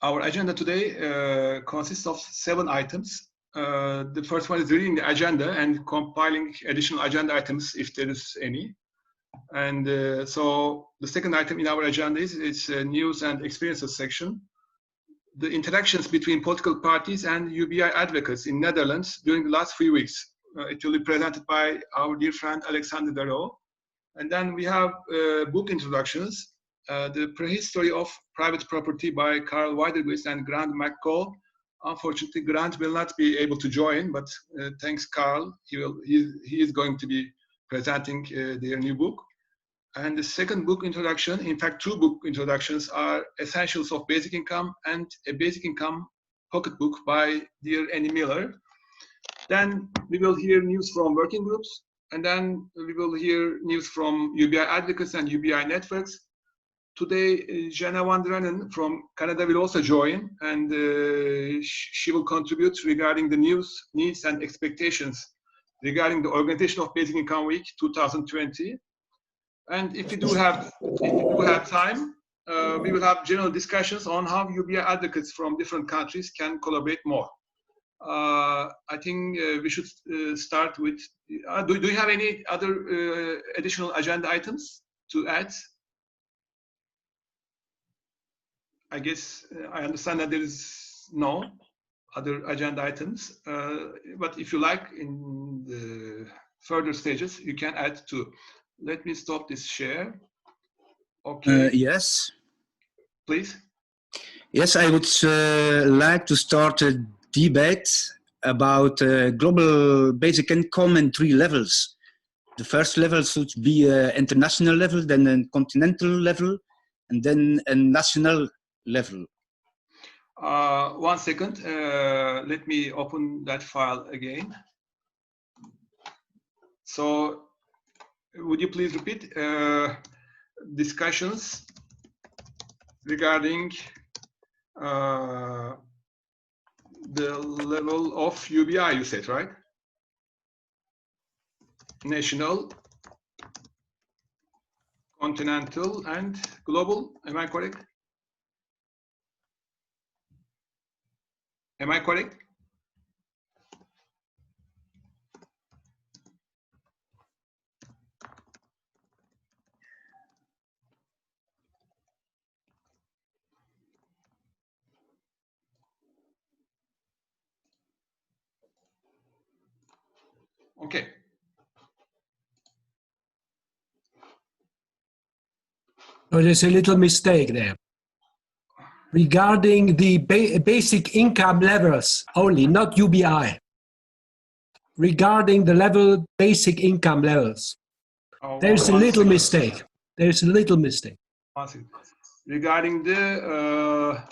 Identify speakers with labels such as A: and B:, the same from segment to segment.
A: Our agenda today consists of 7 items. The first one is reading the agenda and compiling additional agenda items if there is any. And so the second item in our agenda is news and experiences section. The interactions between political parties and UBI advocates in Netherlands during the last 3 weeks. It will be presented by our dear friend Alexander Darrow. And then we have book introductions. The Prehistory of Private Property by Carl Weiderguis and Grant McCall. Unfortunately, Grant will not be able to join, but thanks, Carl. He is going to be presenting their new book. And the second book introduction, in fact, 2 book introductions are Essentials of Basic Income and A Basic Income Pocketbook by dear Annie Miller. Then we will hear news from working groups, and then we will hear news from UBI advocates and UBI networks. Today, Jenna van Drennen from Canada will also join, and she will contribute regarding the news, needs, and expectations regarding the organization of Basic Income Week 2020. And if we do have time, we will have general discussions on how UBI advocates from different countries can collaborate more. I think we should start with. Do you have any other additional agenda items to add? I guess I understand that there is no other agenda items, but if you like, in the further stages, you can add too. Let me stop this share. Okay.
B: Yes.
A: Please.
B: Yes, I would like to start a debate about global basic income in 3 levels. The first level should be international level, then a continental level, and then a national level.
A: 1 second. Let me open that file again. So, would you please repeat discussions regarding the level of UBI, you said, right? National, continental, and global. Am I correct? Am I correct? Okay.
C: So there's a little mistake there. Regarding the basic income levels only, not UBI. Regarding the level basic income levels.
A: Oh,
C: there's a little mistake. There's a little mistake.
A: Regarding the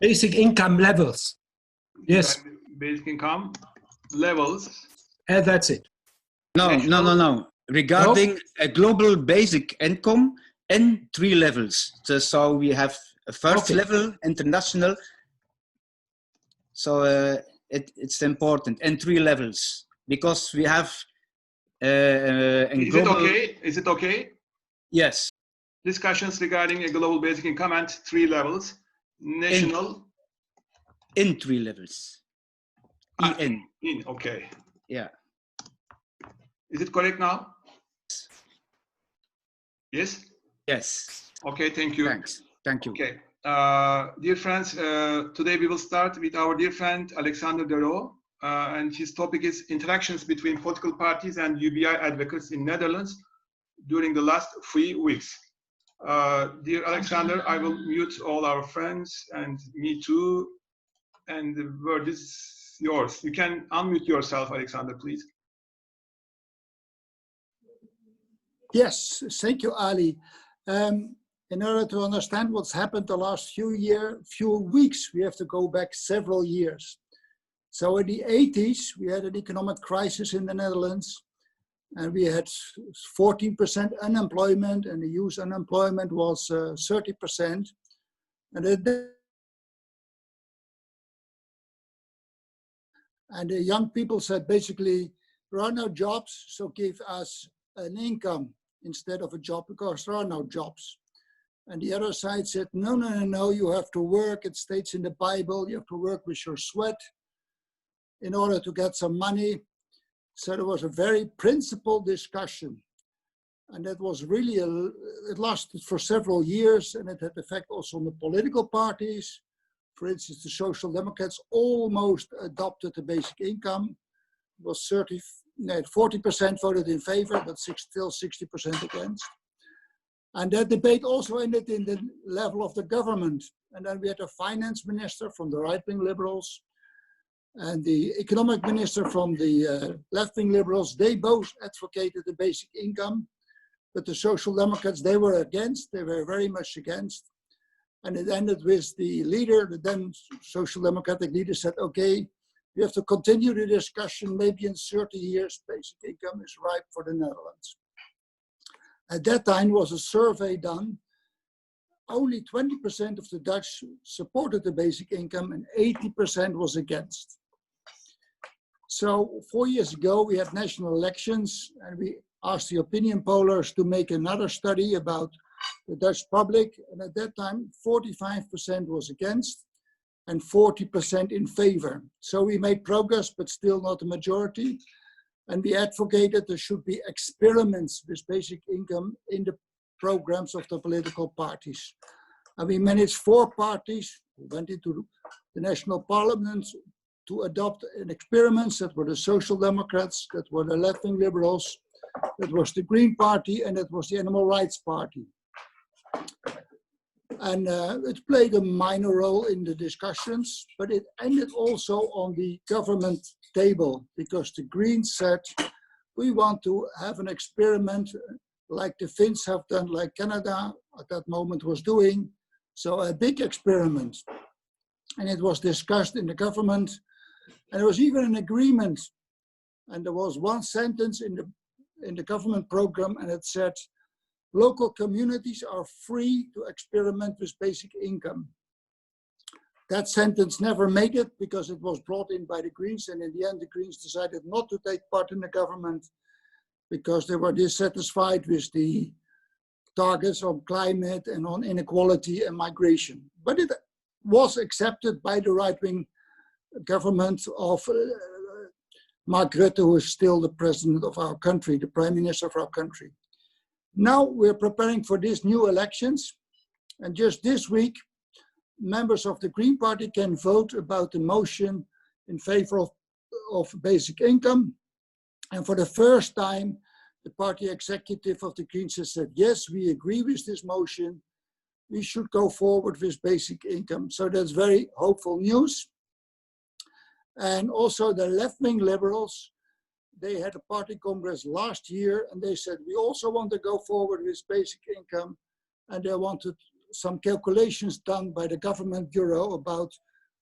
C: basic income levels. Yes.
A: Basic income levels.
C: And that's it.
B: No. Regarding a global basic income in 3 levels. So we have a first level, international. So it's important in 3 levels because we have.
A: Is it okay?
B: Yes.
A: Discussions regarding a global basic income and 3 levels. National.
B: In 3 levels.
A: Okay.
B: Yeah.
A: Is it correct now? Yes?
B: Yes.
A: Okay, thank you.
B: Thanks. Thank you.
A: Okay. Dear friends, today we will start with our dear friend Alexander Darrow, and his topic is interactions between political parties and UBI advocates in Netherlands during the last 3 weeks. Dear Alexander, I will mute all our friends and me too, and the word is yours. You can unmute yourself, Alexander, please.
D: Yes, thank you, Ali. In order to understand what's happened the last few weeks, we have to go back several years. So in the 80s, we had an economic crisis in the Netherlands, and we had 14% unemployment, and the youth unemployment was 30%. And the young people said, basically, there are no jobs, so give us an income instead of a job, because there are no jobs. And the other side said, no, no, no, no, you have to work. It states in the Bible, you have to work with your sweat in order to get some money. So there was a very principled discussion. And that was really, it lasted for several years, and it had effect also on the political parties. For instance, the Social Democrats almost adopted the basic income. It was 40% voted in favor, but still 60% against. And that debate also ended in the level of the government. And then we had a finance minister from the right-wing liberals and the economic minister from the left-wing liberals. They both advocated the basic income, but the Social Democrats, they were against. They were very much against. And it ended with the leader, the then Social Democratic leader said, okay, we have to continue the discussion. Maybe in 30 years, basic income is ripe for the Netherlands. At that time was a survey done. Only 20% of the Dutch supported the basic income and 80% was against. So 4 years ago, we had national elections and we asked the opinion pollers to make another study about the Dutch public. And at that time, 45% was against and 40% in favor. So we made progress, but still not a majority. And we advocated there should be experiments with basic income in the programs of the political parties. And we managed 4 parties who went into the national parliament to adopt an experiments. That were the Social Democrats, that were the left-wing liberals, that was the Green Party, and that was the Animal Rights Party. And it played a minor role in the discussions, but it ended also on the government table because the Greens said, we want to have an experiment like the Finns have done, like Canada at that moment was doing. So a big experiment. And it was discussed in the government, and there was even an agreement. And there was one sentence in the government program, and it said, local communities are free to experiment with basic income. That sentence never made it because it was brought in by the Greens, and in the end the Greens decided not to take part in the government because they were dissatisfied with the targets on climate and on inequality and migration. But it was accepted by the right-wing government of Mark Rutte, who is still the president of our country, the prime minister of our country. Now we're preparing for these new elections, and just this week, members of the Green Party can vote about the motion in favor of basic income. And for the first time, the party executive of the Greens has said, yes, we agree with this motion. We should go forward with basic income. So that's very hopeful news. And also the left-wing liberals, they had a party congress last year and they said, we also want to go forward with basic income. And they wanted some calculations done by the government bureau about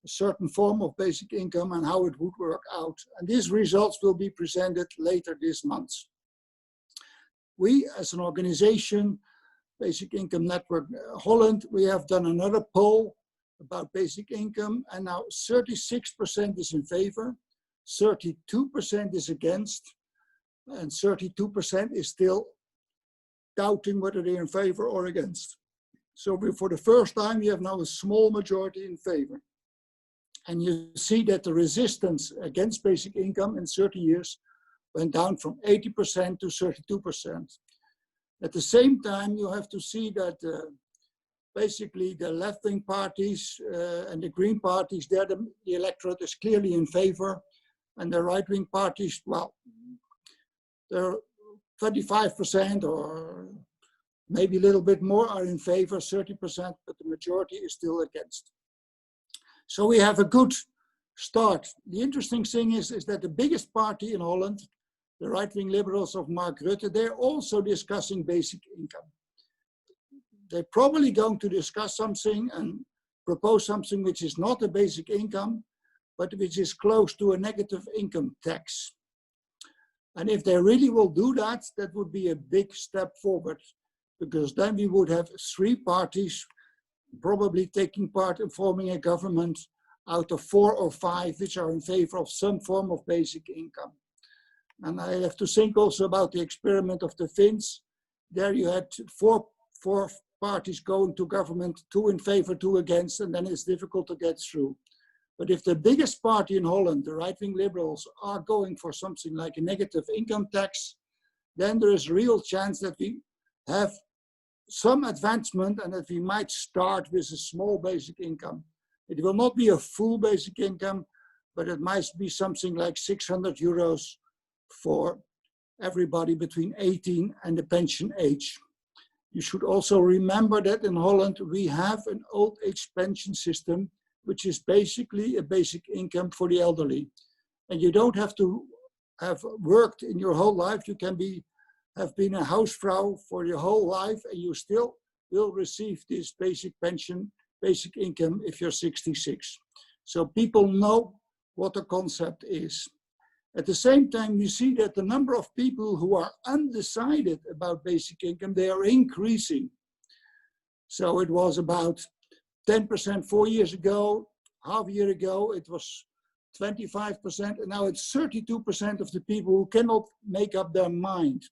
D: a certain form of basic income and how it would work out. And these results will be presented later this month. We, as an organization, Basic Income Network Holland, we have done another poll about basic income, and now 36% is in favor, 32% is against, and 32% is still doubting whether they're in favor or against. So for the first time, we have now a small majority in favor. And you see that the resistance against basic income in 30 years went down from 80% to 32%. At the same time, you have to see that basically the left-wing parties and the Green parties, there the electorate is clearly in favor, and the right-wing parties, well, they're 25% or maybe a little bit more are in favor, 30%, but the majority is still against. So we have a good start. The interesting thing is that the biggest party in Holland, the right-wing liberals of Mark Rutte, they're also discussing basic income. They're probably going to discuss something and propose something which is not a basic income, but which is close to a negative income tax. And if they really will do that, that would be a big step forward, because then we would have 3 parties probably taking part in forming a government out of 4 or 5 which are in favor of some form of basic income. And I have to think also about the experiment of the Finns. There you had four parties going to government, 2 in favor, 2 against, and then it's difficult to get through. But if the biggest party in Holland, the right-wing liberals, are going for something like a negative income tax, then there is a real chance that we have some advancement and that we might start with a small basic income. It will not be a full basic income, but it might be something like 600 euros for everybody between 18 and the pension age. You should also remember that in Holland we have an old age pension system, which is basically a basic income for the elderly. And you don't have to have worked in your whole life. You can have been a housevrouw for your whole life and you still will receive this basic pension, basic income if you're 66. So people know what the concept is. At the same time, you see that the number of people who are undecided about basic income, they are increasing. So it was about 10% 4 years ago, half a year ago, it was 25%, and now it's 32% of the people who cannot make up their mind.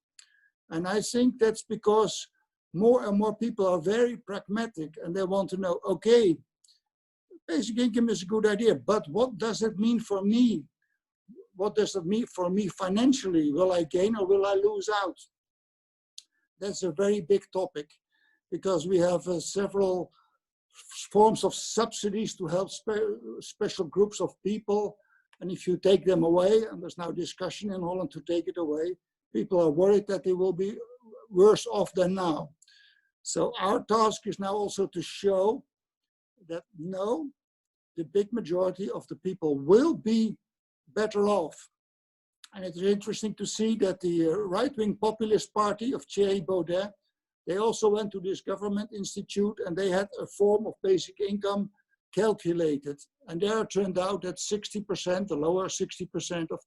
D: And I think that's because more and more people are very pragmatic and they want to know, okay, basic income is a good idea, but what does it mean for me? What does it mean for me financially? Will I gain or will I lose out? That's a very big topic because we have several forms of subsidies to help special groups of people. And if you take them away, and there's now discussion in Holland to take it away, people are worried that they will be worse off than now. So our task is now also to show that no, the big majority of the people will be better off. And it's interesting to see that the right-wing populist party of Thierry Baudet, they also went to this government institute and they had a form of basic income calculated. And there it turned out that 60%, the lower 60% of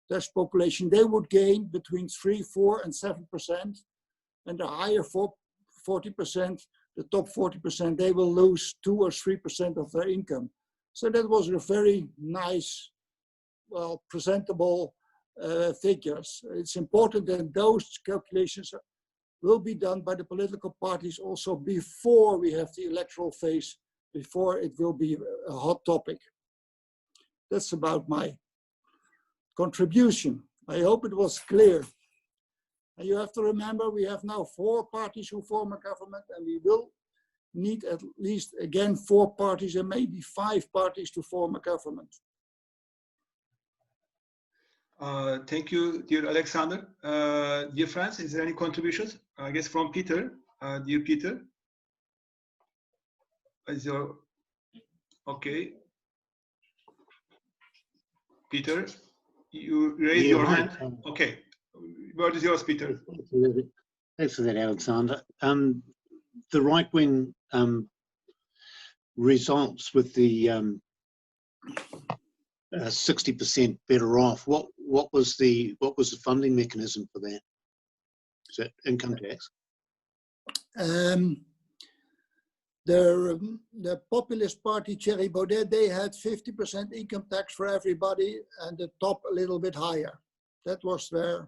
D: Dutch population, they would gain between 3, 4 and 7%. And the higher 40%, the top 40%, they will lose 2 or 3% of their income. So that was a very nice, well, presentable figures. It's important that those calculations will be done by the political parties also before we have the electoral phase, before it will be a hot topic. That's about my contribution. I hope it was clear. And you have to remember, we have now 4 parties who form a government, and we will need at least, again, 4 parties and maybe 5 parties to form a government.
A: Thank you, dear Alexander. Dear friends, is there any contributions? I guess from Peter. Dear Peter, is your okay? Peter, you raise your hand. Okay, word is yours, Peter.
E: Thanks for that, Alexander. The right-wing results with the 60% better off. What was the funding mechanism for that? Is that income tax?
D: The populist party, Thierry Baudet, they had 50% income tax for everybody and the top a little bit higher. That was their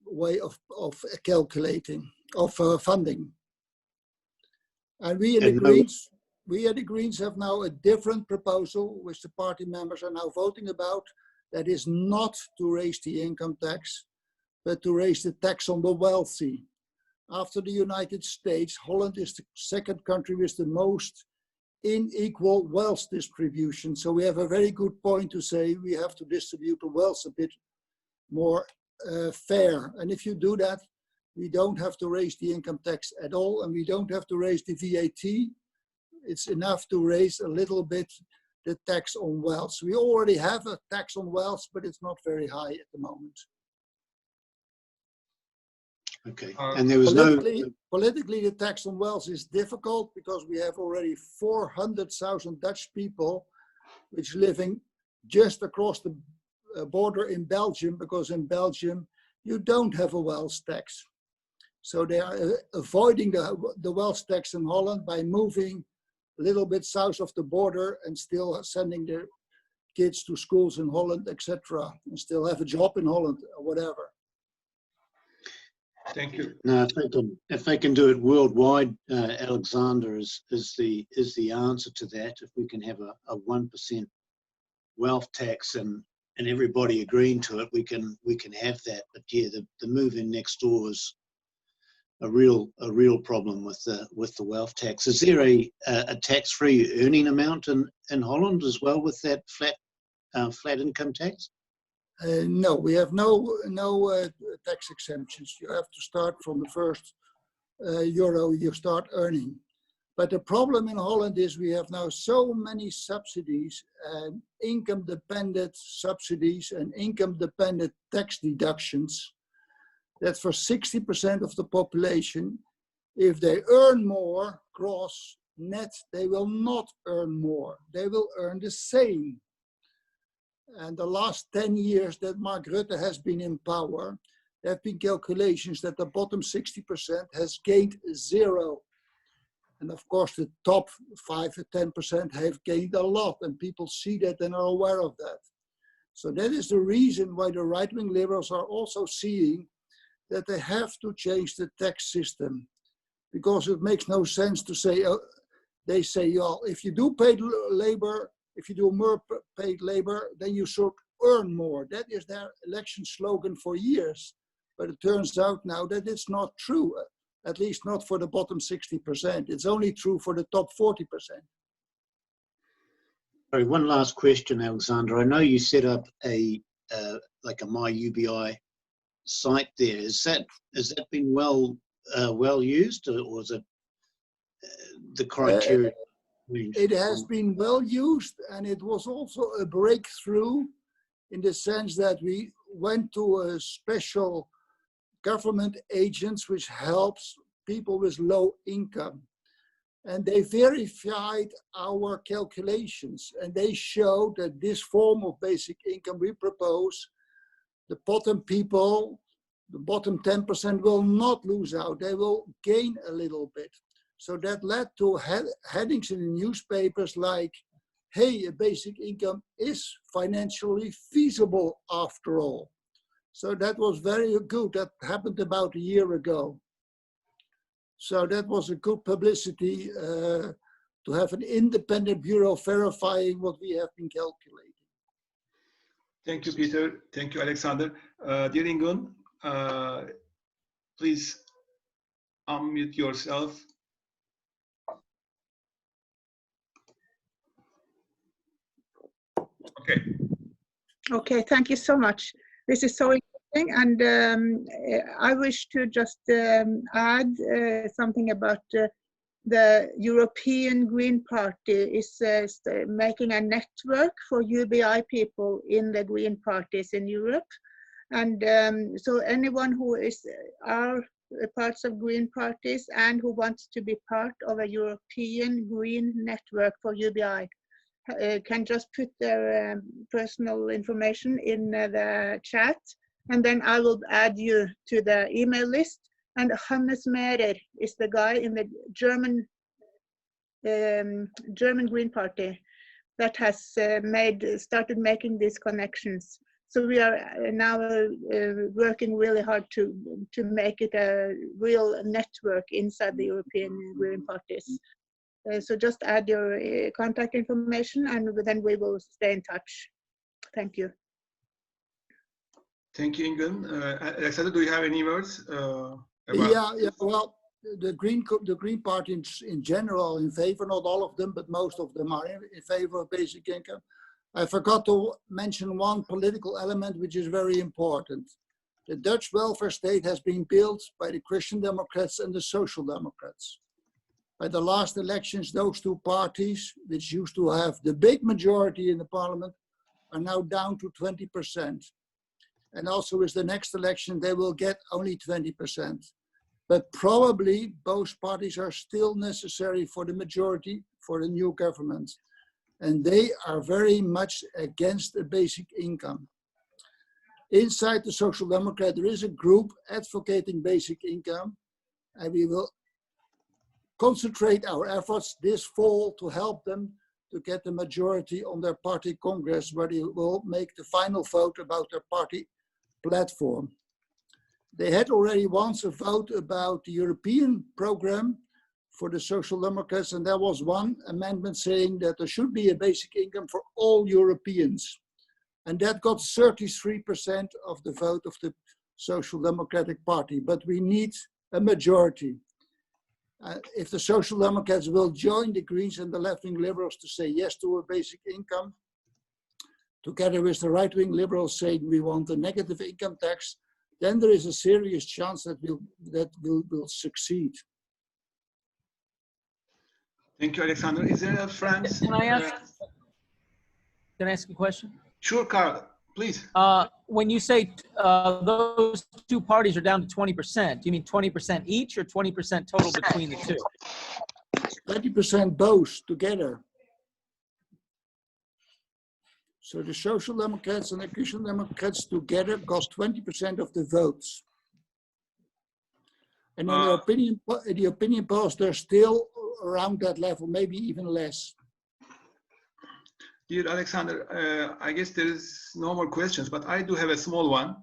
D: way of calculating, of funding. And we in the Greens have now a different proposal, which the party members are now voting about, that is not to raise the income tax, but to raise the tax on the wealthy. After the United States, Holland is the second country with the most unequal wealth distribution. So we have a very good point to say we have to distribute the wealth a bit more fair. And if you do that, we don't have to raise the income tax at all, and we don't have to raise the VAT. It's enough to raise a little bit the tax on wealth. We already have a tax on wealth, but it's not very high at the moment.
E: Okay, and there was
D: politically, the tax on wealth is difficult because we have already 400,000 Dutch people which living just across the border in Belgium, because in Belgium you don't have a wealth tax. So they are avoiding the wealth tax in Holland by moving a little bit south of the border and still sending their kids to schools in Holland, etc., and still have a job in Holland or whatever.
A: Thank you.
E: No, if they can do it worldwide, Alexander is the answer to that. If we can have a 1% wealth tax and everybody agreeing to it, we can have that. But yeah, the move in next door is a real problem with the wealth tax. Is there a tax-free earning amount in Holland as well with that flat income tax?
D: No, we have no tax exemptions. You have to start from the first euro you start earning. But the problem in Holland is we have now so many subsidies and income-dependent subsidies and income-dependent tax deductions that for 60% of the population, if they earn more gross net, they will not earn more. They will earn the same. And the last 10 years that Mark Rutte has been in power, there have been calculations that the bottom 60% has gained 0. And of course, the top 5 or 10% have gained a lot, and people see that and are aware of that. So that is the reason why the right-wing liberals are also seeing that they have to change the tax system, because it makes no sense to say, they say, well, if you do paid labor, if you do more paid labor, then you should earn more. That is their election slogan for years. But it turns out now that it's not true, at least not for the bottom 60%. It's only true for the top 40%.
E: Sorry, one last question, Alexander. I know you set up like a My UBI site there. Has that been well used, or is it the criteria?
D: It has been well used, and it was also a breakthrough in the sense that we went to a special government agents which helps people with low income. And they verified our calculations, and they showed that this form of basic income we propose, the bottom people, the bottom 10% will not lose out. They will gain a little bit. So that led to headings in the newspapers like, hey, a basic income is financially feasible after all. So that was very good. That happened about a year ago. So that was a good publicity to have an independent bureau verifying what we have been calculating.
A: Thank you, Peter. Thank you, Alexander. Dear Ingun, please unmute yourself. Okay.
F: Okay, thank you so much. This is so interesting, and I wish to just add something about the European Green Party is making a network for UBI people in the Green parties in Europe. And so anyone who are parts of Green parties and who wants to be part of a European Green network for UBI can just put their personal information in the chat, and then I will add you to the email list. And Hannes Mehrer is the guy in the German Green Party that has started making these connections. So we are now working really hard to make it a real network inside the European Green parties. So just add your contact information, and then we will stay in touch. Thank you.
A: Thank you, Ingun. Alexander, do you have any words?
D: Yeah. Well, the Green Party in general in favor, not all of them, but most of them are in favor of basic income. I forgot to mention one political element which is very important. The Dutch welfare state has been built by the Christian Democrats and the Social Democrats. By the last elections, those two parties, which used to have the big majority in the parliament, are now down to 20%. And also with the next election, they will get only 20%. But probably both parties are still necessary for the majority for the new government. And they are very much against a basic income. Inside the Social Democrat, there is a group advocating basic income, and we will concentrate our efforts this fall to help them to get the majority on their party congress, where they will make the final vote about their party platform. They had already once a vote about the European program for the Social Democrats, and there was one amendment saying that there should be a basic income for all Europeans. And that got 33% of the vote of the Social Democratic Party, but we need a majority. If the Social Democrats will join the Greens and the left-wing Liberals to say yes to a basic income, together with the right-wing Liberals saying we want a negative income tax, then there is a serious chance that will succeed.
A: Thank you, Alexander. Is there a France?
G: Can I ask a question?
A: Sure, Carl, please.
G: When you say those two parties are down to 20%, do you mean 20% each or 20% total between the two?
D: 20% both together. So the Social Democrats and the Christian Democrats together got 20% of the votes. And in the opinion polls, they're still around that level, maybe even less.
A: Dear Alexander, I guess there is no more questions, but I do have a small one.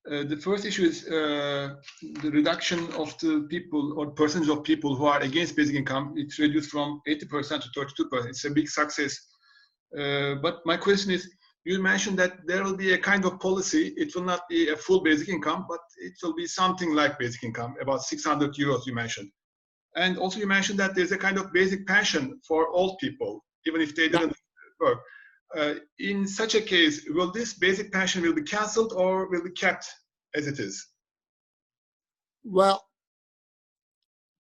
A: The first issue is the reduction of the people or percentage of people who are against basic income. It's reduced from 80% to 32%. It's a big success. But my question is, you mentioned that there will be a kind of policy. It will not be a full basic income, but it will be something like basic income, about 600 euros you mentioned. And also you mentioned that there's a kind of basic pension for old people, even if they didn't work. In such a case, will this basic pension will be cancelled or will be kept as it is?
D: Well,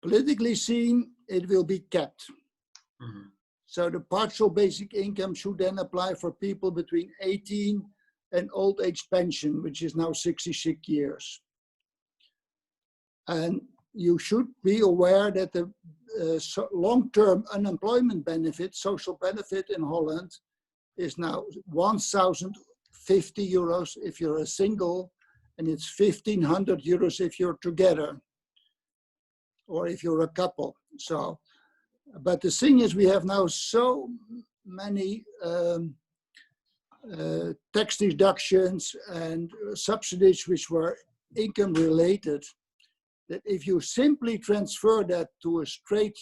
D: politically seen, it will be kept.
A: Mm-hmm.
D: So the partial basic income should then apply for people between 18 and old age pension, which is now 66 years. And you should be aware that the long-term unemployment benefit, social benefit in Holland, is now 1,050 euros if you're a single, and it's 1,500 euros if you're together, or if you're a couple. So, but the thing is, we have now so many tax deductions and subsidies which were income related, that if you simply transfer that to a straight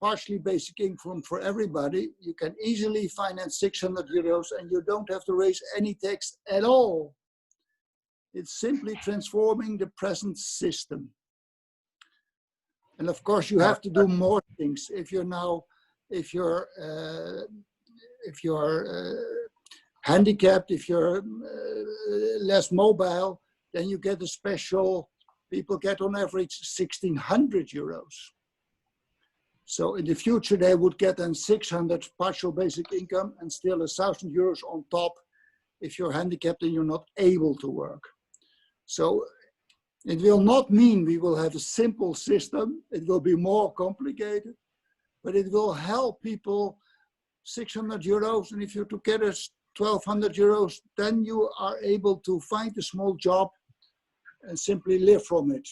D: partially basic income for everybody, you can easily finance 600 euros and you don't have to raise any tax at all. It's simply transforming the present system. And of course, you have to do more things. If you're handicapped, if you're less mobile, then you get a special. People get on average 1,600 euros. So in the future, they would get then 600 partial basic income and still 1,000 euros on top if you're handicapped and you're not able to work. So it will not mean we will have a simple system. It will be more complicated, but it will help people 600 euros. And if you're together 1,200 euros, then you are able to find a small job and simply live from it.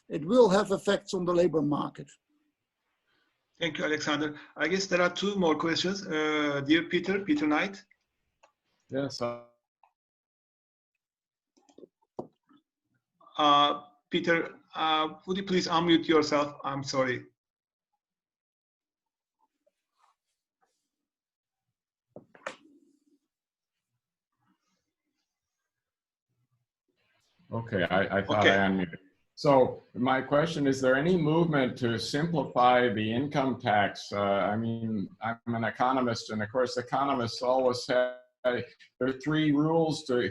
D: It will have effects on the labor market.
A: Thank you, Alexander. I guess there are two more questions. Dear Peter Knight.
H: Yes.
A: Peter, would you please unmute yourself? I'm sorry.
H: Okay, I thought
A: Okay.
H: I unmuted. So my question, is there any movement to simplify the income tax? I mean, I'm an economist, and of course, economists always say there are three rules to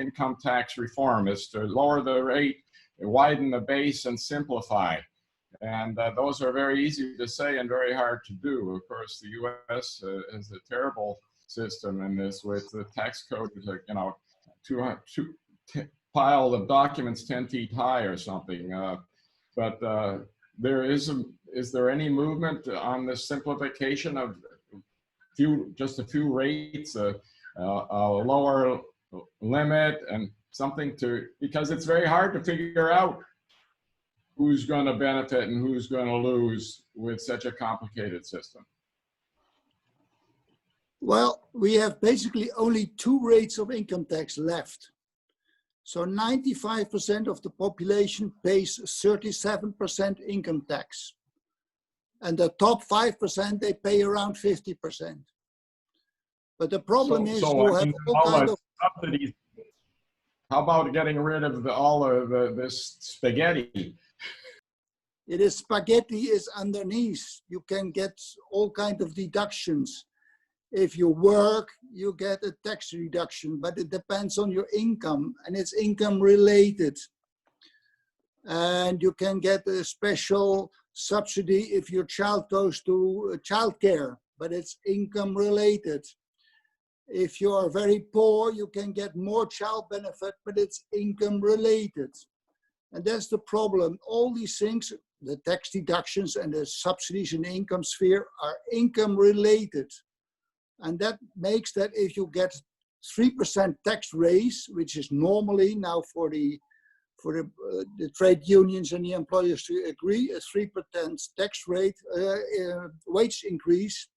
H: income tax reform: is to lower the rate, widen the base, and simplify. And those are very easy to say and very hard to do. Of course, the U.S. is a terrible system in this, with the tax code, you know, pile of documents 10 feet high or something. But is there any movement on the simplification of just a few rates, a lower limit, and something because it's very hard to figure out who's going to benefit and who's going to lose with such a complicated system?
D: Well, we have basically only two rates of income tax left. So 95% of the population pays 37% income tax. And the top 5%, they pay around 50%. But the problem is you have all kind of
H: subsidies. How about getting rid of all of this spaghetti?
D: It is spaghetti is underneath. You can get all kind of deductions. If you work, you get a tax reduction, but it depends on your income, and it's income related. And you can get a special subsidy if your child goes to childcare, but it's income related. If you are very poor, you can get more child benefit, but it's income related. And that's the problem. All these things, the tax deductions and the subsidies in the income sphere, are income related. And that makes that if you get 3% tax raise, which is normally now for the trade unions and the employers to agree, a 3% tax rate, wage increase,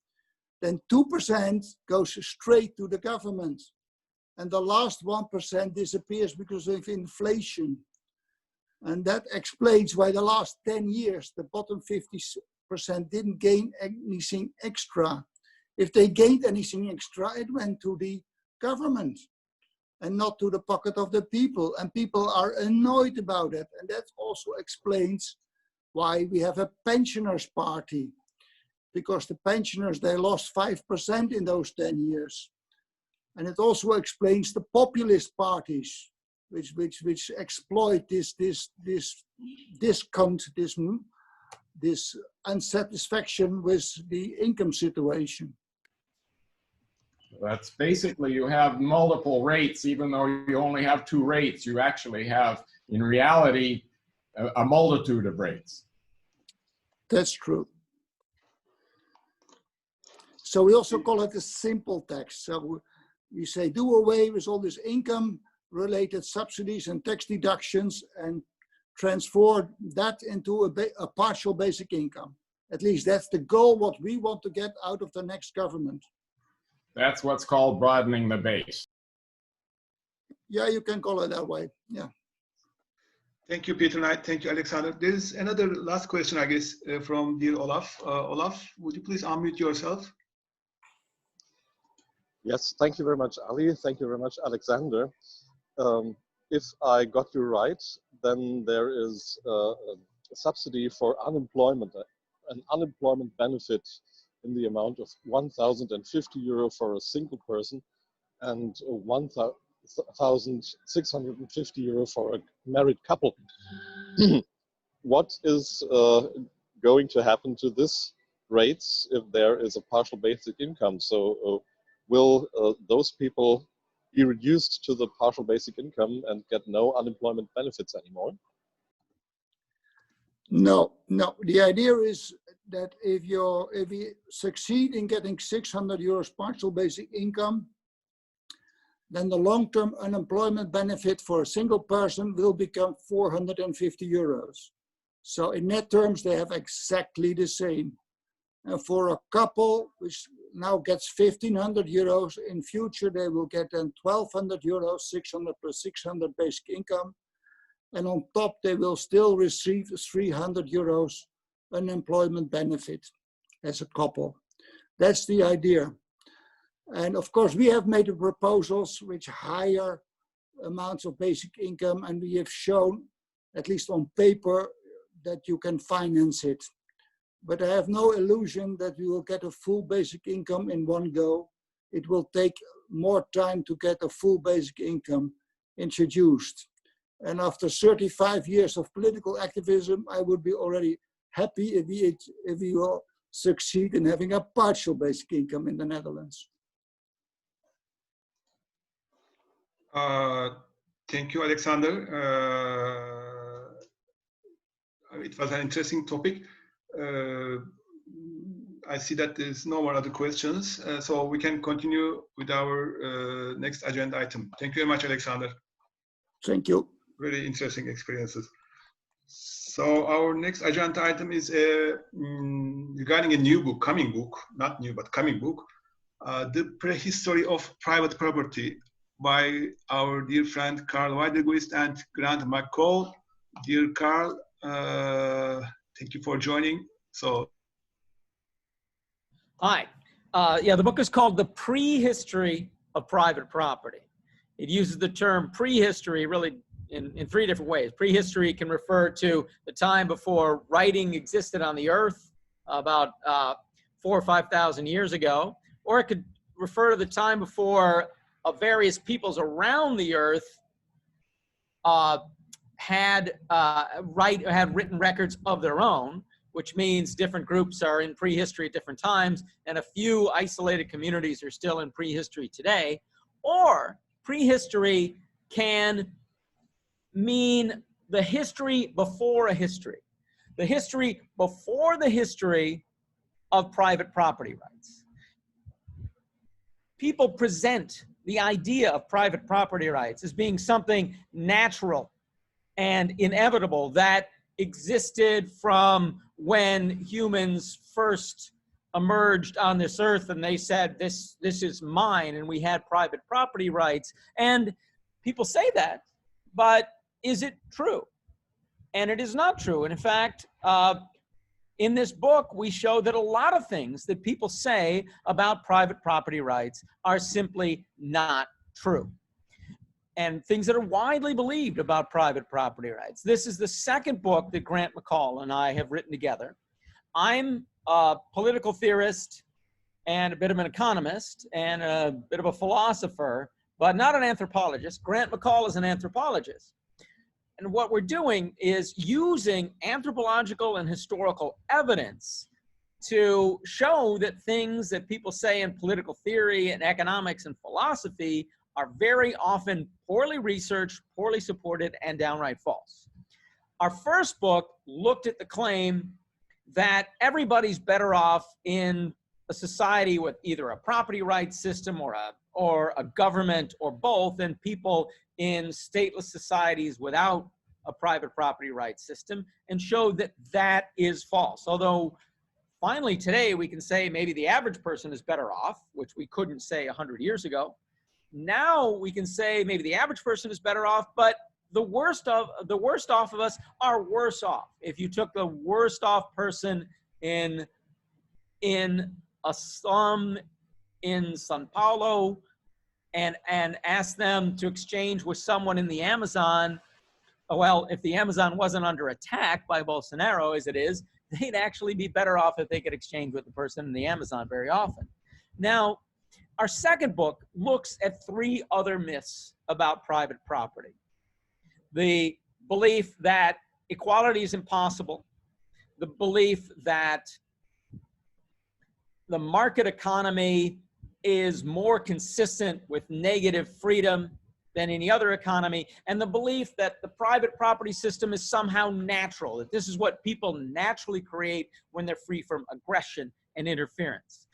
D: then 2% goes straight to the government. And the last 1% disappears because of inflation. And that explains why the last 10 years, the bottom 50% didn't gain anything extra. If they gained anything extra, it went to the government and not to the pocket of the people. And people are annoyed about it. And that also explains why we have a pensioners party. Because the pensioners, they lost 5% in those 10 years. And it also explains the populist parties, which exploit this discount, this unsatisfaction with the income situation.
H: That's basically, you have multiple rates, even though you only have 2 rates, you actually have, in reality, a multitude of rates.
D: That's true. So we also call it a simple tax. So we say do away with all this income related subsidies and tax deductions and transfer that into a partial basic income. At least that's the goal, what we want to get out of the next government.
H: That's what's called broadening the base.
D: Yeah, you can call it that way, yeah.
A: Thank you, Peter Knight. Thank you, Alexander. There's another last question, I guess, from dear Olaf. Olaf, would you please unmute yourself?
I: Yes, thank you very much, Ali. Thank you very much, Alexander. If I got you right, then there is a subsidy for unemployment, an unemployment benefit in the amount of 1,050 euro for a single person and 1,650 euro for a married couple. What is going to happen to this rates if there is a partial basic income? So will those people be reduced to the partial basic income and get no unemployment benefits anymore?
D: No. The idea is that if you succeed in getting 600 euros partial basic income, then the long-term unemployment benefit for a single person will become 450 euros. So in net terms, they have exactly the same. And for a couple, which now gets 1,500 euros, in future they will get then 1,200 euros, 600 plus 600 basic income. And on top, they will still receive 300 euros unemployment benefit as a couple. That's the idea. And of course, we have made the proposals which higher amounts of basic income, and we have shown, at least on paper, that you can finance it. But I have no illusion that we will get a full basic income in one go. It will take more time to get a full basic income introduced. And after 35 years of political activism, I would be already happy if we will succeed in having a partial basic income in the Netherlands.
A: Thank you, Alexander. It was an interesting topic. I see that there's no more other questions, so we can continue with our next agenda item. Thank you very much, Alexander.
D: Thank you.
A: Very interesting experiences. So our next agenda item is regarding a new book, coming book, not new, but coming book, The Prehistory of Private Property, by our dear friend Carl Weideguist and Grant McCall. Dear Carl, thank you for joining. So,
G: hi. Yeah, the book is called The Prehistory of Private Property. It uses the term prehistory really in three different ways. Prehistory can refer to the time before writing existed on the earth, about 4,000 or 5,000 years ago, or it could refer to the time before various peoples around the earth had written records of their own, which means different groups are in prehistory at different times, and a few isolated communities are still in prehistory today. Or prehistory can mean the history before a history, the history before the history of private property rights. People present the idea of private property rights as being something natural and inevitable that existed from when humans first emerged on this earth, and they said, this is mine, and we had private property rights. And people say that, but is it true? And it is not true. And in fact, in this book, we show that a lot of things that people say about private property rights are simply not true, and things that are widely believed about private property rights. This is the second book that Grant McCall and I have written together. I'm a political theorist and a bit of an economist and a bit of a philosopher, but not an anthropologist. Grant McCall is an anthropologist. And what we're doing is using anthropological and historical evidence to show that things that people say in political theory and economics and philosophy are very often poorly researched, poorly supported, and downright false. Our first book looked at the claim that everybody's better off in a society with either a property rights system or a government or both, and people in stateless societies without a private property rights system, and showed that that is false. Although finally today we can say maybe the average person is better off, which we couldn't say 100 years ago. Now we can say maybe the average person is better off, but the worst off of us are worse off. If you took the worst off person in a slum in Sao Paulo and asked them to exchange with someone in the Amazon, well, if the Amazon wasn't under attack by Bolsonaro as it is, they'd actually be better off if they could exchange with the person in the Amazon very often. Now, our second book looks at three other myths about private property. The belief that equality is impossible, the belief that the market economy is more consistent with negative freedom than any other economy, and the belief that the private property system is somehow natural, that this is what people naturally create when they're free from aggression and interference.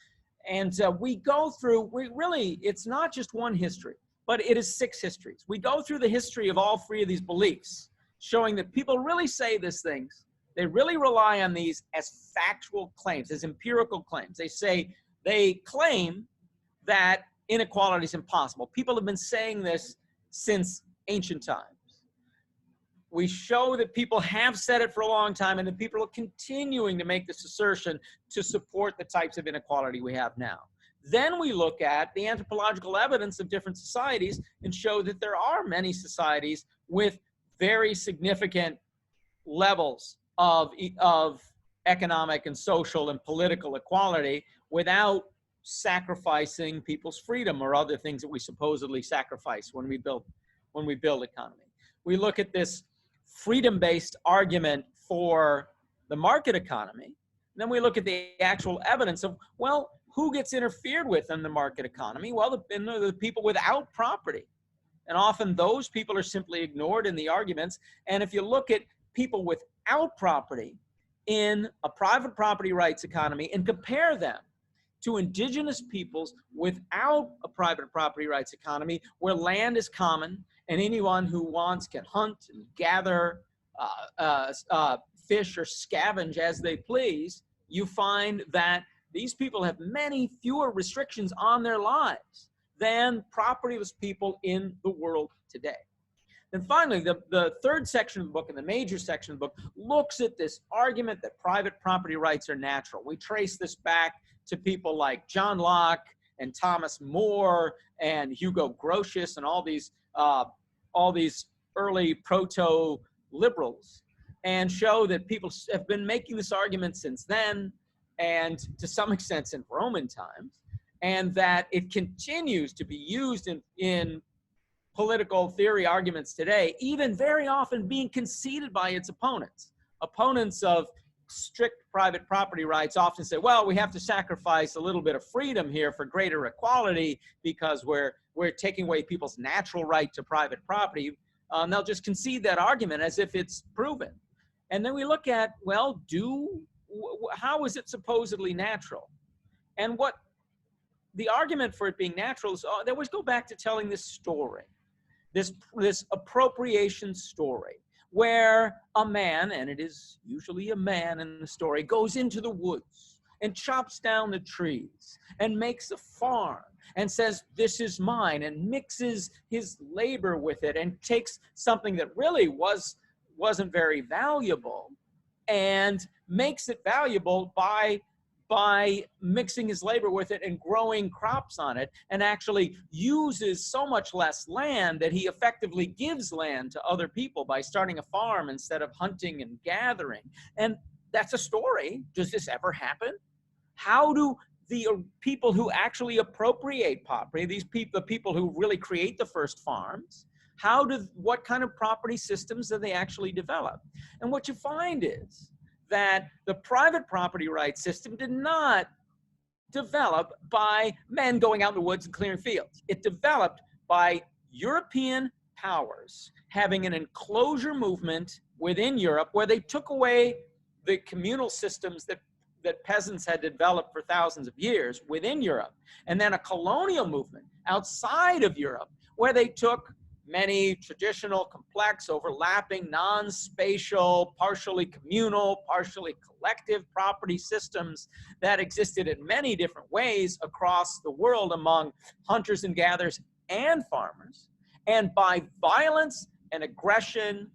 G: And we go through, it's not just one history, but it is 6 histories. We go through the history of all 3 of these beliefs, showing that people really say these things. They really rely on these as factual claims, as empirical claims. They claim that inequality is impossible. People have been saying this since ancient times. We show that people have said it for a long time, and that people are continuing to make this assertion to support the types of inequality we have now. Then we look at the anthropological evidence of different societies and show that there are many societies with very significant levels of economic and social and political equality without sacrificing people's freedom or other things that we supposedly sacrifice when we build economy. We look at this freedom-based argument for the market economy, and then we look at the actual evidence of, well, who gets interfered with in the market economy? Well, the people without property. And often those people are simply ignored in the arguments. And if you look at people without property in a private property rights economy and compare them to indigenous peoples without a private property rights economy where land is common and anyone who wants can hunt and gather fish or scavenge as they please, you find that these people have many fewer restrictions on their lives. than propertyless people in the world today. And finally, the third section of the book, and the major section of the book, looks at this argument that private property rights are natural. We trace this back to people like John Locke and Thomas More and Hugo Grotius and all these early proto-liberals, and show that people have been making this argument since then, and to some extent since Roman times, and that it continues to be used in political theory arguments today, even very often being conceded by its opponents. Opponents of strict private property rights often say, well, we have to sacrifice a little bit of freedom here for greater equality because we're taking away people's natural right to private property. They'll just concede that argument as if it's proven. And then we look at, well, how is it supposedly natural? And what the argument for it being natural is, they always go back to telling this story. This appropriation story, where a man, and it is usually a man in the story, goes into the woods and chops down the trees and makes a farm and says, this is mine, and mixes his labor with it and takes something that really wasn't very valuable and makes it valuable by mixing his labor with it and growing crops on it, and actually uses so much less land that he effectively gives land to other people by starting a farm instead of hunting and gathering. And that's a story. Does this ever happen? How do the people who actually appropriate property, the people who really create the first farms, what kind of property systems do they actually develop? And what you find is that the private property rights system did not develop by men going out in the woods and clearing fields. It developed by European powers having an enclosure movement within Europe where they took away the communal systems that peasants had developed for thousands of years within Europe, and then a colonial movement outside of Europe where they took many traditional, complex, overlapping, non-spatial, partially communal, partially collective property systems that existed in many different ways across the world among hunters and gatherers and farmers. And by violence and aggression,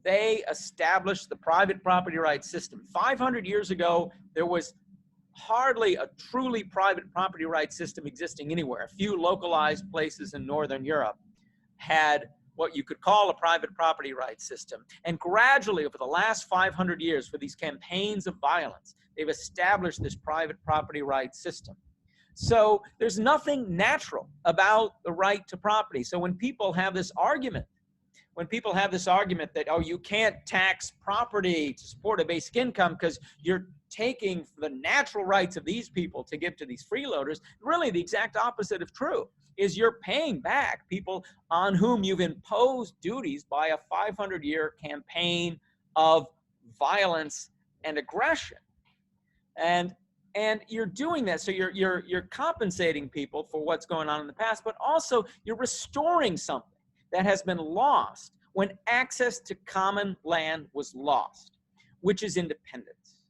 G: they established the private property rights system. 500 years ago, there was hardly a truly private property rights system existing anywhere. A few localized places in Northern Europe had what you could call a private property rights system. And gradually, over the last 500 years, for these campaigns of violence, they've established this private property rights system. So there's nothing natural about the right to property. So when people have this argument, that, oh, you can't tax property to support a basic income because you're taking the natural rights of these people to give to these freeloaders, really the exact opposite of true. Is you're paying back people on whom you've imposed duties by a 500-year campaign of violence and aggression. And you're doing that, so you're compensating people for what's going on in the past, but also you're restoring something that has been lost when access to common land was lost, which is independence.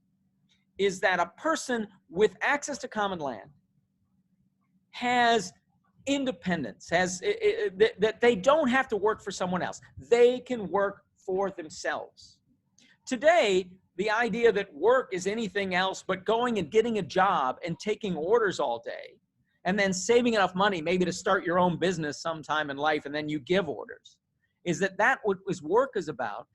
G: Is that a person with access to common land has independence, that they don't have to work for someone else. They can work for themselves. Today, the idea that work is anything else but going and getting a job and taking orders all day and then saving enough money maybe to start your own business sometime in life and then you give orders, is that what work is about.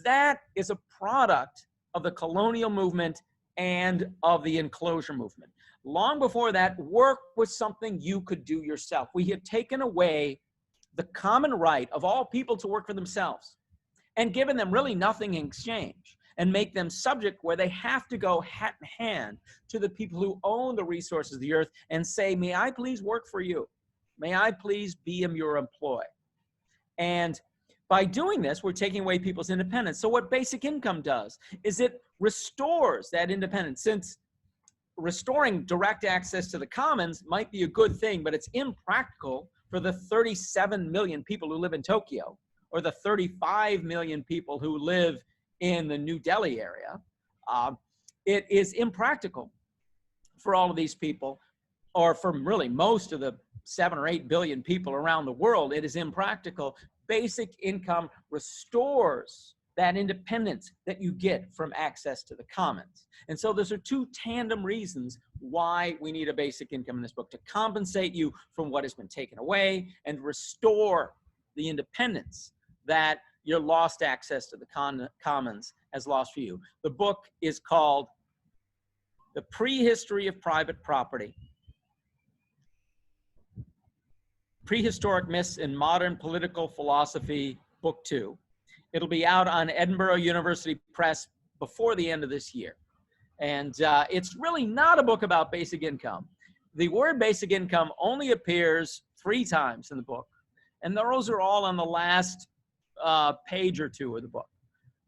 G: That is a product of the colonial movement and of the enclosure movement. Long before that, work was something you could do yourself. We had taken away the common right of all people to work for themselves and given them really nothing in exchange, and make them subject where they have to go hat in hand to the people who own the resources of the earth and say, may I please work for you? May I please be your employee? And by doing this, we're taking away people's independence. So what basic income does is it restores that independence. Since restoring direct access to the commons might be a good thing, but it's impractical for the 37 million people who live in Tokyo or the 35 million people who live in the New Delhi area. It is impractical for all of these people, or for really most of the 7 or 8 billion people around the world, it is impractical. Basic income restores that independence that you get from access to the commons. And so those are two tandem reasons why we need a basic income in this book: to compensate you from what has been taken away and restore the independence that your lost access to the commons has lost for you. The book is called The Prehistory of Private Property: Prehistoric Myths in Modern Political Philosophy, Book 2. It'll be out on Edinburgh University Press before the end of this year. And it's really not a book about basic income. The word basic income only appears 3 times in the book, and those are all on the last page or 2 of the book.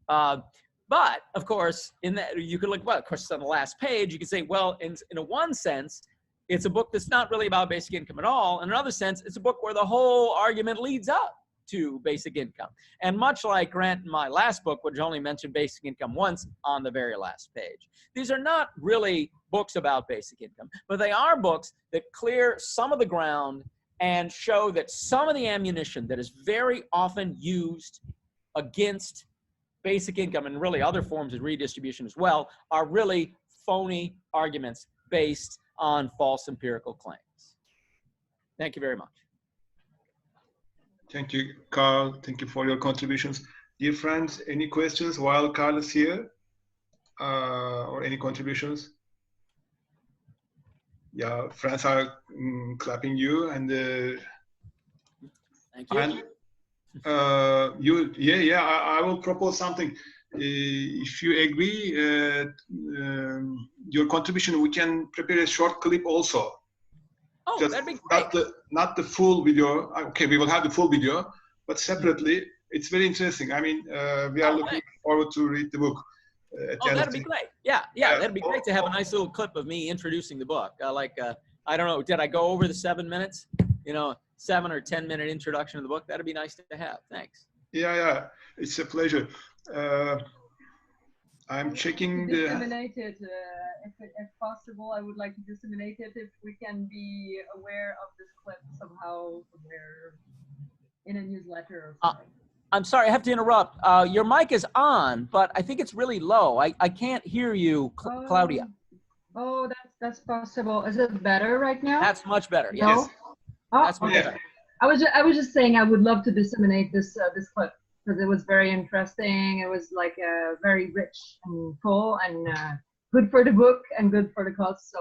G: But of course, in that you could look, well, of course, it's on the last page. You could say, well, in a one sense, it's a book that's not really about basic income at all. In another sense, it's a book where the whole argument leads up to basic income. And much like Grant in my last book, which only mentioned basic income once on the very last page, these are not really books about basic income, but they are books that clear some of the ground and show that some of the ammunition that is very often used against basic income and really other forms of redistribution as well are really phony arguments based on false empirical claims. Thank you very much.
A: Thank you, Carl. Thank you for your contributions. Dear friends, any questions while Carl is here? Or any contributions? Yeah, friends are clapping you, and
G: thank you.
A: And I will propose something. If you agree, your contribution, we can prepare a short clip also.
G: Oh,
A: just
G: that'd be great.
A: Not the full video. Okay, we will have the full video, but separately. It's very interesting. I mean, we are looking forward to read the book.
G: That'd be great. Yeah, that'd be great to have a nice little clip of me introducing the book. I don't know, did I go over the 7 minutes? 7 or 10 minute introduction of the book. That'd be nice to have. Thanks.
A: Yeah, it's a pleasure. I'm checking the.
J: Disseminate it, if possible. I would like to disseminate it if we can be aware of this clip somehow in a newsletter or something.
G: I'm sorry, I have to interrupt. Your mic is on, but I think it's really low. I can't hear you, Claudia.
J: Oh, that's possible. Is it better right now?
G: That's much better. Yes.
J: No? Oh,
G: that's much better.
J: I was just saying I would love to disseminate this clip because it was very interesting. It was like very rich and full and good for the book and good for the cause. So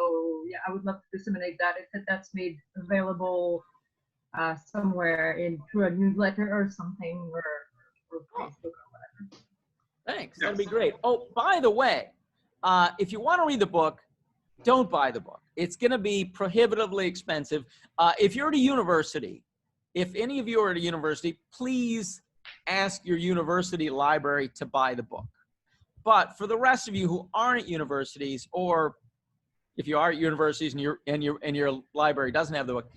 J: yeah, I would love to disseminate that if that's made available somewhere through a newsletter or something or Facebook or whatever.
G: Thanks. That'd be great. Oh, by the way, if you want to read the book, don't buy the book. It's going to be prohibitively expensive. If you're at a university, if any of you are at a university, please ask your university library to buy the book. But for the rest of you who aren't at universities, or if you are at universities and your library doesn't have the book,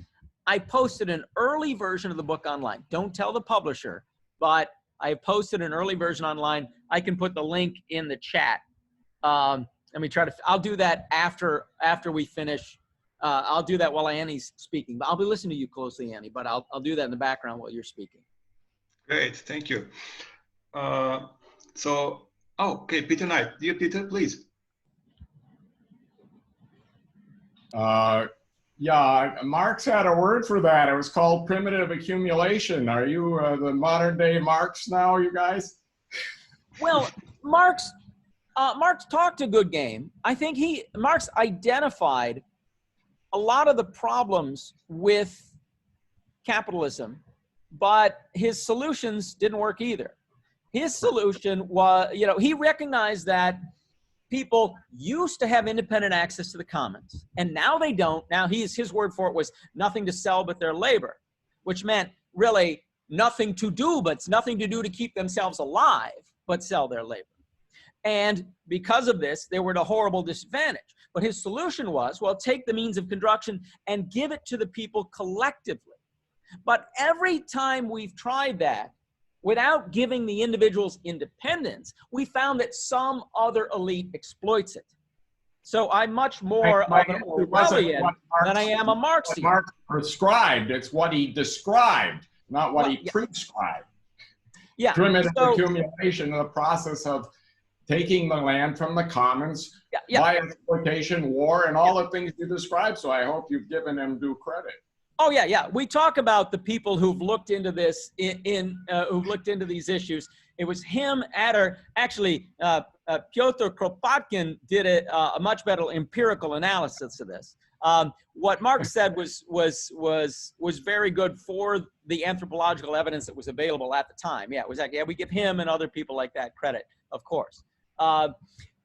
G: I posted an early version of the book online. Don't tell the publisher, but I posted an early version online. I can put the link in the chat. Let me try to, I'll do that after we finish. I'll do that while Annie's speaking, but I'll be listening to you closely, Annie, but I'll do that in the background while you're speaking.
A: Great, thank you. Okay, Peter Knight. Dear Peter, please.
H: Yeah, Marx had a word for that. It was called primitive accumulation. Are you the modern day Marx now, you guys?
G: Well, Marx talked a good game. I think Marx identified a lot of the problems with capitalism, but his solutions didn't work either. His solution was, he recognized that people used to have independent access to the commons, and now they don't. Now his word for it was nothing to sell but their labor, which meant really nothing to do, but it's nothing to do to keep themselves alive, but sell their labor. And because of this, they were at a horrible disadvantage. But his solution was, well, take the means of construction and give it to the people collectively. But every time we've tried that, without giving the individuals independence, we found that some other elite exploits it. So I'm much more of an Orwellian than I am a Marxian.
H: Marx prescribed. It's what he described, not what he prescribed.
G: Yeah.
H: Primitive accumulation, the process of taking the land from the commons by exploitation, war, and all the things you described. So I hope you've given him due credit.
G: Oh yeah, yeah. We talk about the people who've looked into this who've looked into these issues. It was him, Adder, actually, Pyotr Kropotkin did a much better empirical analysis of this. What Marx said was very good for the anthropological evidence that was available at the time. Yeah, it was like, yeah, we give him and other people like that credit, of course.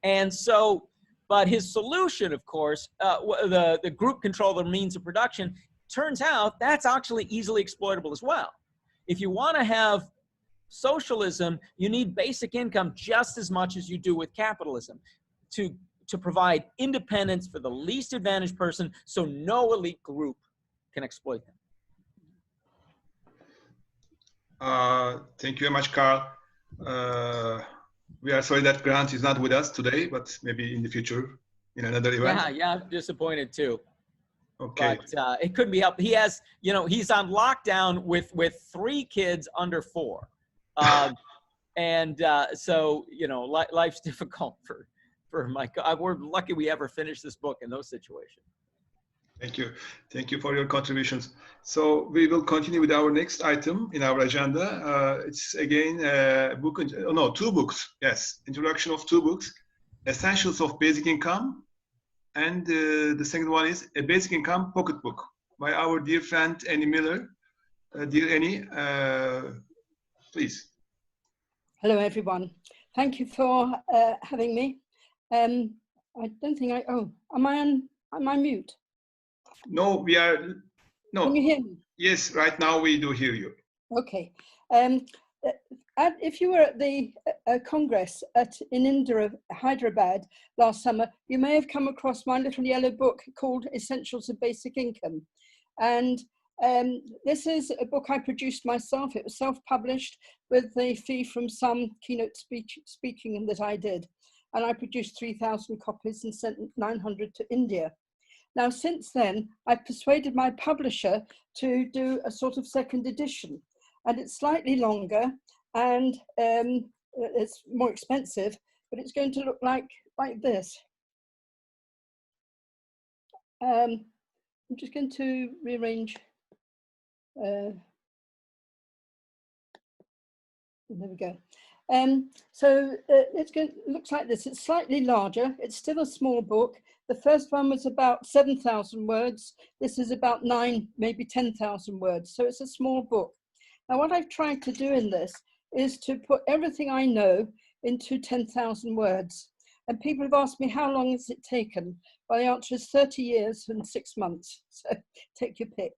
G: And so, but his solution, of course, the group control of the means of production, turns out that's actually easily exploitable as well. If you want to have socialism, you need basic income just as much as you do with capitalism to provide independence for the least advantaged person so no elite group can exploit them.
A: Thank you very much, Carl. We are sorry that Grant is not with us today, but maybe in the future in another event.
G: Yeah, I'm disappointed too.
A: Okay.
G: But it couldn't be helped. He has, you know, he's on lockdown with 3 kids under 4. So, you know, life's difficult for Mike. We're lucky we ever finished this book in those situations.
A: Thank you. Thank you for your contributions. So we will continue with our next item in our agenda. It's again a book, no, 2 books. Yes, introduction of 2 books, Essentials of Basic Income, and the second one is A Basic Income Pocketbook by our dear friend Annie Miller. Dear Annie, please.
K: Hello, everyone. Thank you for having me. I don't think am I mute?
A: No, we are, no.
K: Can you hear me?
A: Yes, right now we do hear you.
K: Okay. If you were at the Congress in India, Hyderabad last summer, you may have come across my little yellow book called Essentials of Basic Income. And this is a book I produced myself. It was self-published with the fee from some keynote speaking that I did. And I produced 3,000 copies and sent 900 to India. Now, since then, I've persuaded my publisher to do a sort of second edition. And it's slightly longer and it's more expensive, but it's going to look like this. I'm just going to rearrange. There we go. So it looks like this. It's slightly larger. It's still a small book. The first one was about 7,000 words. This is about 9, maybe 10,000 words. So it's a small book. Now, what I've tried to do in this is to put everything I know into 10,000 words. And people have asked me, how long has it taken? Well, the answer is 30 years and 6 months. So take your pick.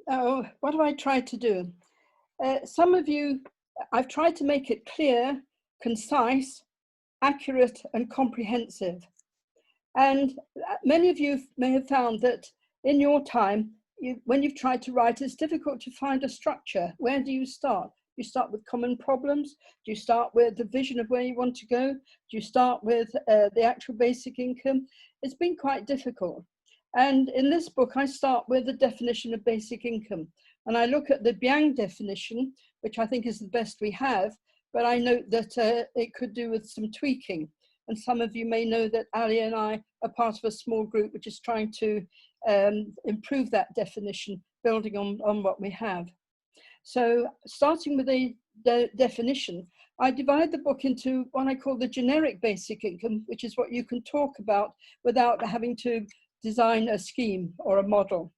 K: What have I tried to do? Some of you, I've tried to make it clear, concise, accurate, and comprehensive. And many of you may have found that in your time, when you've tried to write, it's difficult to find a structure. Where do you start? Do you start with common problems? Do you start with the vision of where you want to go? Do you start with the actual basic income? It's been quite difficult. And in this book, I start with the definition of basic income. And I look at the Byang definition, which I think is the best we have, but I note that it could do with some tweaking. And some of you may know that Ali and I are part of a small group which is trying to improve that definition, building on what we have. So starting with the definition, I divide the book into what I call the generic basic income, which is what you can talk about without having to design a scheme or a model.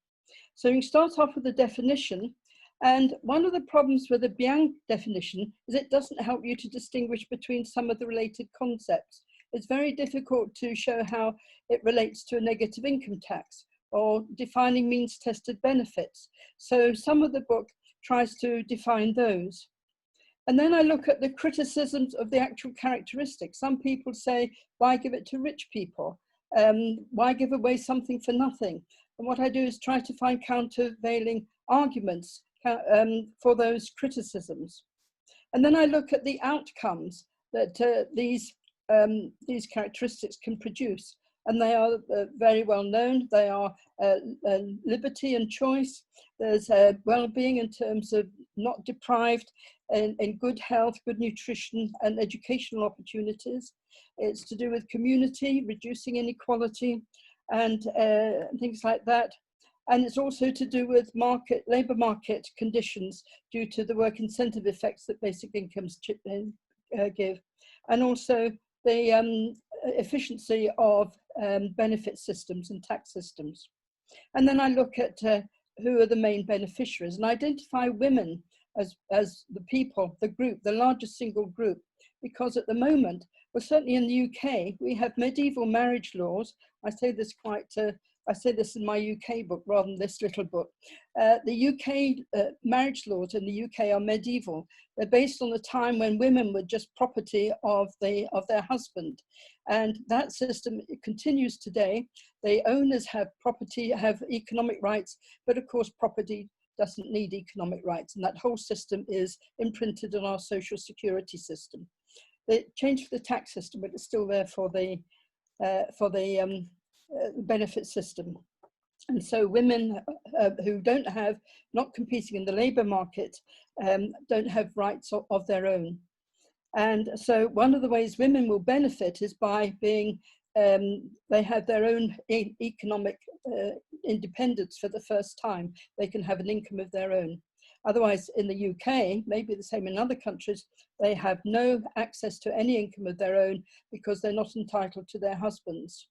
K: So you can start off with the definition. And one of the problems with the Byang definition is it doesn't help you to distinguish between some of the related concepts. It's very difficult to show how it relates to a negative income tax or defining means tested benefits. So some of the book tries to define those. And then I look at the criticisms of the actual characteristics. Some people say, why give it to rich people? Why give away something for nothing? And what I do is try to find countervailing arguments for those criticisms. And then I look at the outcomes that these these characteristics can produce. And they are very well known. They are liberty and choice. There's well-being in terms of not deprived, in good health, good nutrition, and educational opportunities. It's to do with community, reducing inequality, and things like that. And it's also to do with labour market conditions due to the work incentive effects that basic incomes give. And also the efficiency of benefit systems and tax systems. And then I look at who are the main beneficiaries and identify women as the people, the group, the largest single group, because at the moment, well, certainly in the UK, we have medieval marriage laws. I say this I say this in my UK book rather than this little book. The UK marriage laws in the UK are medieval. They're based on the time when women were just property of their husband. And that system continues today. The owners have property, have economic rights, but of course property doesn't need economic rights. And that whole system is imprinted on our social security system. They changed the tax system, but it's still there for the benefit system. And so women who not competing in the labour market, don't have rights of their own. And so one of the ways women will benefit is by being, they have their own economic independence for the first time. They can have an income of their own. Otherwise, in the UK, maybe the same in other countries, they have no access to any income of their own because they're not entitled to their husbands.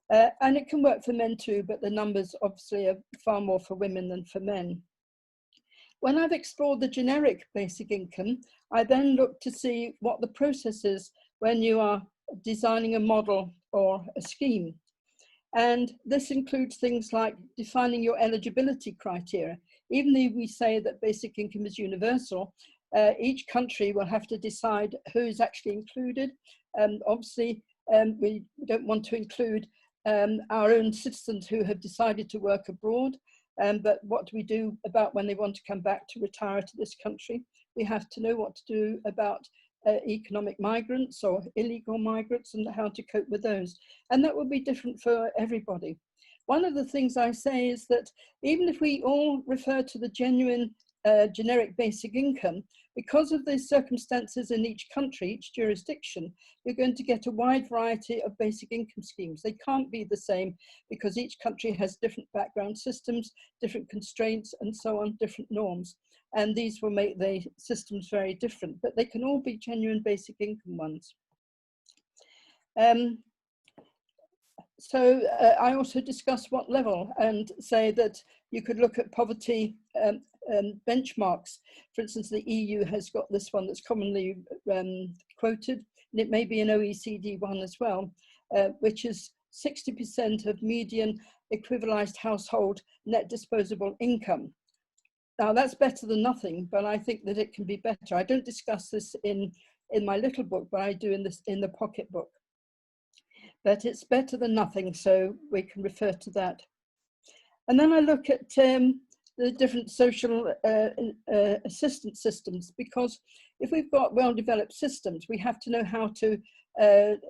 K: And it can work for men too, but the numbers obviously are far more for women than for men. When I've explored the generic basic income, I then look to see what the process is when you are designing a model or a scheme. And this includes things like defining your eligibility criteria. Even though we say that basic income is universal, each country will have to decide who's actually included. Obviously, we don't want to include our own citizens who have decided to work abroad, but what do we do about when they want to come back to retire to this country? We have to know what to do about economic migrants or illegal migrants and how to cope with those. And that will be different for everybody. One of the things I say is that even if we all refer to the genuine generic basic income, because of the circumstances in each country, each jurisdiction, you're going to get a wide variety of basic income schemes. They can't be the same because each country has different background systems, different constraints, and so on, different norms. And these will make the systems very different, but they can all be genuine basic income ones. So I also discuss what level and say that you could look at poverty benchmarks. For instance, the EU has got this one that's commonly quoted, and it may be an OECD one as well, which is 60% of median equivalized household net disposable income. Now that's better than nothing, but I think that it can be better. I don't discuss this in my little book, but I do in the pocket book. But it's better than nothing, so we can refer to that. And then I look at the different social assistance systems, because if we've got well-developed systems, we have to know how to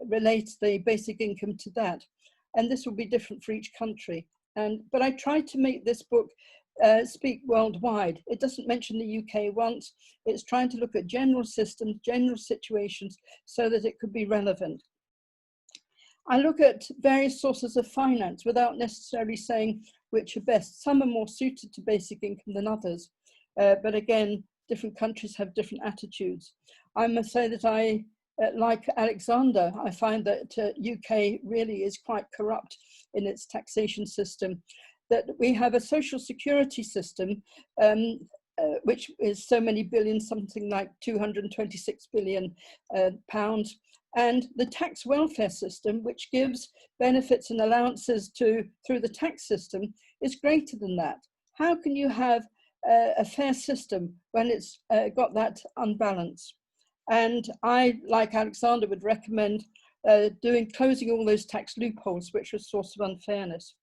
K: relate the basic income to that. And this will be different for each country. But I tried to make this book speak worldwide. It doesn't mention the UK once. It's trying to look at general systems, general situations, so that it could be relevant. I look at various sources of finance without necessarily saying which are best. Some are more suited to basic income than others. But again, different countries have different attitudes. I must say that I, like Alexander, I find that UK really is quite corrupt in its taxation system. That we have a social security system which is so many billions, something like 226 billion pounds. And the tax welfare system, which gives benefits and allowances through the tax system, is greater than that. How can you have a fair system when it's got that unbalance? And I, like Alexander, would recommend closing all those tax loopholes, which are a source of unfairness.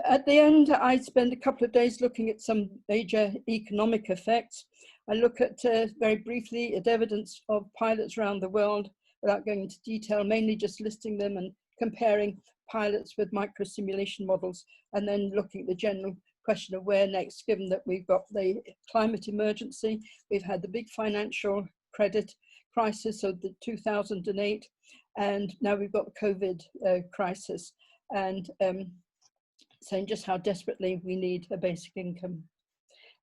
K: At the end, I spend a couple of days looking at some major economic effects. I look at, very briefly, at evidence of pilots around the world, without going into detail, mainly just listing them and comparing pilots with micro-simulation models, and then looking at the general question of where next, given that we've got the climate emergency, we've had the big financial credit crisis of the 2008, and now we've got the COVID crisis, and saying just how desperately we need a basic income.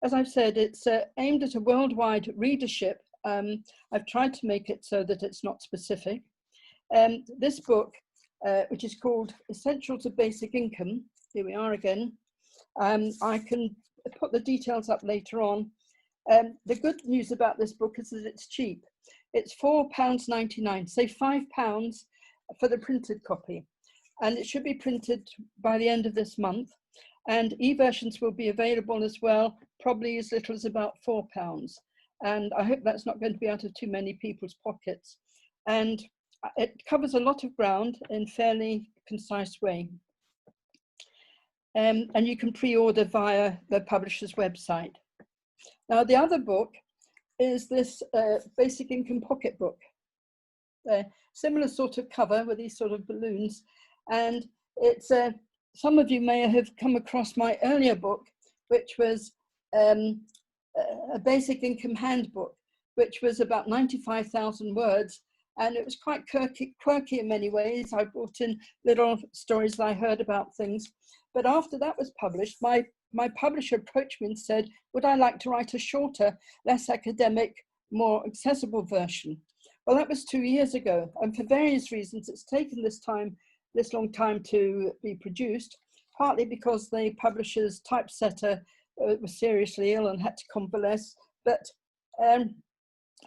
K: As I've said, it's aimed at a worldwide readership. I've tried to make it so that it's not specific. This book, which is called Essentials of Basic Income, here we are again. I can put the details up later on. The good news about this book is that it's cheap. It's £4.99, say £5 for the printed copy. And it should be printed by the end of this month. And e-versions will be available as well, probably as little as about £4. And I hope that's not going to be out of too many people's pockets. And it covers a lot of ground in a fairly concise way. And you can pre-order via the publisher's website. Now, the other book is this Basic Income Pocket Book. Similar sort of cover with these sort of balloons. And it's, some of you may have come across my earlier book, which was a Basic Income Handbook, which was about 95,000 words. And it was quite quirky in many ways. I brought in little stories that I heard about things. But after that was published, my publisher approached me and said, would I like to write a shorter, less academic, more accessible version? Well, that was 2 years ago. And for various reasons, it's taken this long time to be produced, partly because the publisher's typesetter was seriously ill and had to convalesce. But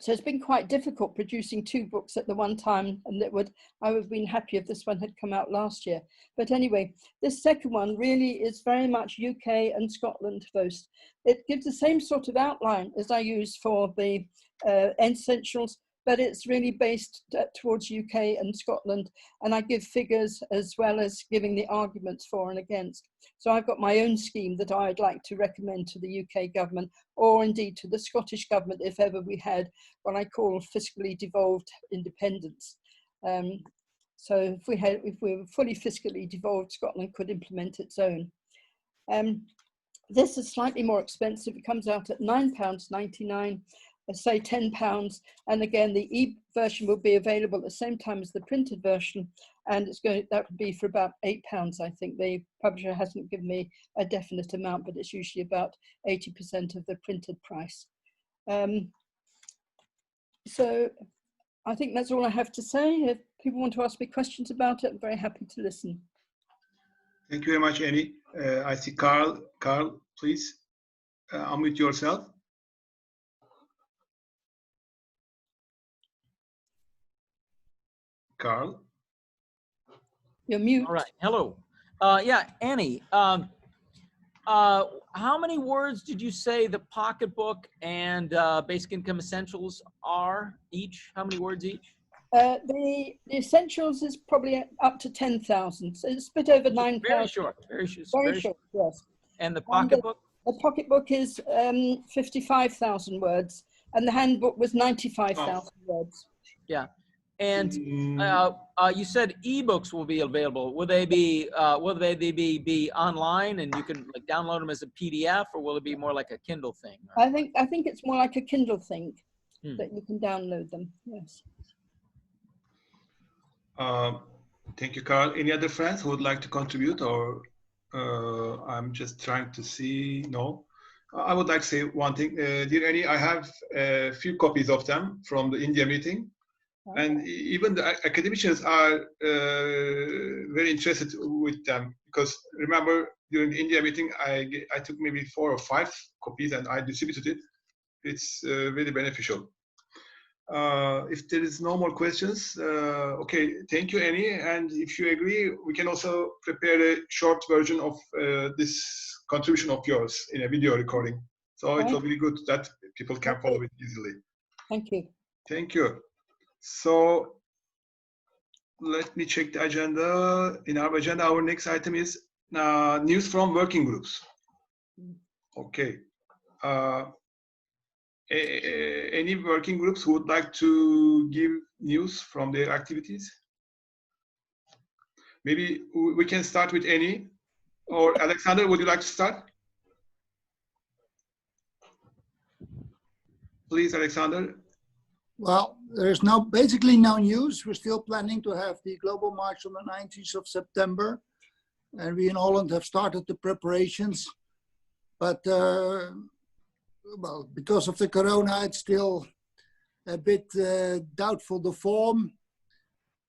K: so it's been quite difficult producing 2 books at the one time, and I would have been happy if this one had come out last year. But anyway, this second one really is very much UK and Scotland focused. It gives the same sort of outline as I use for the essentials, but it's really based towards UK and Scotland, and I give figures as well as giving the arguments for and against. So I've got my own scheme that I'd like to recommend to the UK government, or indeed to the Scottish government if ever we had what I call fiscally devolved independence. So if we were fully fiscally devolved, Scotland could implement its own. This is slightly more expensive. It comes out at £9.99. Say £10, and again the e-version will be available at the same time as the printed version, and that would be for about £8. I think the publisher hasn't given me a definite amount, but it's usually about 80% of the printed price. So I think that's all I have to say. If people want to ask me questions about it, I'm very happy to listen.
A: Thank you very much, Annie. I see Carl. Carl, please unmute yourself. Carl?
K: You're mute.
G: All right. Hello. Yeah, Annie. How many words did you say the pocketbook and Basic Income Essentials are each? How many words each?
K: The essentials is probably up to 10,000. So it's a bit over 9,000.
G: Very short. Very short.
K: Yes.
G: And the pocketbook?
K: The pocketbook is 55,000 words, and the handbook was 95,000 words.
G: Yeah. And you said ebooks will be available. Will they be online and you can like download them as a PDF, or will it be more like a Kindle thing?
K: I think it's more like a Kindle thing that you can download them. Yes.
A: Thank you, Carl. Any other friends who would like to contribute, or I'm just trying to see? No. I would like to say one thing. Dear Annie, I have a few copies of them from the India meeting. And even the academicians are very interested with them, because remember during the India meeting, I took maybe 4 or 5 copies and I distributed it. It's very beneficial. If there is no more questions, okay, thank you, Annie. And if you agree, we can also prepare a short version of this contribution of yours in a video recording. So it will be good that people can follow it easily.
K: Thank you.
A: Thank you. So let me check the agenda. In our agenda, our next item is News from working groups. Okay. Any working groups who would like to give news from their activities? Maybe we can start with any. Or Alexander, would you like to start? Please, Alexander.
D: Well, there's basically no news. We're still planning to have the Global March on the 19th of September. And we in Holland have started the preparations. But, well, because of the corona, it's still a bit doubtful, the form.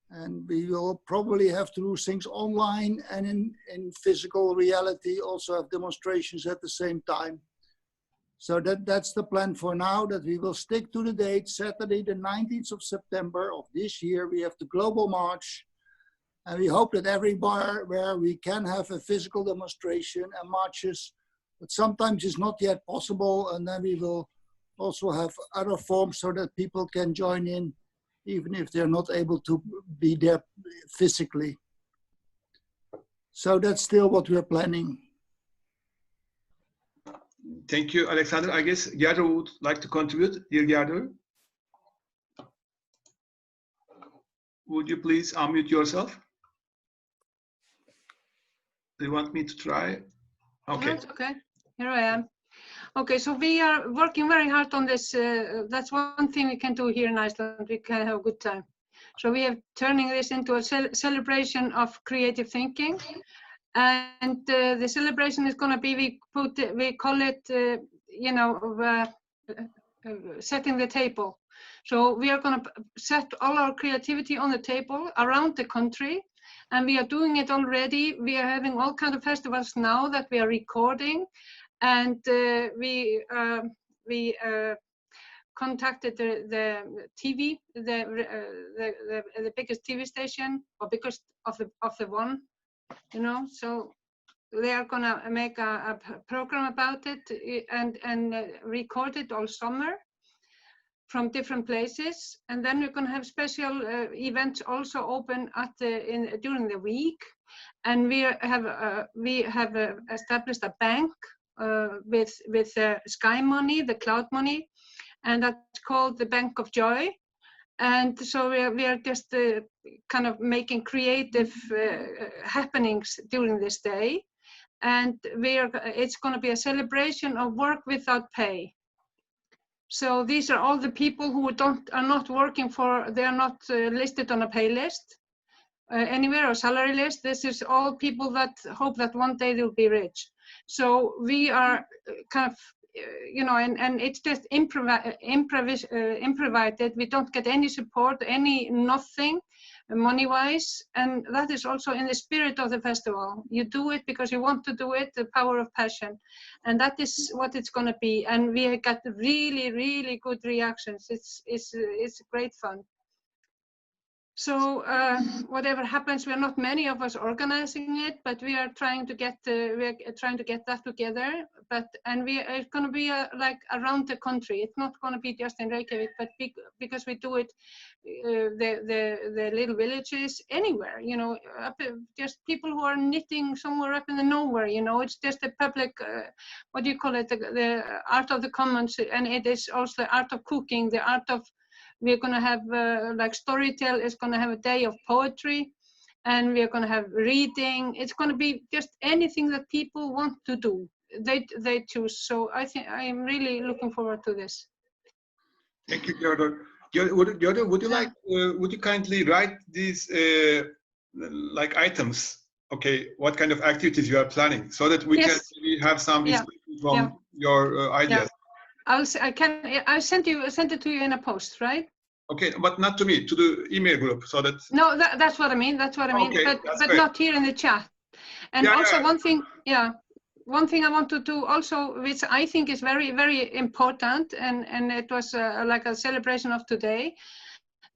D: And we will probably have to do things online and in physical reality, also have demonstrations at the same time. So that's the plan for now, that we will stick to the date, Saturday the 19th of September of this year. We have the Global March, and we hope that everywhere where we can have a physical demonstration and marches, but sometimes it's not yet possible, and then we will also have other forms so that people can join in, even if they're not able to be there physically. So that's still what we're planning.
A: Thank you, Alexander. I guess Gerda would like to contribute. Dear Gerda, would you please unmute yourself? Do you want me to try? Okay.
L: No, it's okay. Here I am. Okay, so we are working very hard on this. That's one thing we can do here in Iceland. We can have a good time. So we are turning this into a celebration of creative thinking. And the celebration is going to be, we call it, you know, setting the table. So we are going to set all our creativity on the table around the country, and we are doing it already. We are having all kinds of festivals now that we are recording, and we contacted the TV, the biggest TV station, or because of the one. You know, so they are gonna make a program about it and record it all summer from different places, and then we're gonna have special events also open at during the week, and we have established a bank with Sky Money, the cloud money, and that's called the Bank of Joy. And so we are just kind of making creative happenings during this day. And it's going to be a celebration of work without pay. So these are all the people who are not working they are not listed on a pay list anywhere or salary list. This is all people that hope that one day they'll be rich. So we are kind of, you know, and it's just improvised. We don't get any support, nothing money-wise, and that is also in the spirit of the festival. You do it because you want to do it, the power of passion, and that is what it's going to be. And we got really, really good reactions. It's great fun. So whatever happens, we're not many of us organizing it, but we are trying to get that together. And it's going to be like around the country. It's not going to be just in Reykjavik, but because we do it, the little villages anywhere. You know, just people who are knitting somewhere up in the nowhere. You know, it's just a public. What do you call it? The art of the commons, and it is also the art of cooking, the art of. We're going to have, like Storytell is going to have a day of poetry, and we're going to have reading. It's going to be just anything that people want to do. They choose. So I think I'm really looking forward to this.
A: Thank you, Gerda. Gerda, would you like? Would you kindly write these like items? Okay, what kind of activities you are planning, so that we can have some inspiration from your ideas.
L: I sent it to you in a post, right?
A: Okay, but not to me, to the email group, so that.
L: No, that's what I mean. That's what I mean.
A: Okay,
L: but not here in the chat. And also one thing I want to do also, which I think is very, very important, and it was like a celebration of today,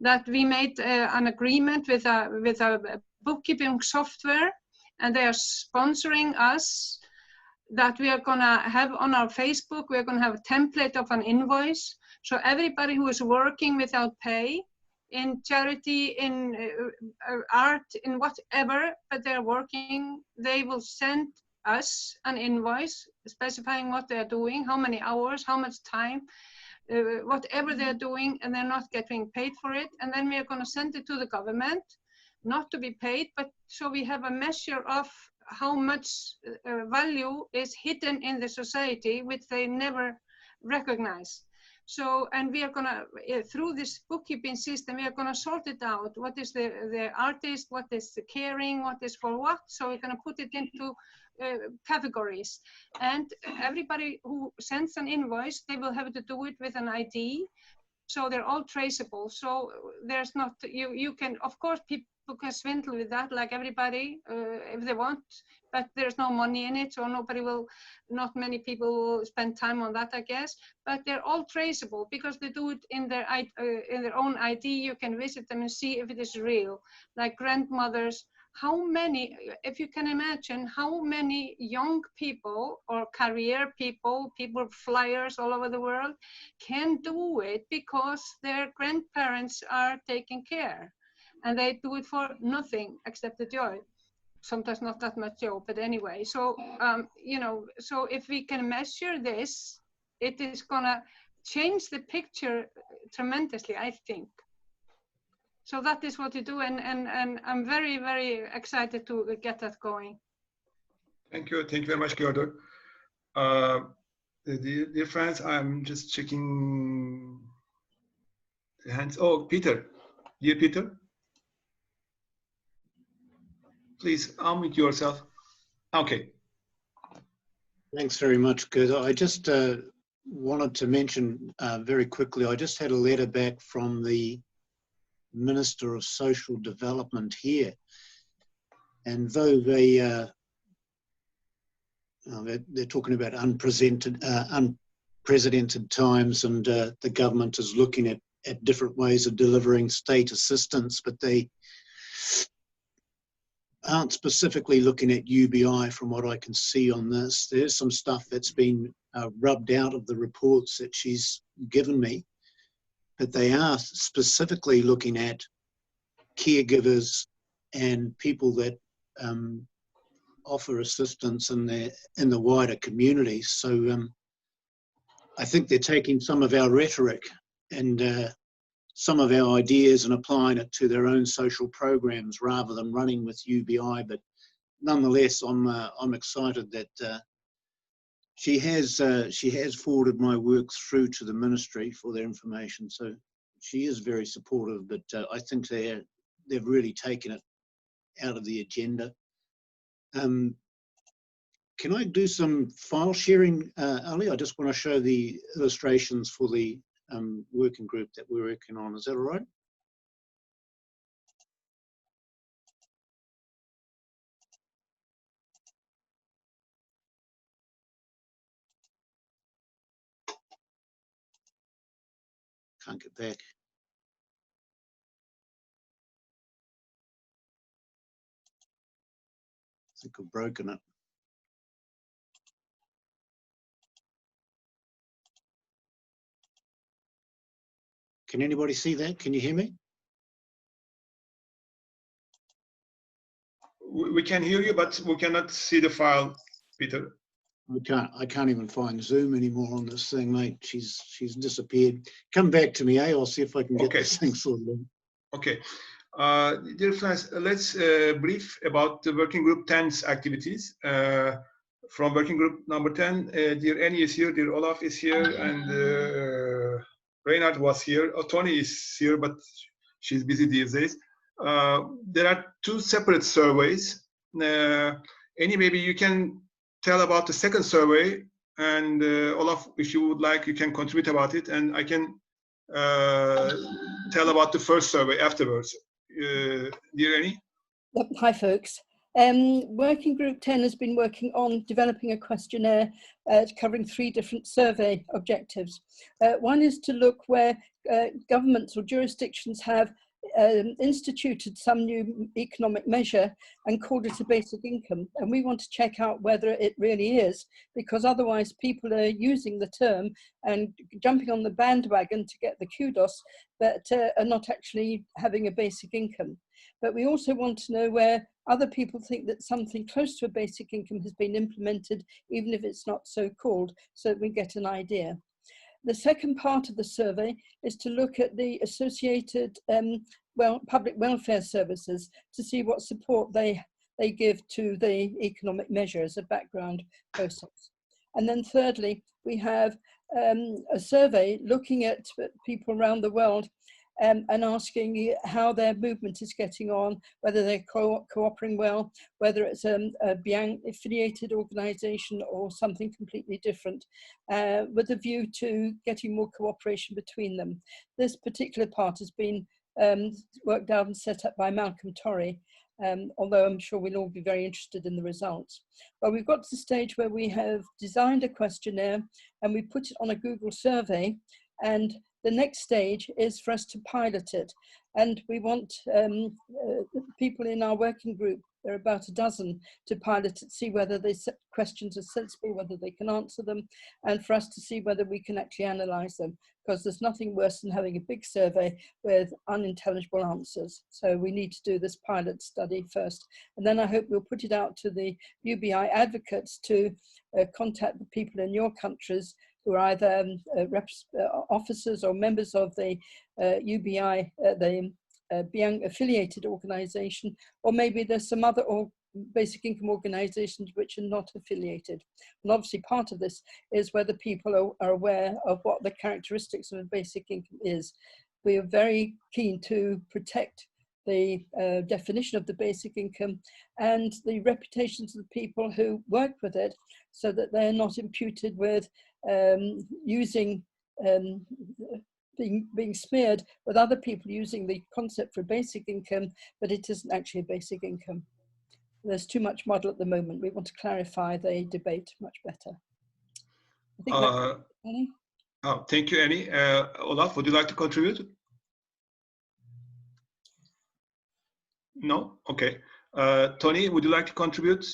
L: that we made an agreement with a bookkeeping software, and they are sponsoring us. That we are going to have on our Facebook, we're going to have a template of an invoice. So everybody who is working without pay in charity, in art, in whatever, but they're working, they will send us an invoice specifying what they're doing, how many hours, how much time, whatever they're doing, and they're not getting paid for it. And then we are going to send it to the government, not to be paid, but so we have a measure of how much value is hidden in the society, which they never recognize. So, and we are going to, through this bookkeeping system, we are going to sort it out. What is the artist, what is the caring, what is for what? So we're going to put it into categories. And everybody who sends an invoice, they will have to do it with an ID. So they're all traceable. So there's not, you can, of course, people can swindle with that, like everybody, if they want, but there's no money in it, so nobody will, not many people will spend time on that, I guess. But they're all traceable because they do it in their own ID. You can visit them and see if it is real. Like grandmothers, how many, if you can imagine, how many young people or career people, people flyers all over the world, can do it because their grandparents are taking care. And they do it for nothing except the joy. Sometimes not that much joy, but anyway. So, you know, so if we can measure this, it is gonna change the picture tremendously, I think. So that is what you do, and I'm very, very excited to get that going.
A: Thank you very much, Gerda. Dear friends, I'm just checking the hands. Oh, Peter, dear Peter. Please unmute yourself. Okay.
E: Thanks very much, Gerda. I just wanted to mention very quickly, I just had a letter back from the Minister of Social Development here. And though they're talking about unprecedented times, and the government is looking at different ways of delivering state assistance, but they aren't specifically looking at UBI from what I can see on this. There's some stuff that's been rubbed out of the reports that she's given me, but they are specifically looking at caregivers and people that offer assistance in the wider community. So I think they're taking some of our rhetoric and some of our ideas and applying it to their own social programs rather than running with UBI. But nonetheless, I'm excited that she has forwarded my work through to the ministry for their information. So she is very supportive, but I think they've really taken it out of the agenda. Can I do some file sharing, Ali? I just want to show the illustrations for the working group that we're working on. Is that all right? Can't get back. I think I've broken it. Can anybody see that? Can you hear me?
A: We can hear you, but we cannot see the file, Peter.
E: I can't even find Zoom anymore on this thing, mate. She's disappeared. Come back to me, eh? I'll see if I can get this thing sorted out.
A: Okay. Dear friends, let's brief about the working group 10's activities. From working group number 10, dear Annie is here, dear Olaf is here, and Reinhard was here. Oh, Tony is here, but she's busy these days. There are two separate surveys. Annie, maybe you can tell about the second survey, and Olaf, if you would like, you can contribute about it, and I can tell about the first survey afterwards. Dear Annie?
K: Yep. Hi, folks. Working Group 10 has been working on developing a questionnaire covering 3 different survey objectives. One is to look where governments or jurisdictions have instituted some new economic measure and called it a basic income. And we want to check out whether it really is, because otherwise people are using the term and jumping on the bandwagon to get the kudos, but are not actually having a basic income. But we also want to know where other people think that something close to a basic income has been implemented, even if it's not so called, so that we get an idea. The second part of the survey is to look at the associated public welfare services to see what support they give to the economic measure as a background process. And then thirdly, we have a survey looking at people around the world and asking how their movement is getting on, whether they're cooperating well, whether it's a BIANG affiliated organization or something completely different, with a view to getting more cooperation between them. This particular part has been worked out and set up by Malcolm Torrey, although I'm sure we'll all be very interested in the results. But we've got to the stage where we have designed a questionnaire and we put it on a Google survey, and the next stage is for us to pilot it. And we want people in our working group, there are about a dozen, to pilot it, see whether the questions are sensible, whether they can answer them, and for us to see whether we can actually analyze them, because there's nothing worse than having a big survey with unintelligible answers. So we need to do this pilot study first. And then I hope we'll put it out to the UBI advocates to contact the people in your countries who are either officers or members of the UBI, the BIANG affiliated organization, or maybe there's some other basic income organizations which are not affiliated. And obviously part of this is whether people are aware of what the characteristics of a basic income is. We are very keen to protect the definition of the basic income and the reputations of the people who work with it, so that they're not imputed with being smeared with other people using the concept for basic income, but it isn't actually a basic income. There's too much model at the moment. We want to clarify the debate much better. I think that's Annie.
A: Oh, thank you, Annie. Olaf, would you like to contribute? No? Okay. Tony, would you like to contribute?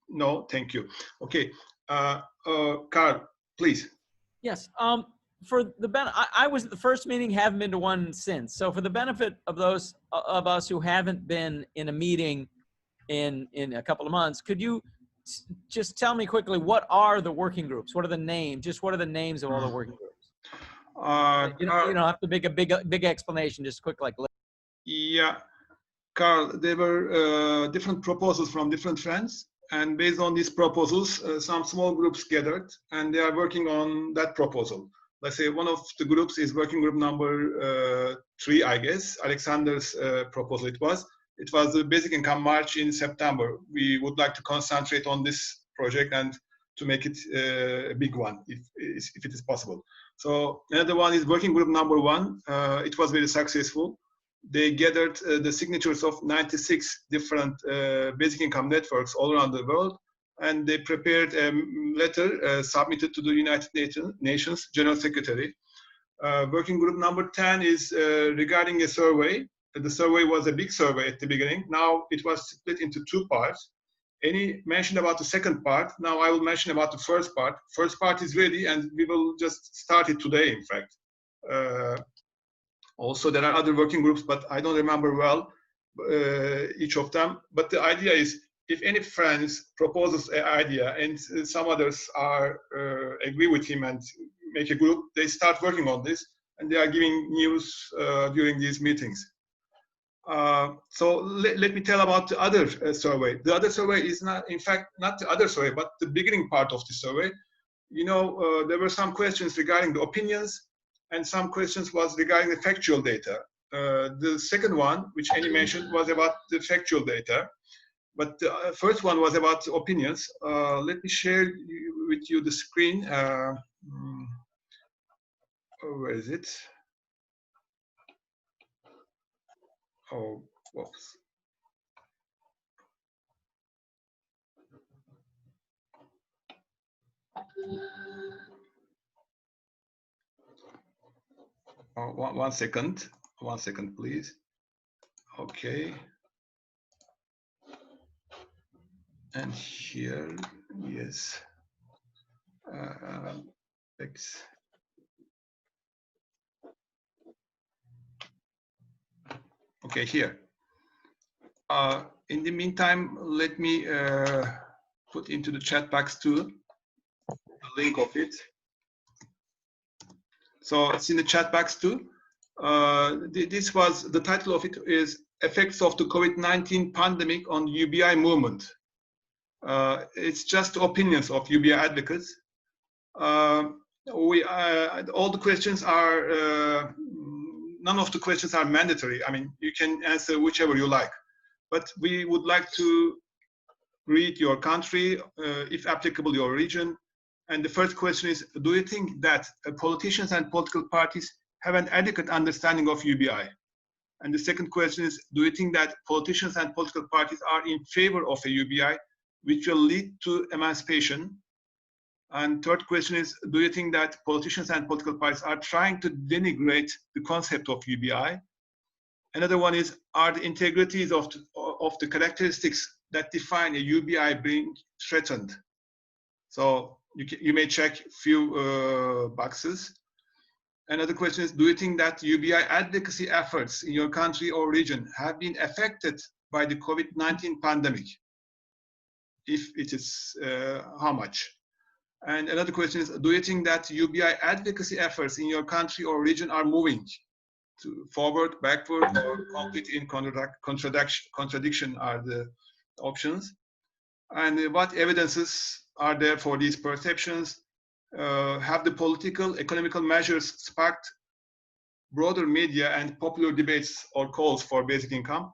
A: No, thank you. Okay. Carl, please.
G: Yes. For the I was at the first meeting, haven't been to one since. So for the benefit of those of us who haven't been in a meeting in a couple of months, could you just tell me quickly, what are the working groups? What are the names? Just what are the names of all the working groups? You don't have to make a big explanation, just quick like.
A: Yeah, Carl, there were different proposals from different friends, and based on these proposals, some small groups gathered, and they are working on that proposal. Let's say one of the groups is working group number 3, I guess. Alexander's proposal it was the basic income march in September. We would like to concentrate on this project and to make it a big one, if it is possible. So another one is working group number 1. It was very successful. They gathered the signatures of 96 different basic income networks all around the world, and they prepared a letter submitted to the United Nations General Secretary. Working group number 10 is regarding a survey. The survey was a big survey at the beginning. Now it was split into 2 parts. Annie mentioned about the second part. Now I will mention about the first part. First part is ready, and we will just start it today, in fact. Also, there are other working groups, but I don't remember well each of them. But the idea is, if any friends proposes an idea and some others agree with him and make a group, they start working on this, and they are giving news during these meetings. So let me tell about the other survey. The other survey is not, in fact, not the other survey, but the beginning part of the survey. You know, there were some questions regarding the opinions, and some questions was regarding the factual data. The second one, which Annie mentioned, was about the factual data. But the first one was about opinions. Let me share with you the screen. Where is it? Oh, whoops. One second. 1 second, please. Okay. And here, yes. X. Okay, here. In the meantime, let me put into the chat box too the link of it. So it's in the chat box too. This was, the title of it is Effects of the COVID-19 Pandemic on UBI Movement. It's just opinions of UBI advocates. All the questions are, none of the questions are mandatory. I mean, you can answer whichever you like. But we would like to read your country, if applicable, your region. And the first question is, do you think that politicians and political parties have an adequate understanding of UBI? And the second question is, do you think that politicians and political parties are in favor of a UBI which will lead to emancipation? And third question is, do you think that politicians and political parties are trying to denigrate the concept of UBI? Another one is, are the integrities of the characteristics that define a UBI being threatened? So you may check a few boxes. Another question is, do you think that UBI advocacy efforts in your country or region have been affected by the COVID-19 pandemic? If it is, how much? And another question is, do you think that UBI advocacy efforts in your country or region are moving forward, backward, or complete in contradiction are the options? And what evidences are there for these perceptions? Have the political, economical measures sparked broader media and popular debates or calls for basic income?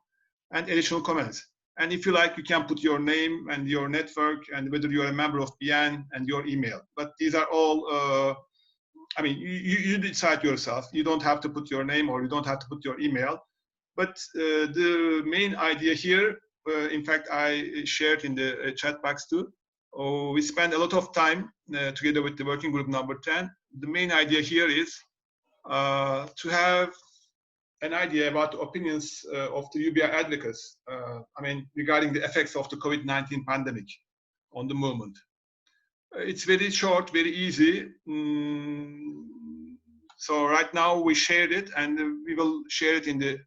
A: And additional comments. And if you like, you can put your name and your network and whether you're a member of BN and your email. But these are all, I mean, you decide yourself. You don't have to put your name or you don't have to put your email. But the main idea here, in fact, I shared in the chat box too. We spend a lot of time together with the working group number 10. The main idea here is to have an idea about the opinions of the UBI advocates, I mean, regarding the effects of the COVID-19 pandemic on the movement. It's very short, very easy. So right now we shared it, and we will share it in the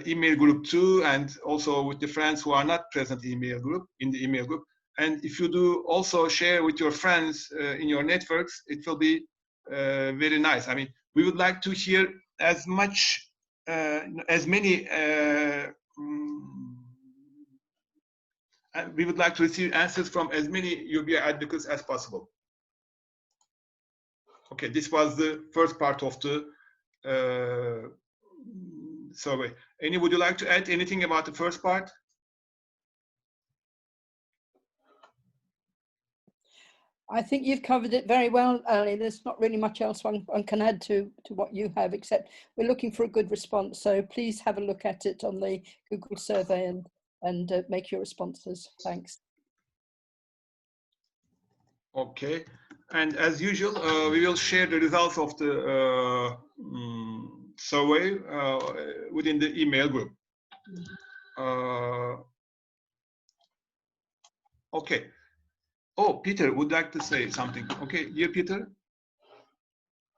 A: email group too, and also with the friends who are not present in the email group. And if you do also share with your friends in your networks, it will be very nice. I mean, we would like to hear as much, as many, we would like to receive answers from as many UBI advocates as possible. Okay, this was the first part of the survey. Would you like to add anything about the first part?
K: I think you've covered it very well, Ali. There's not really much else one can add to what you have, except we're looking for a good response. So please have a look at it on the Google survey and make your responses. Thanks.
A: Okay. And as usual, we will share the results of the survey within the email group. Okay. Oh, Peter would like to say something. Okay, dear Peter.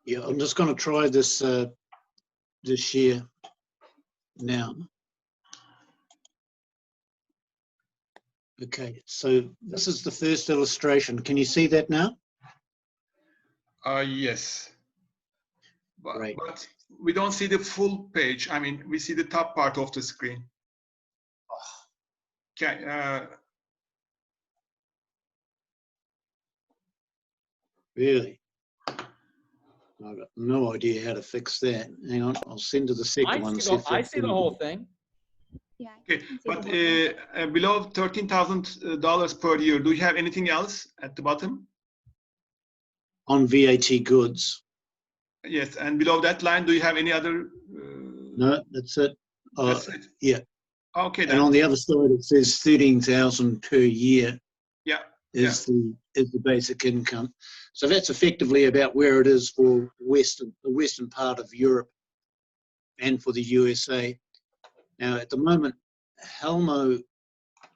E: Yeah, I'm just going to try this this share now. Okay, so this is the first illustration. Can you see that now?
A: Yes.
E: Right.
A: But we don't see the full page. I mean, we see the top part of the screen. Okay.
E: Really? I've got no idea how to fix that. Hang on, I'll send to the second one.
G: I see the whole thing.
M: Yeah.
A: Okay, but below $13,000 per year, do you have anything else at the bottom?
E: On VAT goods.
A: Yes, and below that line, do you have any other?
E: No, that's it.
A: That's it.
E: Yeah.
A: Okay. Then.
E: And on the other side, it says 13,000 per year.
A: Yeah.
E: Is the basic income. So that's effectively about where it is for the western part of Europe and for the USA. Now, at the moment, Helmo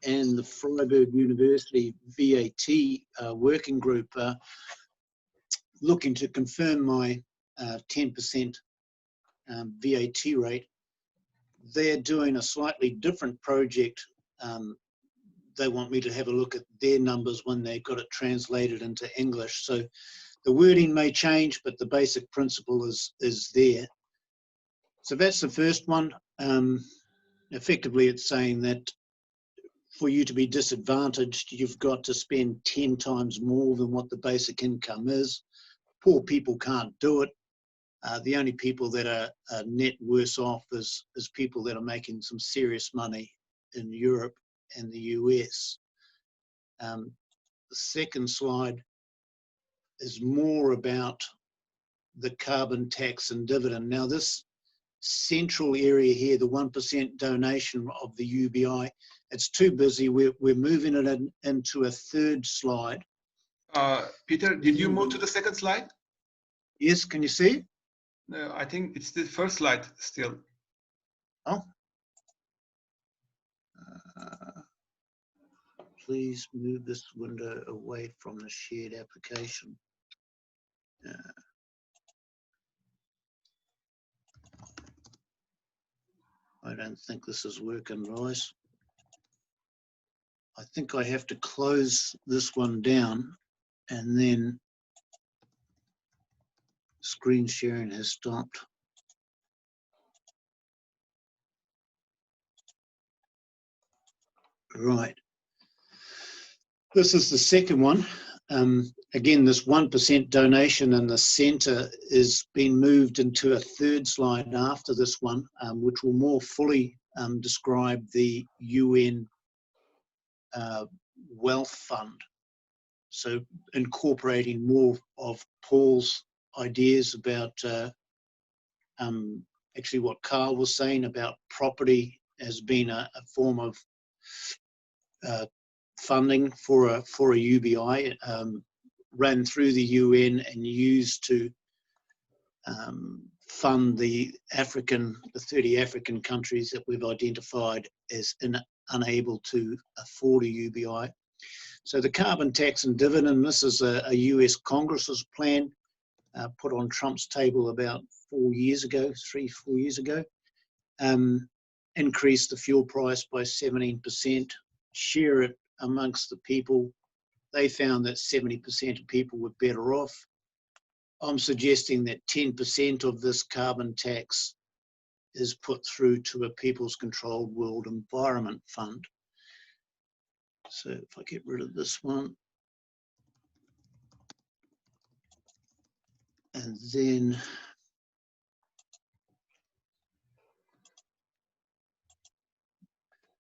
E: and the Freiburg University VAT working group are looking to confirm my 10% VAT rate. They're doing a slightly different project. They want me to have a look at their numbers when they've got it translated into English. So the wording may change, but the basic principle is there. So that's the first one. Effectively, it's saying that for you to be disadvantaged, you've got to spend 10 times more than what the basic income is. Poor people can't do it. The only people that are net worse off is people that are making some serious money in Europe and the US. The second slide is more about the carbon tax and dividend. Now, this central area here, the 1% donation of the UBI, it's too busy. We're moving it into a third slide.
A: Peter, did you move to the second slide?
E: Yes, can you see?
A: No, I think it's the first slide still.
E: Oh. Please move this window away from the shared application. I don't think this is working, guys. I think I have to close this one down, and then screen sharing has stopped. Right. This is the second one. Again, this 1% donation in the centre is being moved into a third slide after this one, which will more fully describe the UN Wealth Fund. So incorporating more of Paul's ideas about actually what Carl was saying about property as being a form of funding for a UBI, run through the UN and used to fund the 30 African countries that we've identified as unable to afford a UBI. So the carbon tax and dividend, this is a US Congress's plan put on Trump's table about 4 years ago, 3-4 years ago. Increase the fuel price by 17%, share it amongst the people. They found that 70% of people were better off. I'm suggesting that 10% of this carbon tax is put through to a People's Controlled World Environment Fund. So if I get rid of this one, and then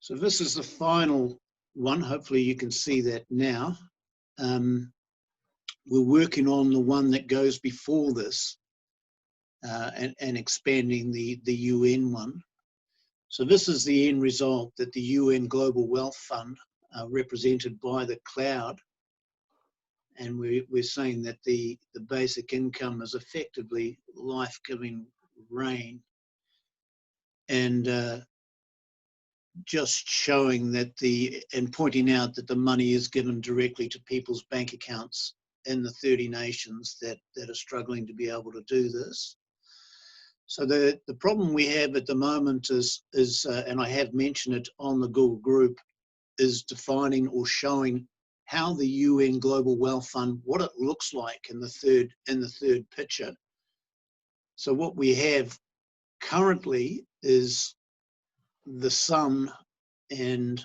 E: so this is the final one. Hopefully you can see that now. We're working on the one that goes before this and expanding the UN one. So this is the end result, that the UN Global Wealth Fund, represented by the cloud, and we're saying that the basic income is effectively life-giving rain, and just showing that and pointing out that the money is given directly to people's bank accounts in the 30 nations that are struggling to be able to do this. So the problem we have at the moment is and I have mentioned it on the Google group, is defining or showing how the UN Global Wealth Fund, what it looks like in the third picture. So what we have currently is the sun, and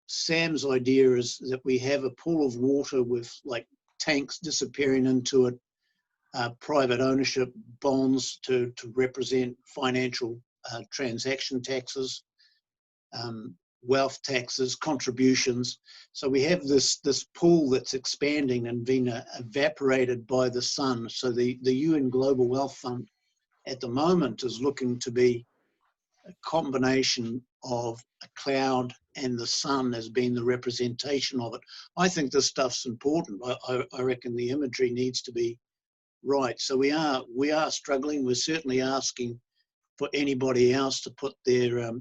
E: Sam's idea is that we have a pool of water with like tanks disappearing into it, private ownership bonds to represent financial transaction taxes, wealth taxes, contributions. So we have this pool that's expanding and being evaporated by the sun. So the UN Global Wealth Fund at the moment is looking to be a combination of a cloud and the sun as being the representation of it. I think this stuff's important. I reckon the imagery needs to be right. So we are struggling. We're certainly asking for anybody else to put their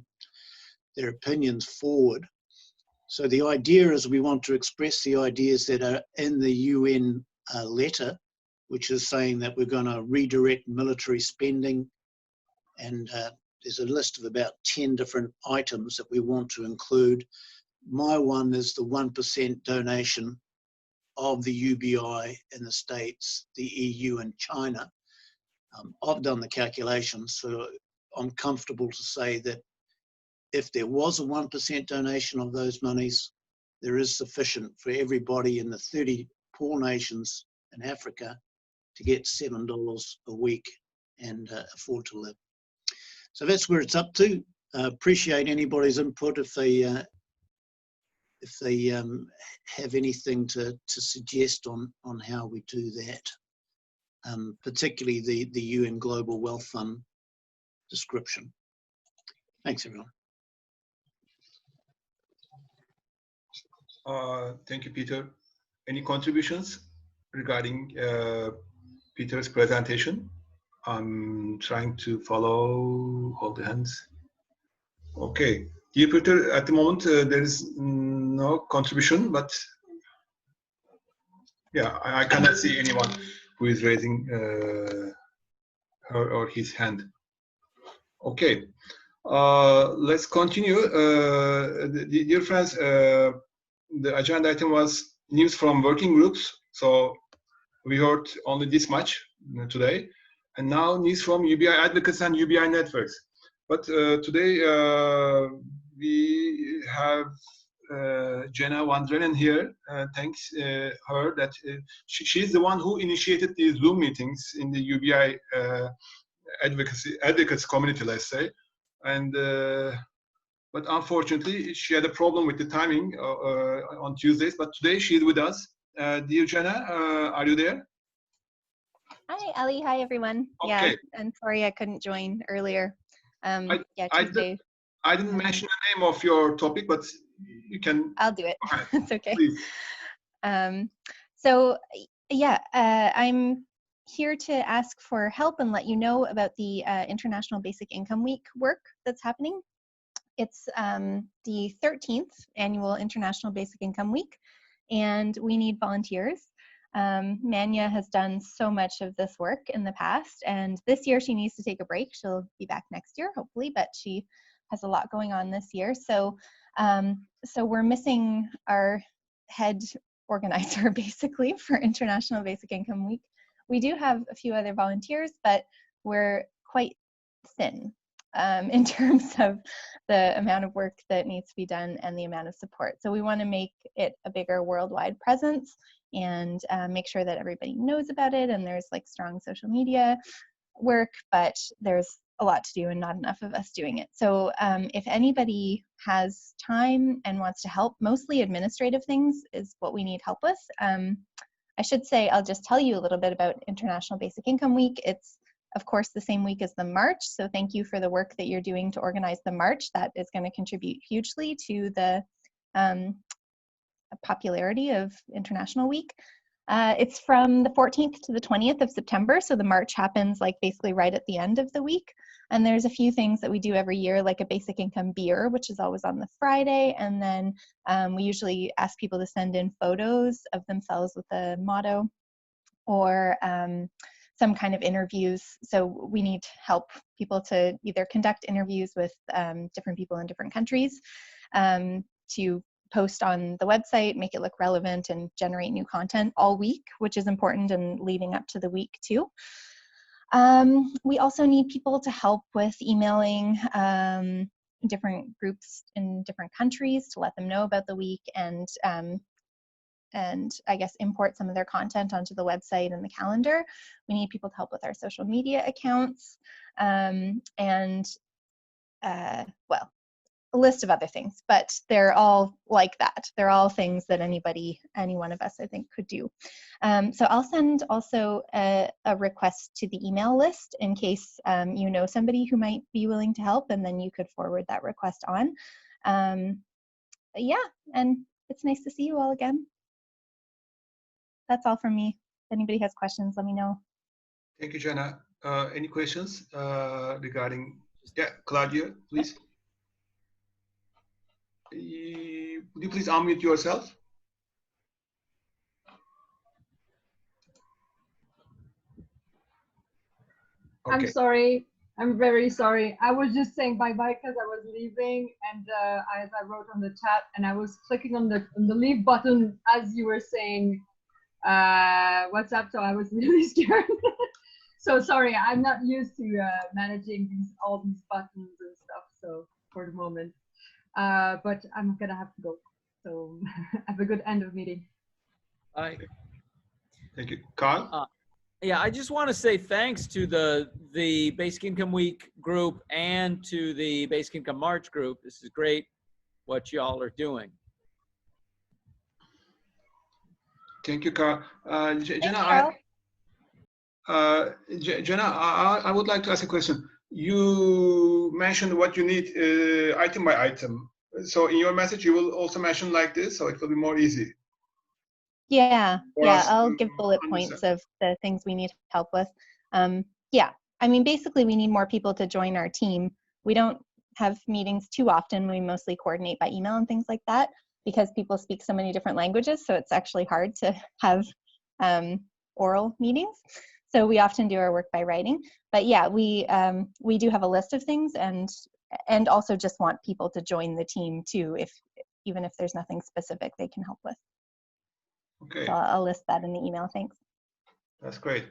E: opinions forward. So the idea is we want to express the ideas that are in the UN letter, which is saying that we're going to redirect military spending, and there's a list of about 10 different items that we want to include. My one is the 1% donation of the UBI in the States, the EU and China. I've done the calculations, so I'm comfortable to say that if there was a 1% donation of those monies, there is sufficient for everybody in the 30 poor nations in Africa to get $7 a week and afford to live. So that's where it's up to. Appreciate anybody's input if they have anything to suggest on how we do that, particularly the UN Global Wealth Fund description. Thanks, everyone.
A: Thank you, Peter. Any contributions regarding Peter's presentation? I'm trying to follow all the hands. Okay. Dear Peter, at the moment there is no contribution, but yeah, I cannot see anyone who is raising her or his hand. Okay. Let's continue. Dear friends, the agenda item was news from working groups. So we heard only this much today. And now news from UBI advocates and UBI networks. But today we have Jenna Van Drenen here. Thanks her that she's the one who initiated these Zoom meetings in the UBI advocates community, let's say. And but unfortunately, she had a problem with the timing on Tuesdays. But today she's with us. Dear Jenna, are you there?
M: Hi, Ali. Hi, everyone.
A: Okay.
M: Yeah, and sorry I couldn't join earlier. Yeah, Tuesday.
A: I didn't mention the name of your topic, but you can.
M: I'll do it. It's okay.
A: Please.
M: So yeah, I'm here to ask for help and let you know about the International Basic Income Week work that's happening. It's the 13th annual International Basic Income Week, and we need volunteers. Manya has done so much of this work in the past, and this year she needs to take a break. She'll be back next year, hopefully, but she has a lot going on this year. So, so we're missing our head organizer, basically, for International Basic Income Week. We do have a few other volunteers, but we're quite thin in terms of the amount of work that needs to be done and the amount of support. So we want to make it a bigger worldwide presence and make sure that everybody knows about it, and there's like strong social media work, but there's a lot to do and not enough of us doing it. So if anybody has time and wants to help, mostly administrative things is what we need help with. I should say, I'll just tell you a little bit about International Basic Income Week. It's, of course, the same week as the March. So thank you for the work that you're doing to organize the March. That is going to contribute hugely to the popularity of International Week. It's from the 14th to the 20th of September. So the March happens like basically right at the end of the week. And there's a few things that we do every year, like a basic income beer, which is always on the Friday. And then we usually ask people to send in photos of themselves with the motto, or some kind of interviews. So we need help people to either conduct interviews with different people in different countries, to post on the website, make it look relevant, and generate new content all week, which is important and leading up to the week too. We also need people to help with emailing different groups in different countries to let them know about the week, and I guess import some of their content onto the website and the calendar. We need people to help with our social media accounts, well, a list of other things, but they're all like that. They're all things that any one of us, I think, could do. So I'll send also a request to the email list in case you know somebody who might be willing to help, and then you could forward that request on. Yeah, and it's nice to see you all again. That's all from me. If anybody has questions, let me know.
A: Thank you, Jenna. Any questions regarding Yeah, Claudia, please. Would you please unmute yourself?
J: Okay. I'm sorry. I'm very sorry. I was just saying bye-bye because I was leaving, and as I wrote on the chat, and I was clicking on the leave button as you were saying what's up, so I was really scared. So sorry, I'm not used to managing all these buttons and stuff, so for the moment. But I'm gonna have to go. So have a good end of meeting.
G: Bye.
A: Thank you. Carl?
G: Yeah, I just want to say thanks to the Basic Income Week group and to the Basic Income March group. This is great what y'all are doing.
A: Thank you, Carl.
M: Jenna,
A: Jenna, I would like to ask a question. You mentioned what you need item by item. So in your message, you will also mention like this, so it will be more easy.
M: Yeah, I'll give bullet points of the things we need help with. Yeah, I mean, basically we need more people to join our team. We don't have meetings too often. We mostly coordinate by email and things like that because people speak so many different languages, so it's actually hard to have oral meetings. So we often do our work by writing. But yeah, we do have a list of things and also just want people to join the team too, even if there's nothing specific they can help with.
A: Okay.
M: So I'll list that in the email. Thanks.
A: That's great.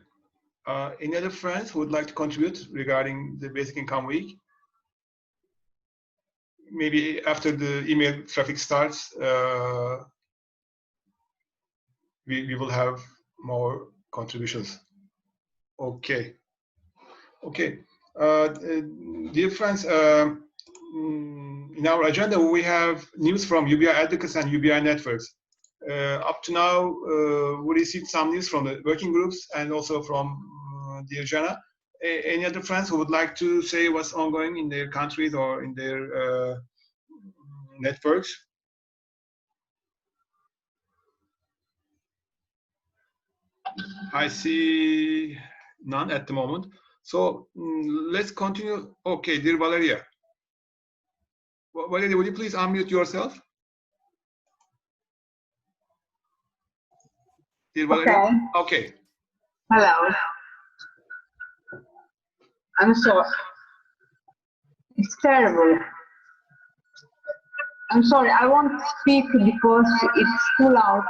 A: Any other friends who would like to contribute regarding the Basic Income Week? Maybe after the email traffic starts, we will have more contributions. Okay. Okay. Dear friends, in our agenda, we have news from UBI advocates and UBI networks. Up to now, we received some news from the working groups and also from dear Jenna. Any other friends who would like to say what's ongoing in their countries or in their networks? I see none at the moment. So let's continue. Okay, dear Valeria. Valeria, would you please unmute yourself? Dear Valeria?
N: Okay.
A: Okay.
N: Hello. I'm sorry. It's terrible. I'm sorry. I won't speak because it's too loud.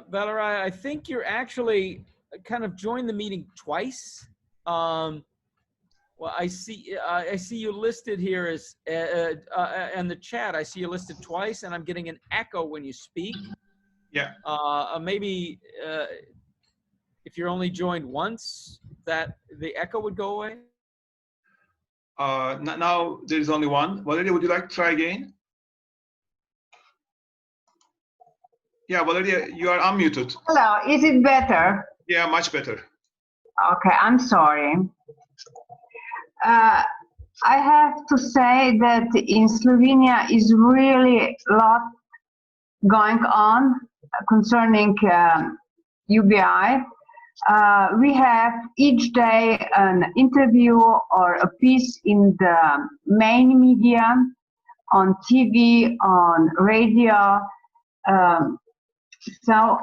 G: Valeria, I think you're actually kind of joined the meeting twice. Well, I see you listed here as in the chat. I see you listed twice, and I'm getting an echo when you speak.
A: Yeah.
G: Maybe if you're only joined once, that the echo would go away.
A: Now there is only one. Valeria, would you like to try again? Yeah, Valeria, you are unmuted.
N: Hello. Is it better?
A: Yeah, much better.
N: Okay. I'm sorry. I have to say that in Slovenia is really a lot going on concerning UBI. We have each day an interview or a piece in the main media, on TV, on radio. So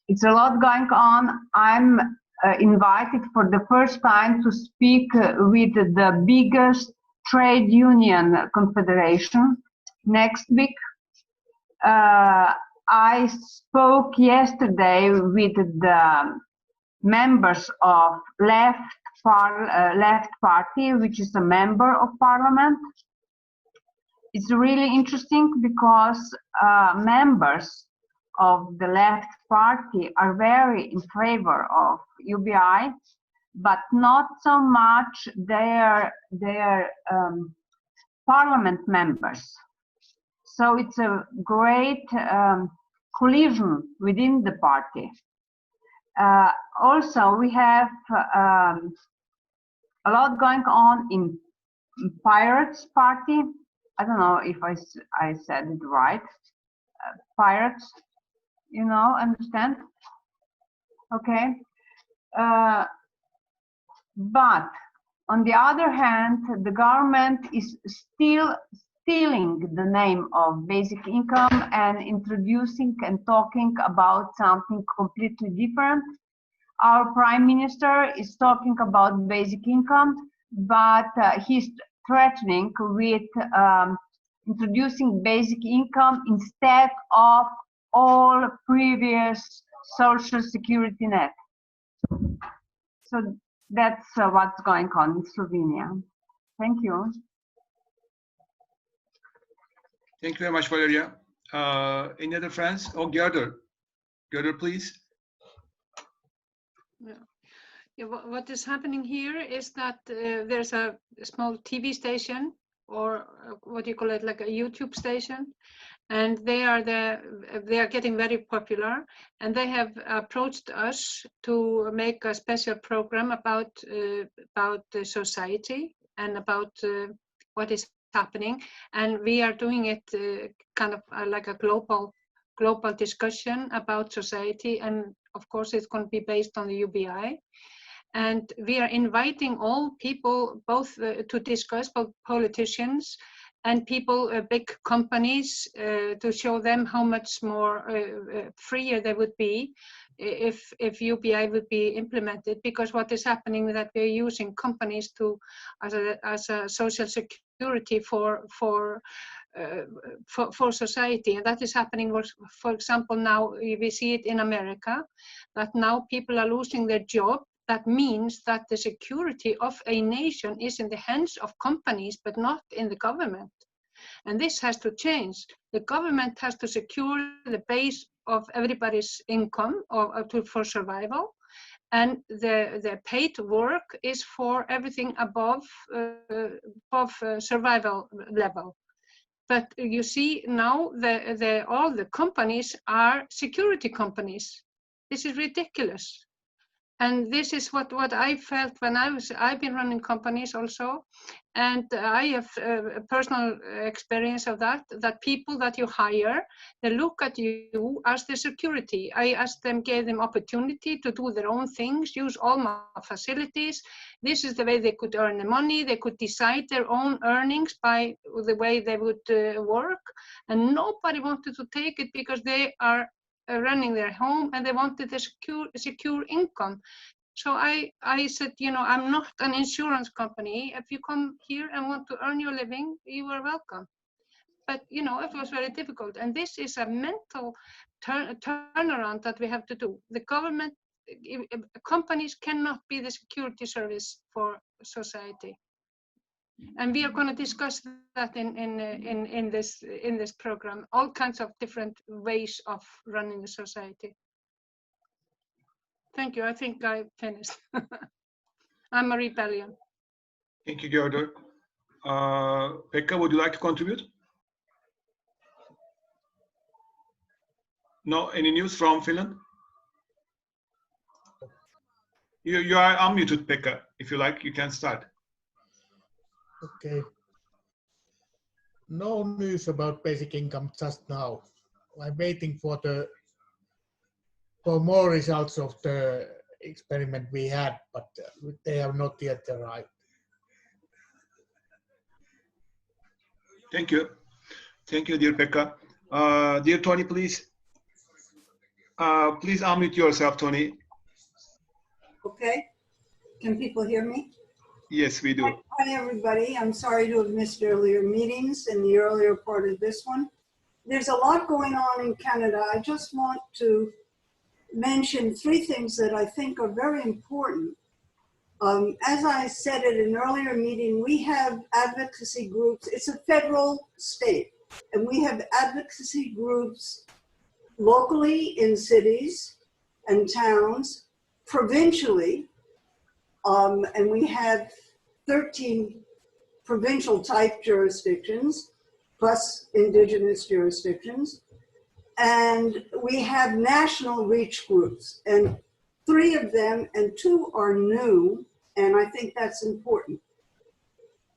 N: it's a lot going on. I'm invited for the first time to speak with the biggest trade union confederation next week. I spoke yesterday with the members of Left Party, which is a member of parliament. It's really interesting because members of the Left Party are very in favor of UBI, but not so much their parliament members. So it's a great collision within the party. Also, we have a lot going on in Pirates Party. I don't know if I said it right. Pirates, you know, understand? Okay. But on the other hand, the government is still stealing the name of basic income and introducing and talking about something completely different. Our Prime Minister is talking about basic income, but he's threatening with introducing basic income instead of all previous social security net. So that's what's going on in Slovenia. Thank you.
A: Thank you very much, Valeria. Any other friends? Oh, Gerder. Gerder, please.
L: Yeah, what is happening here is that there's a small TV station, or what do you call it, like a YouTube station, and they are getting very popular, and they have approached us to make a special program about the society and about what is happening, and we are doing it kind of like a global discussion about society, and of course it's going to be based on the UBI. And we are inviting all people, both to discuss, both politicians and people, big companies, to show them how much more freer they would be if UBI would be implemented. Because what is happening is that we're using companies as a social security for society, and that is happening. For example, now we see it in America, that now people are losing their job. That means that the security of a nation is in the hands of companies, but not in the government. And this has to change. The government has to secure the base of everybody's income for survival. And the paid work is for everything above survival level. But you see now all the companies are security companies. This is ridiculous. And this is what I felt when I've been running companies also. And I have a personal experience of that people that you hire, they look at you as the security. I asked them, gave them opportunity to do their own things, use all my facilities. This is the way they could earn the money. They could decide their own earnings by the way they would work. And nobody wanted to take it because they are running their home and they wanted a secure income. So I said, I'm not an insurance company. If you come here and want to earn your living, you are welcome. But it was very difficult, and this is a mental turnaround that we have to do. The government, companies cannot be the security service for society. And we are going to discuss that in this program, all kinds of different ways of running a society. Thank you. I think I finished. I'm a rebellion.
A: Thank you, Gerda. Pekka, would you like to contribute? No, any news from Finland? You are unmuted, Pekka. If you like, you can start.
O: Okay. No news about basic income just now. I'm waiting for more results of the experiment we had, but they have not yet arrived.
A: Thank you. Thank you, dear Pekka. Dear Tony, please. Please unmute yourself, Tony.
P: Okay. Can people hear me?
A: Yes, we do.
P: Hi, everybody. I'm sorry to have missed earlier meetings in the earlier part of this one. There's a lot going on in Canada. I just want to mention 3 things that I think are very important. As I said at an earlier meeting, we have advocacy groups. It's a federal state, and we have advocacy groups locally in cities and towns, provincially, and we have 13 provincial type jurisdictions, plus indigenous jurisdictions. And we have national reach groups, and 3 of them, and 2 are new, and I think that's important.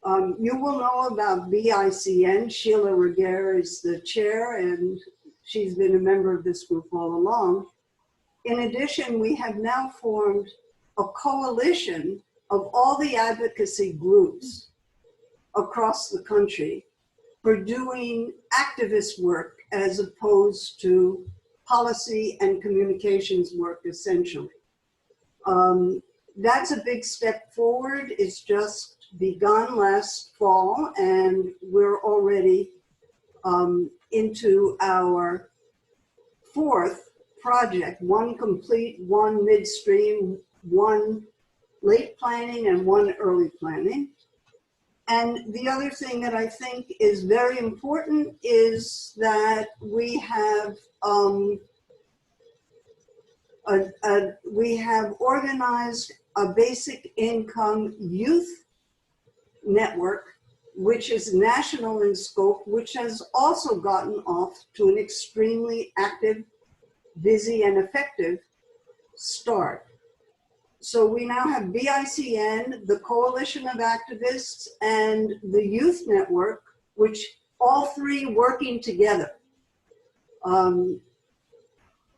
P: You will know about BICN. Sheila Reguer is the chair, and she's been a member of this group all along. In addition, we have now formed a coalition of all the advocacy groups across the country for doing activist work as opposed to policy and communications work essentially. That's a big step forward. It's just begun last fall and we're already into our fourth project, one complete, one midstream, one late planning and one early planning. And the other thing that I think is very important is that we have organized a basic income youth network, which is national in scope, which has also gotten off to an extremely active, busy, and effective start. So we now have BICN, the Coalition of Activists, and the Youth Network, which all three working together,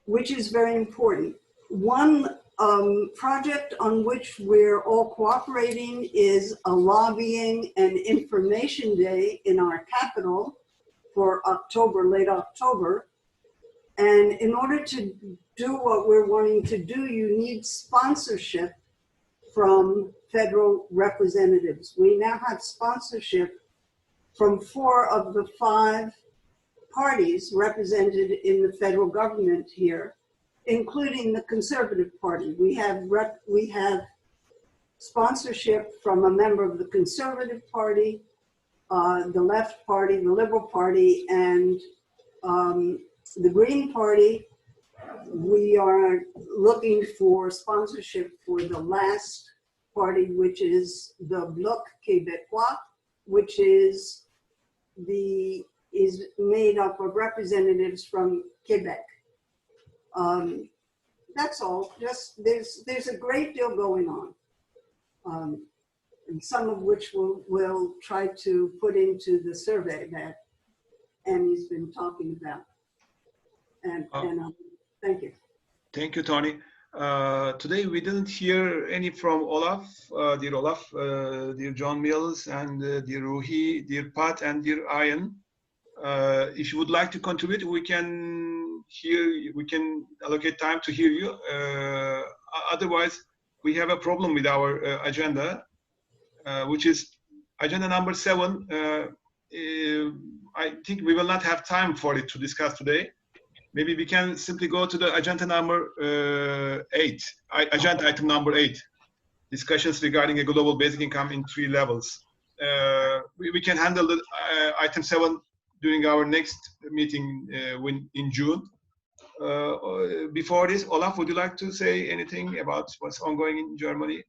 P: which is very important. One project on which we're all cooperating is a lobbying and information day in our capital for October, late October. And in order to do what we're wanting to do, you need sponsorship from federal representatives. We now have sponsorship from 4 of the 5 parties represented in the federal government here, including the Conservative Party. We have sponsorship from a member of the Conservative Party, the Left Party, the Liberal Party, and the Green Party. We are looking for sponsorship for the last party, which is the Bloc Québécois, which is made up of representatives from Quebec. That's all. Just there's a great deal going on, and some of which we'll try to put into the survey that Annie's been talking about. And thank you.
A: Thank you, Tony. Today we didn't hear any from Olaf, dear Olaf, dear John Mills, and dear Ruhi, dear Pat, and dear Ian. If you would like to contribute, we can allocate time to hear you. Otherwise, we have a problem with our agenda, which is agenda number 7. I think we will not have time for it to discuss today. Maybe we can simply go to the agenda number 8, agenda item number 8, discussions regarding a global basic income in 3 levels. We can handle the item 7 during our next meeting in June. Before this, Olaf, would you like to say anything about what's ongoing in Germany?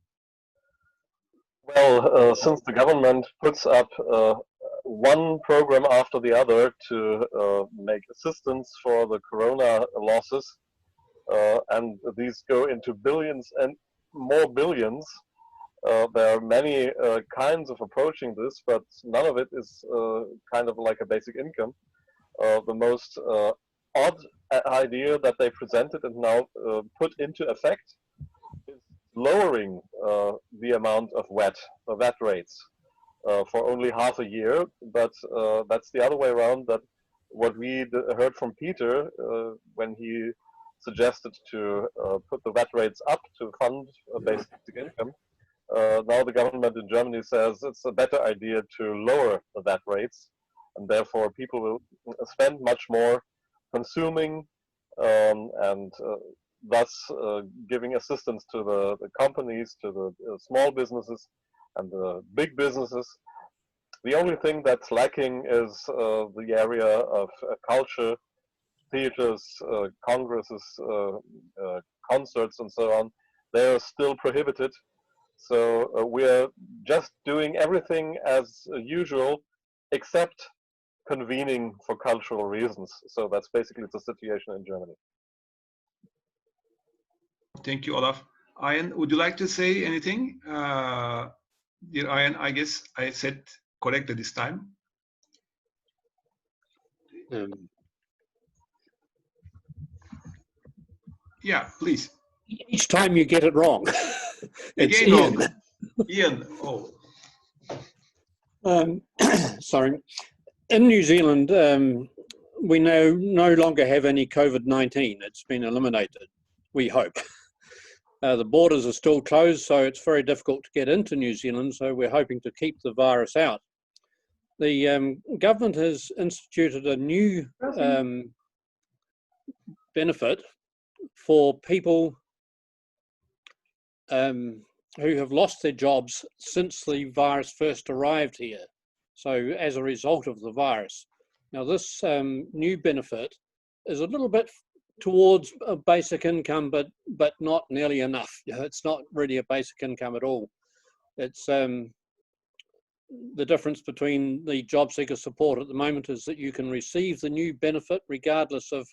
I: Well, since the government puts up one program after the other to make assistance for the corona losses, and these go into billions and more billions. There are many kinds of approaching this, but none of it is kind of like a basic income. The most odd idea that they presented and now put into effect is lowering the amount of VAT rates for only half a year, but that's the other way around. That what we heard from Peter when he suggested to put the VAT rates up to fund basic income. Now the government in Germany says it's a better idea to lower the VAT rates, and therefore people will spend much more consuming and thus giving assistance to the companies, to the small businesses and the big businesses. The only thing that's lacking is the area of culture, theaters, congresses, concerts, and so on. They are still prohibited. So we're just doing everything as usual, except convening for cultural reasons. So that's basically the situation in Germany.
A: Thank you, Olaf. Ian, would you like to say anything? Dear Ian, I guess I said correctly this time. Yeah, please.
Q: Each time you get it wrong. It's
A: Again,
Q: Ian.
A: wrong. Ian, oh.
Q: Sorry. In New Zealand, we no longer have any COVID-19. It's been eliminated, we hope. The borders are still closed, so it's very difficult to get into New Zealand, so we're hoping to keep the virus out. The government has instituted a new benefit for people who have lost their jobs since the virus first arrived here. So as a result of the virus. Now this new benefit is a little bit towards a basic income, but not nearly enough. It's not really a basic income at all. It's the difference between the job seeker support at the moment is that you can receive the new benefit regardless of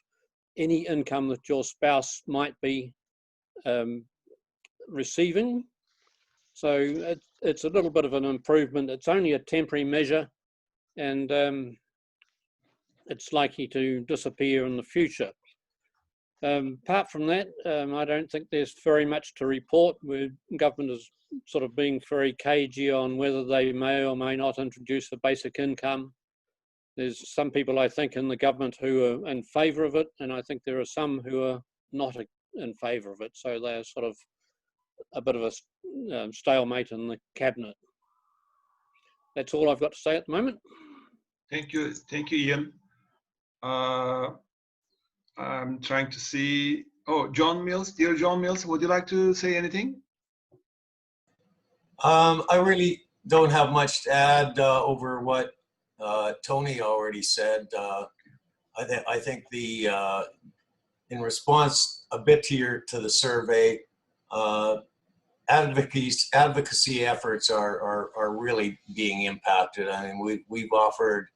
Q: any income that your spouse might be receiving. So it's a little bit of an improvement. It's only a temporary measure, and it's likely to disappear in the future. Apart from that, I don't think there's very much to report. The government is sort of being very cagey on whether they may or may not introduce a basic income. There's some people, I think, in the government who are in favour of it, and I think there are some who are not in favour of it. So they're sort of a bit of a stalemate in the cabinet. That's all I've got to say at the moment.
A: Thank you, Ian. I'm trying to see. Oh, John Mills, dear John Mills, would you like to say anything?
R: I really don't have much to add over what Tony already said. I think in response a bit to the survey, advocacy efforts are really being impacted. I mean, we've offered,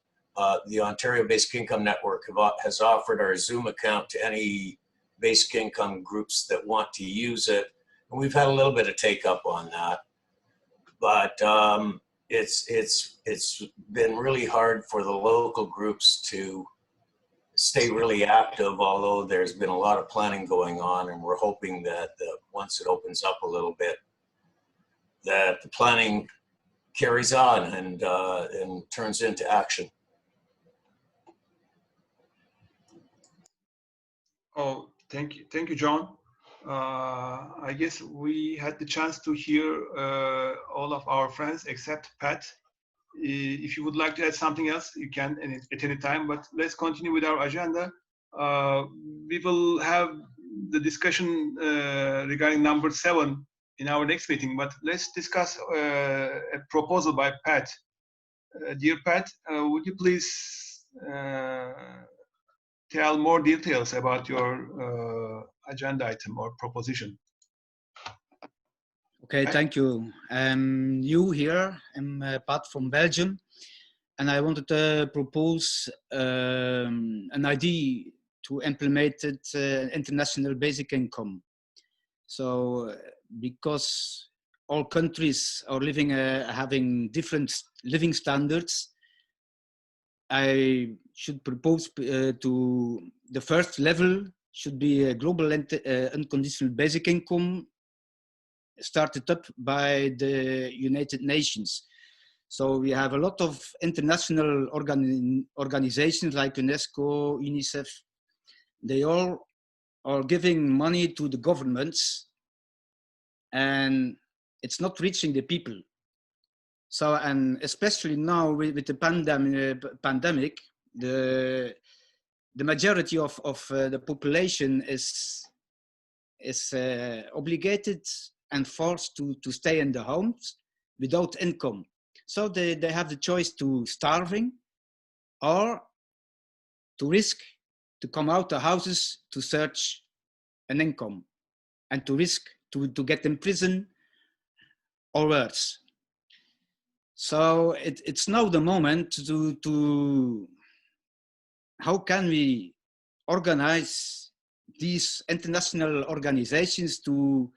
R: the Ontario Basic Income Network has offered our Zoom account to any basic income groups that want to use it. And we've had a little bit of take up on that. But it's been really hard for the local groups to stay really active, although there's been a lot of planning going on, and we're hoping that once it opens up a little bit, that the planning carries on and turns into action.
A: Oh, thank you, John. I guess we had the chance to hear all of our friends except Pat. If you would like to add something else, you can at any time, but let's continue with our agenda. We will have the discussion regarding number 7 in our next meeting, but let's discuss a proposal by Pat. Dear Pat, would you please tell more details about your agenda item or proposition?
B: Okay, thank you. New here, I'm Pat from Belgium, and I wanted to propose an idea to implement international basic income. So, because all countries are having different living standards, I should propose to the first level should be a global unconditional basic income started up by the United Nations. So we have a lot of international organizations like UNESCO, UNICEF. They all are giving money to the governments, and it's not reaching the people. So, and especially now with the pandemic, the majority of the population is obligated and forced to stay in the homes without income. So they have the choice to starving or to risk to come out of houses to search an income and to risk to get in prison or worse. So it's now the moment to how can we organize these international organizations to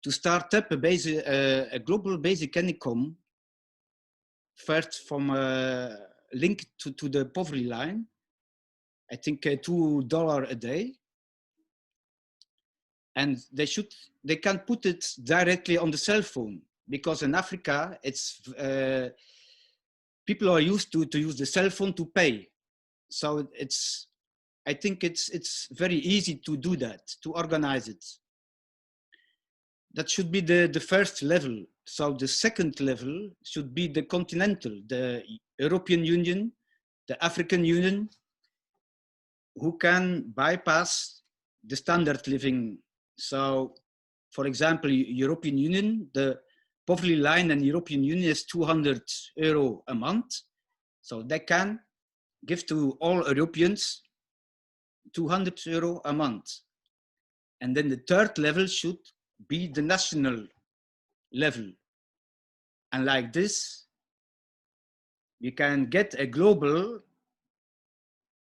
B: start up a global basic income, first from a link to the poverty line, I think $2 a day. And they can put it directly on the cell phone. because in Africa, it's people are used to use the cell phone to pay. So I think it's very easy to do that, to organize it. That should be the first level. So the second level should be the continental, the European Union, the African Union, who can bypass the standard living. So, for example, European Union, the poverty line in European Union is €200 a month. So they can give to all Europeans €200 a month. And then the third level should be the national level. And like this, we can get a global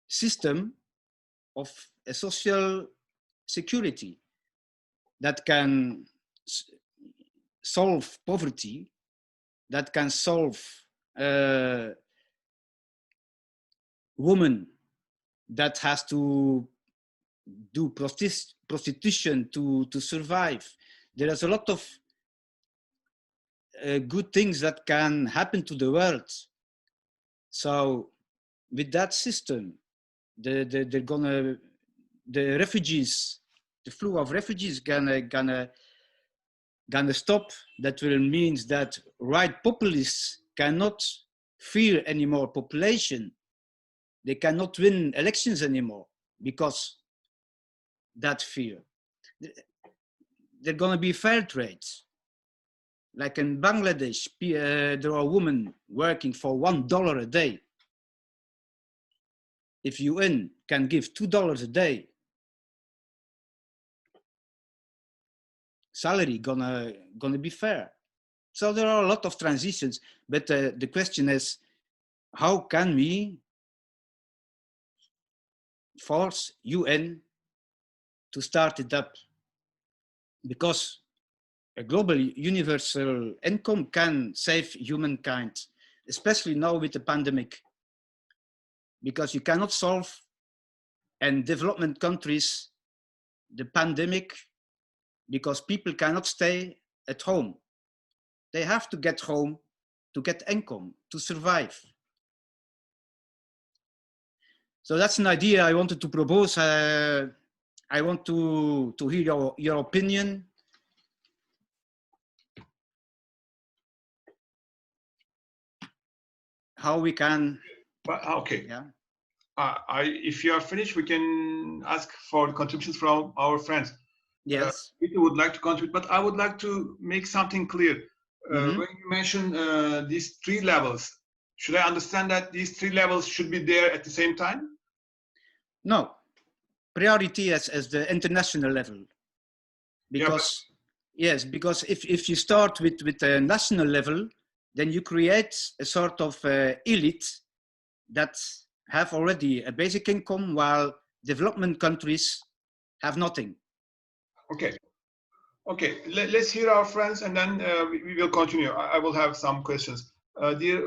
B: system of a social security that can solve poverty, that can solve women that has to do prostitution to survive. There is a lot of good things that can happen to the world. So with that system, the refugees, the flow of refugees gonna stop. That will mean that right populists cannot fear any more population. They cannot win elections anymore because that fear. They're gonna be fair trade. Like in Bangladesh, there are women working for $1 a day. If UN can give $2 a day, salary gonna be fair. So there are a lot of transitions, but the question is, how can we force UN to start it up? Because a global universal income can save humankind, especially now with the pandemic. Because you cannot solve in development countries the pandemic because people cannot stay at home. They have to get home to get income, to survive. So that's an idea I wanted to propose. I want to hear your opinion. How we can.
A: Okay.
B: Yeah.
A: If you are finished, we can ask for contributions from our friends.
B: Yes.
A: Peter would like to contribute, but I would like to make something clear. When you mention these three levels, should I understand that these three levels should be there at the same time?
B: No. Priority as the international level. Because, yeah, yes, because if you start with a national level, then you create a sort of elite that have already a basic income while development countries have nothing.
A: Okay. Okay, let's hear our friends and then we will continue. I will have some questions. Dear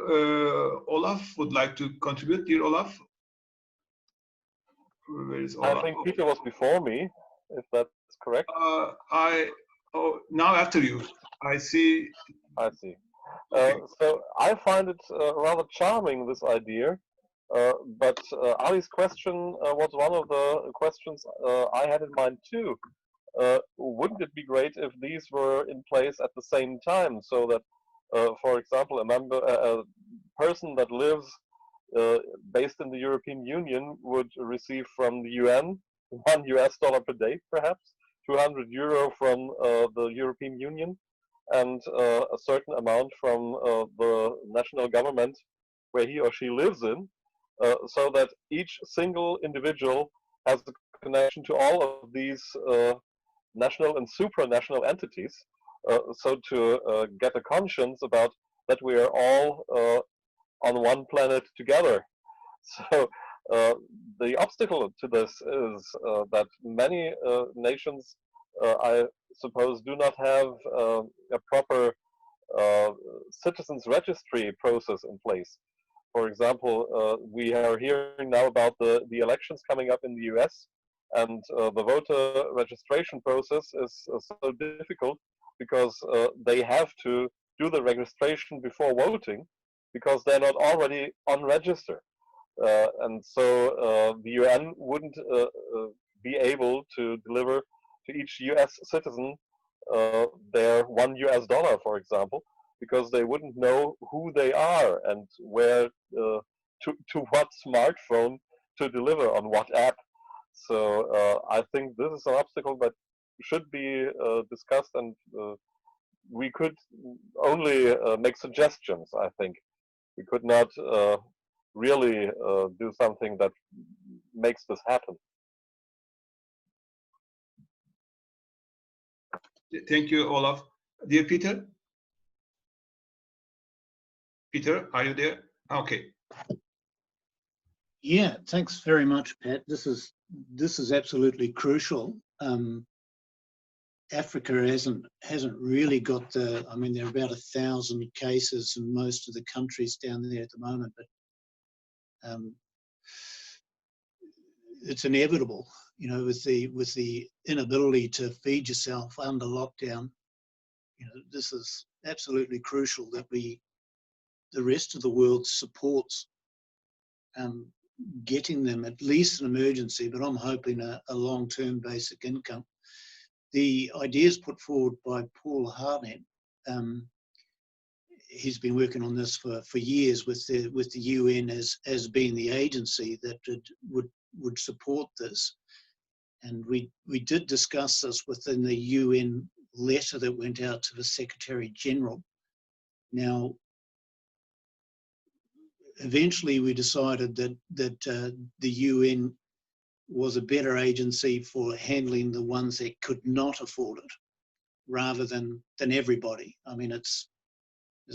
A: Olaf would like to contribute. Dear Olaf? Where is Olaf?
I: I think Peter was before me, if that's correct.
A: Now after you. I see.
I: I see. Okay. So I find it rather charming, this idea. But Ali's question was one of the questions I had in mind too. Wouldn't it be great if these were in place at the same time, so that, for example, a person that lives based in the European Union would receive from the UN $1 per day, perhaps, €200 from the European Union, and a certain amount from the national government where he or she lives in, so that each single individual has a connection to all of these national and supranational entities, so to get a conscience about that we are all on one planet together. So the obstacle to this is that many nations, I suppose, do not have a proper citizens registry process in place. For example, we are hearing now about the elections coming up in the US, and the voter registration process is so difficult because they have to do the registration before voting because they're not already on register. And so the UN wouldn't be able to deliver to each US citizen their $1 US, for example, because they wouldn't know who they are and where to what smartphone to deliver on what app. So I think this is an obstacle that should be discussed, and we could only make suggestions. I think we could not really do something that makes this happen.
A: Thank you, Olaf. Dear Peter? Peter, are you there? Okay.
E: Yeah, thanks very much, Pat. This is absolutely crucial. Africa hasn't really got the. I mean, there are about 1,000 cases in most of the countries down there at the moment, but it's inevitable, you know, with the inability to feed yourself under lockdown. You know, this is absolutely crucial that the rest of the world supports getting them at least an emergency, but I'm hoping a long-term basic income. The ideas put forward by Paul Harnett, he's been working on this for years with the UN as being the agency that would support this. And we did discuss this within the UN letter that went out to the Secretary General. Now, eventually we decided that the UN was a better agency for handling the ones that could not afford it, rather than everybody. I mean, there's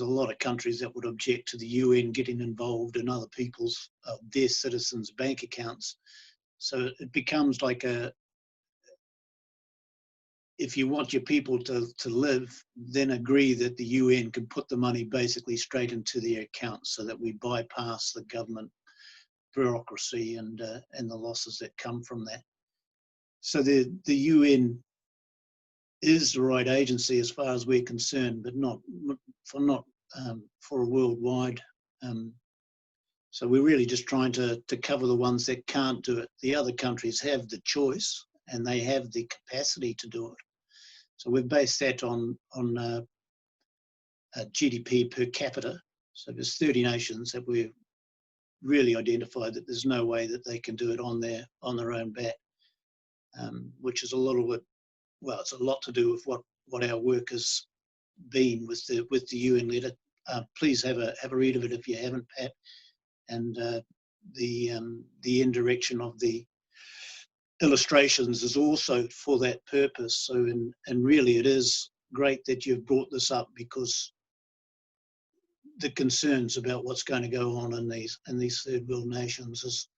E: a lot of countries that would object to the UN getting involved in other people's, their citizens' bank accounts. So it becomes like if you want your people to live, then agree that the UN can put the money basically straight into their accounts so that we bypass the government bureaucracy and the losses that come from that. So the UN is the right agency as far as we're concerned, but not for a worldwide. So we're really just trying to cover the ones that can't do it. The other countries have the choice and they have the capacity to do it. So we've based that on GDP per capita. So there's 30 nations that we've really identified that there's no way that they can do it on their own bat, which is a little bit, well, it's a lot to do with what our work has been with the UN letter. Please have a read of it if you haven't, Pat. And the indirection of the illustrations is also for that purpose. So, and really it is great that you've brought this up, because the concerns about what's going to go on in these third world nations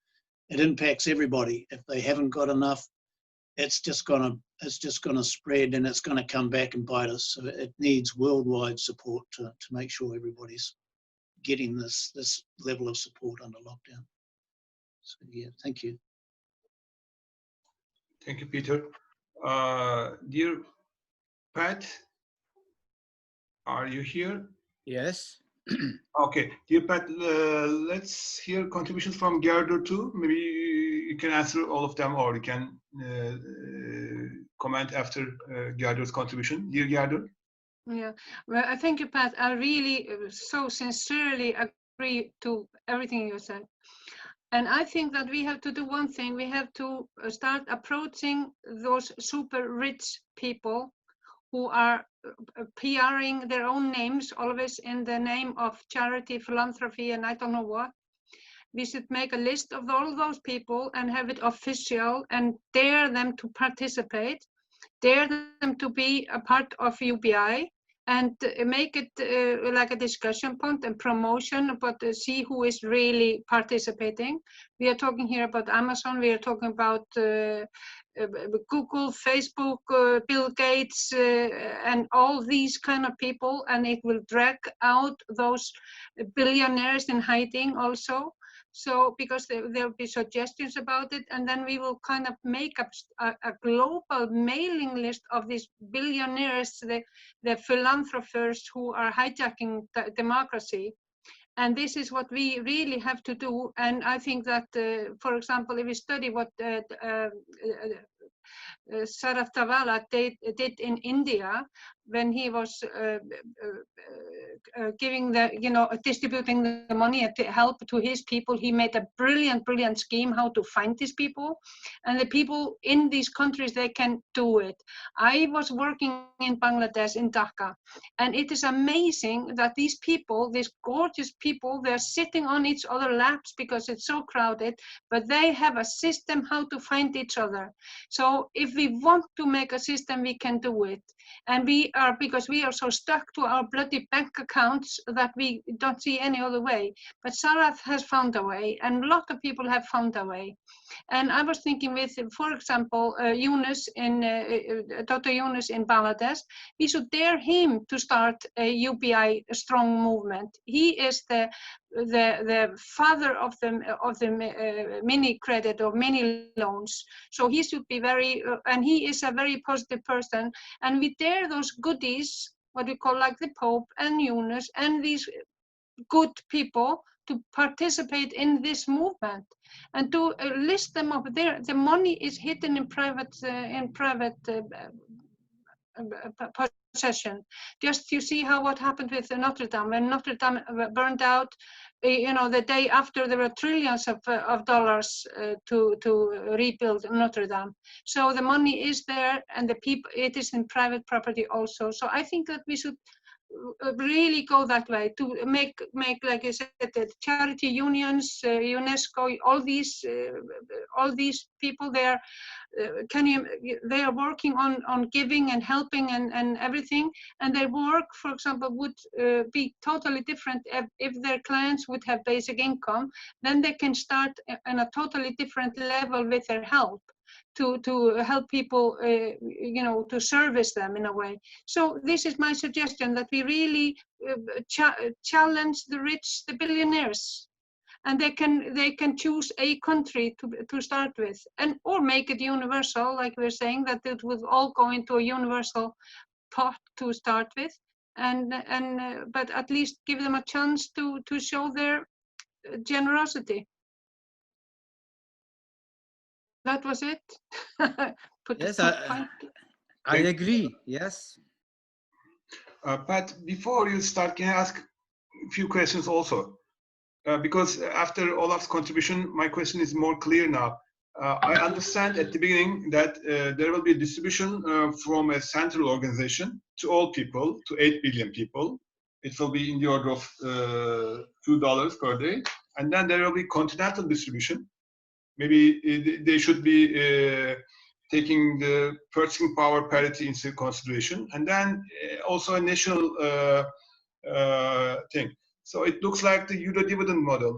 E: it impacts everybody. If they haven't got enough, it's just gonna spread, and it's gonna come back and bite us. So it needs worldwide support to make sure everybody's getting this level of support under lockdown. So yeah, thank you.
A: Thank you, Peter. Dear Pat, are you here?
B: Yes.
A: Okay, dear Pat, let's hear contributions from Gerder too. Maybe you can answer all of them, or you can comment after Gerder's contribution. Dear Gerder.
L: Yeah, well, I thank you, Pat. I really so sincerely agree to everything you said. And I think that we have to do one thing. We have to start approaching those super rich people who are PRing their own names, always in the name of charity, philanthropy, and I don't know what. We should make a list of all those people and have it official and dare them to participate, dare them to be a part of UBI, and make it like a discussion point and promotion, but see who is really participating. We are talking here about Amazon, we are talking about Google, Facebook, Bill Gates, and all these kind of people, and it will drag out those billionaires in hiding also. So because there'll be suggestions about it, and then we will kind of make up a global mailing list of these billionaires, the philanthropists who are hijacking democracy. And this is what we really have to do. And I think that, for example, if we study what Sarath Dhawan did in India when he was giving distributing the money to help to his people. He made a brilliant scheme how to find these people, and the people in these countries, they can do it. I was working in Bangladesh, in Dhaka, and it is amazing that these people, these gorgeous people, they're sitting on each other's laps because it's so crowded, but they have a system how to find each other. So if we want to make a system, we can do it. And because we are so stuck to our bloody bank accounts that we don't see any other way. But Sarath has found a way, and a lot of people have found a way. And I was thinking with, for example, Dr. Yunus in Bangladesh, we should dare him to start a UBI strong movement. He is the father of the mini credit or mini loans. So he should be and he is a very positive person. And we dare those goodies, what we call like the Pope and Yunus and these good people to participate in this movement and to list them up there. The money is hidden in private possession. Just you see what happened with Notre Dame. When Notre Dame burned out, the day after, there were trillions of dollars to rebuild Notre Dame. So the money is there, and the people, it is in private property also. So I think that we should really go that way to make like I said, the charity unions, UNESCO, all these people there. They are working on giving and helping and everything, and their work, for example, would be totally different if their clients would have basic income. Then they can start on a totally different level with their help to help people, to service them in a way. So this is my suggestion, that we really challenge the rich, the billionaires. And they can choose a country to start with, or make it universal, like we're saying, that it would all go into a universal pot to start with, but at least give them a chance to show their generosity. That was it.
B: Yes, I agree. Yes.
A: Pat, before you start, can I ask a few questions also? Because after Olaf's contribution, my question is more clear now. I understand at the beginning that there will be a distribution from a central organization to all people, to 8 billion people. It will be in the order of $2 per day. And then there will be continental distribution. Maybe they should be taking the purchasing power parity into consideration. And then also a national thing. So it looks like the Euro dividend model.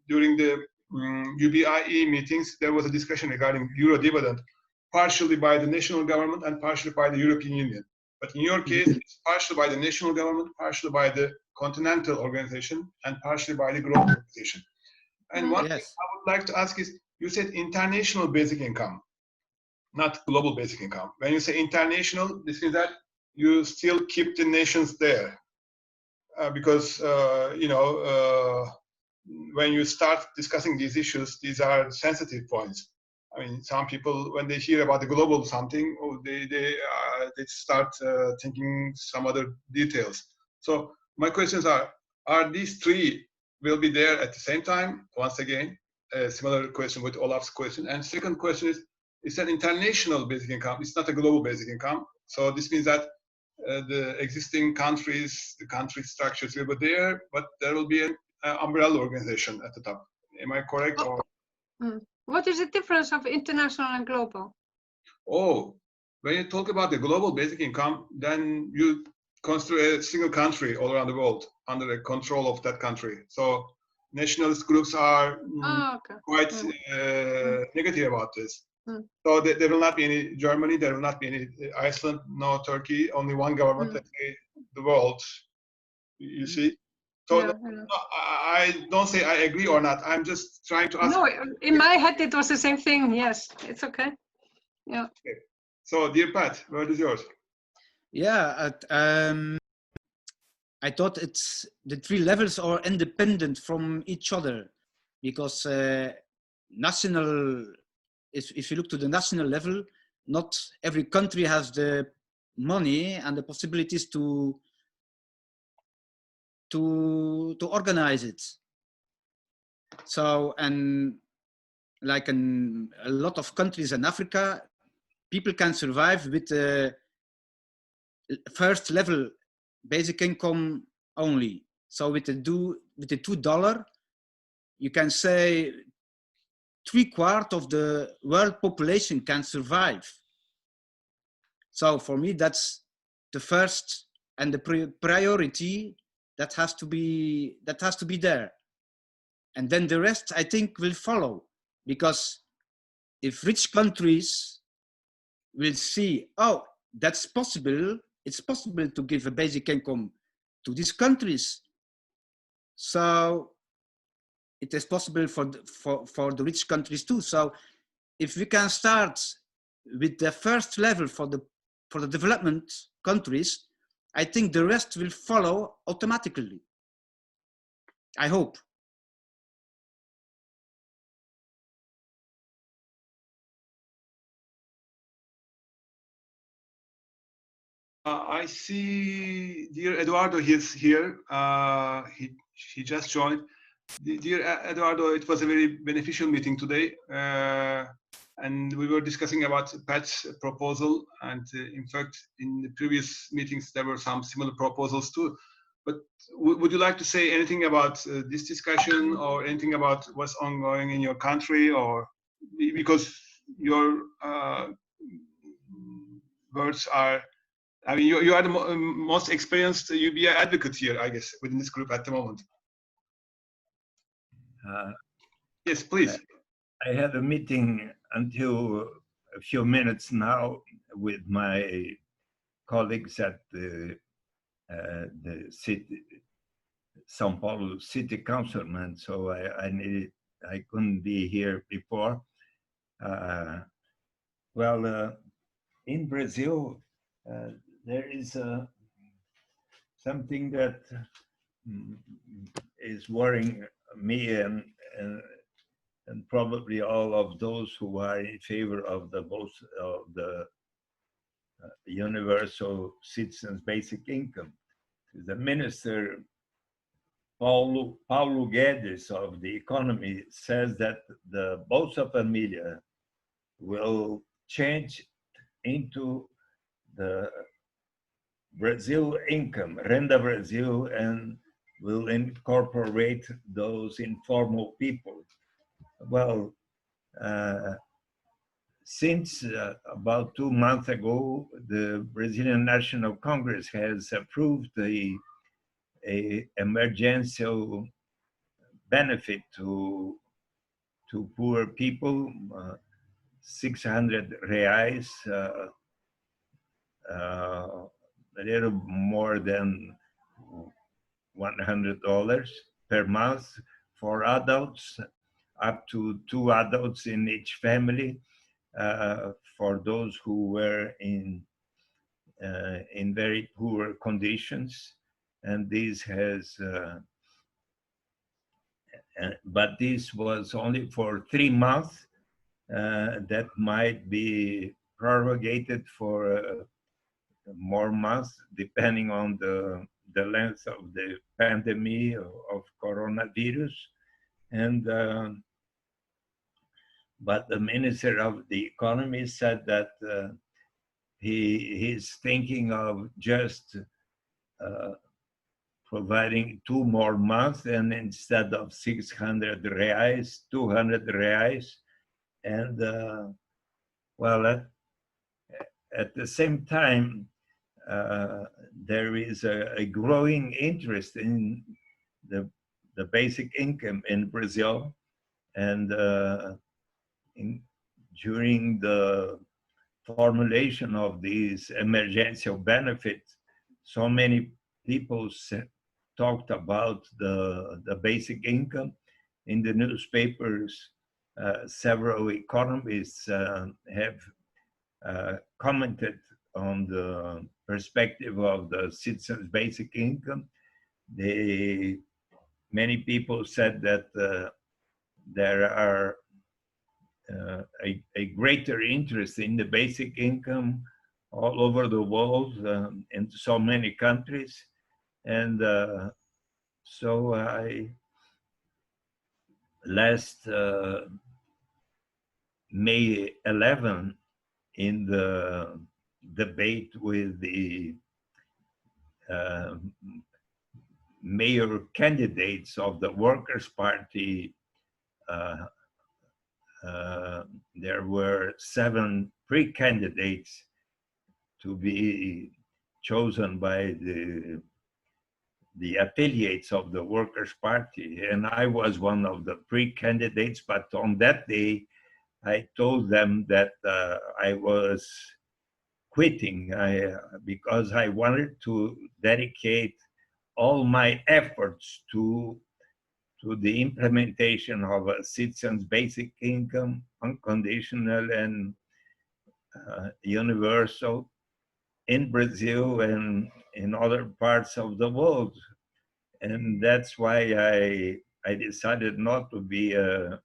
A: During the UBI meetings, there was a discussion regarding Euro dividend, partially by the national government and partially by the European Union. But in your case, it's partially by the national government, partially by the continental organization, and partially by the global organization. And one thing I would like to ask is, you said international basic income, not global basic income. When you say international, this means that you still keep the nations there. Because when you start discussing these issues, these are sensitive points. I mean, some people, when they hear about the global something, they start thinking some other details. So my questions are these three will be there at the same time? Once again, a similar question with Olaf's question. And second question is, it's an international basic income. It's not a global basic income. So this means that the existing countries, the country structures will be there, but there will be an umbrella organization at the top. Am I correct? Or?
L: What is the difference of international and global?
A: Oh, when you talk about the global basic income, then you consider a single country all around the world under the control of that country. So nationalist groups are quite negative about this. So there will not be any Germany, there will not be any Iceland, no Turkey, only one government, let's say the world, you see? So
L: Yeah,
A: no, I don't say I agree or not. I'm just trying to ask.
L: No, in my head it was the same thing. Yes, it's okay. Yeah.
A: Okay. So, dear Pat, word is yours.
B: Yeah, I thought it's the three levels are independent from each other, because national, if you look to the national level, not every country has the money and the possibilities to organize it. So, and like in a lot of countries in Africa, people can survive with first level basic income only. So with the $2, you can say 3/4 of the world population can survive. So for me, that's the first and the priority that has to be there. And then the rest, I think, will follow, because if rich countries will see, oh, that's possible, it's possible to give a basic income to these countries. So it is possible for the rich countries too. So if we can start with the first level for the development countries, I think the rest will follow automatically. I hope.
A: I see dear Eduardo is here. He just joined. Dear Eduardo, it was a very beneficial meeting today. And we were discussing about Pat's proposal. And in fact, in the previous meetings, there were some similar proposals too. But would you like to say anything about this discussion, or anything about what's ongoing in your country? Or because your words are, I mean, you are the most experienced UBI advocate here, I guess, within this group at the moment. Yes, please.
S: I had a meeting until a few minutes now with my colleagues at the city, São Paulo City Councilman, so I couldn't be here before. Well, in Brazil, there is something that is worrying me and probably all of those who are in favor of the universal citizens basic income. The minister Paulo Guedes of the economy says that the Bolsa Família will change into the Brazil income, Renda Brazil, and will incorporate those informal people. Well, since about 2 months ago, the Brazilian National Congress has approved a emergency benefit to poor people, 600 reais, a little more than $100 per month for adults, up to 2 adults in each family, for those who were in very poor conditions. And this has, but this was only for 3 months. That might be prorogated for more months, depending on the length of the pandemic of coronavirus. And but the Minister of the Economy said that he's thinking of just providing 2 more months, and instead of 600 reais, 200 reais. And well, at the same time, there is a growing interest in the basic income in Brazil. And during the formulation of these emergency benefits, so many people talked about the basic income. In the newspapers, several economists have commented on the perspective of the citizens' basic income. Many people said that there are a greater interest in the basic income all over the world in so many countries. And so last May 11, in the debate with the mayor candidates of the Workers' Party, there were 7 pre-candidates to be chosen by the affiliates of the Workers' Party. And I was one of the pre-candidates, but on that day, I told them that I was quitting because I wanted to dedicate all my efforts to the implementation of a citizen's basic income, unconditional and universal, in Brazil and in other parts of the world. And that's why I decided not to be a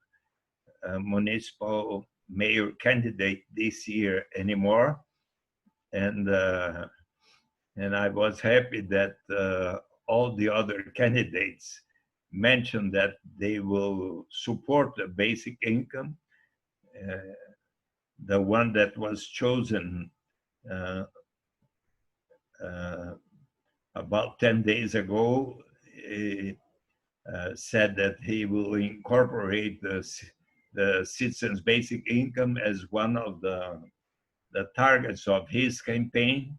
S: municipal mayor candidate this year anymore. And I was happy that all the other candidates mentioned that they will support the basic income. The one that was chosen about 10 days ago said that he will incorporate the citizens' basic income as one of the targets of his campaign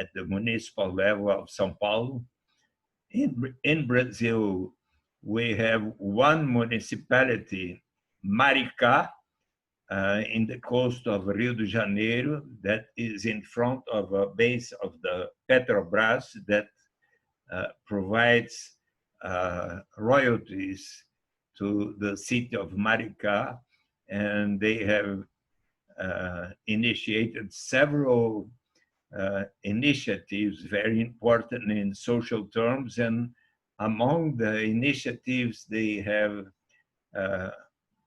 S: at the municipal level of São Paulo. In Brazil, we have one municipality, Maricá, in the coast of Rio de Janeiro, that is in front of a base of the Petrobras that provides royalties to the city of Maricá. And they have initiated several initiatives very important in social terms. And among the initiatives, they have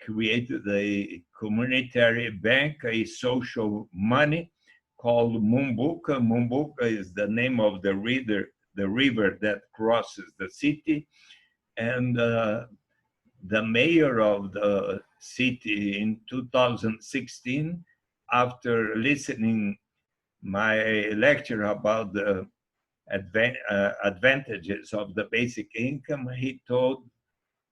S: created a communitary bank, a social money called Mumbuca. Mumbuca is the name of the river that crosses the city. And the mayor of the city in 2016, after listening my lecture about the advantages of the basic income, he told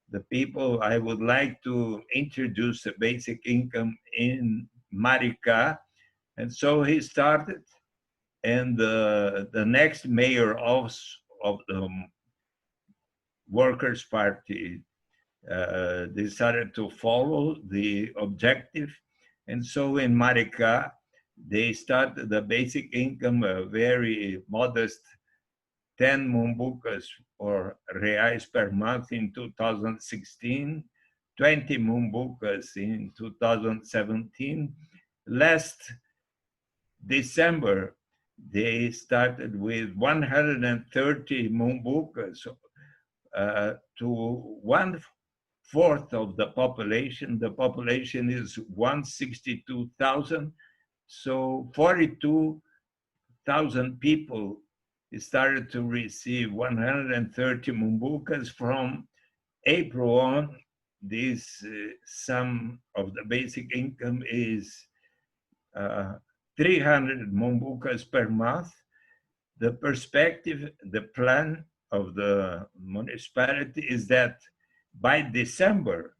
S: the people, I would like to introduce the basic income in Maricá. And so he started, and the next mayor of the Workers' Party decided to follow the objective. And so in Maricá, they started the basic income, a very modest 10 mumbucas or reais per month in 2016, 20 mumbucas in 2017. Last December, they started with 130 mumbucas to 1/4 of the population. The population is 162,000. So 42,000 people started to receive 130 mumbucas. From April on, this sum of the basic income is 300 mumbucas per month. The perspective, the plan of the municipality is that by December,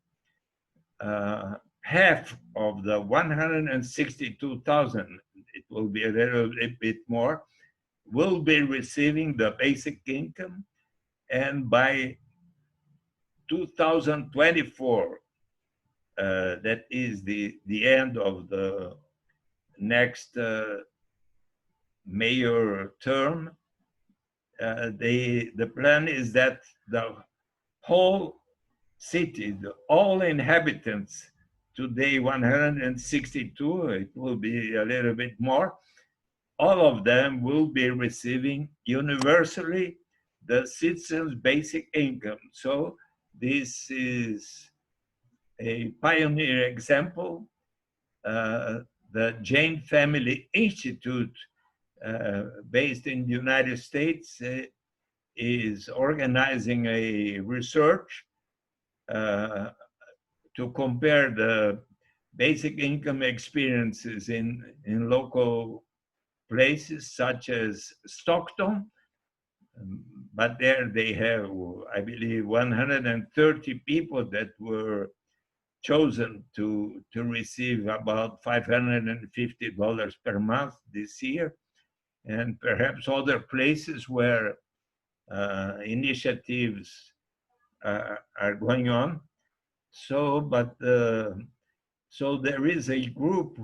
S: half of the 162,000, it will be a little bit more, will be receiving the basic income. And by 2024, that is the end of the next mayor term, the plan is that the whole city, all inhabitants, today 162, it will be a little bit more, all of them will be receiving universally the citizens' basic income. So this is a pioneer example. The Jain Family Institute, based in the United States, is organizing a research to compare the basic income experiences in local places such as Stockton, but there they have, I believe, 130 people that were chosen to receive about $550 per month this year, and perhaps other places where initiatives are going on. So, so there is a group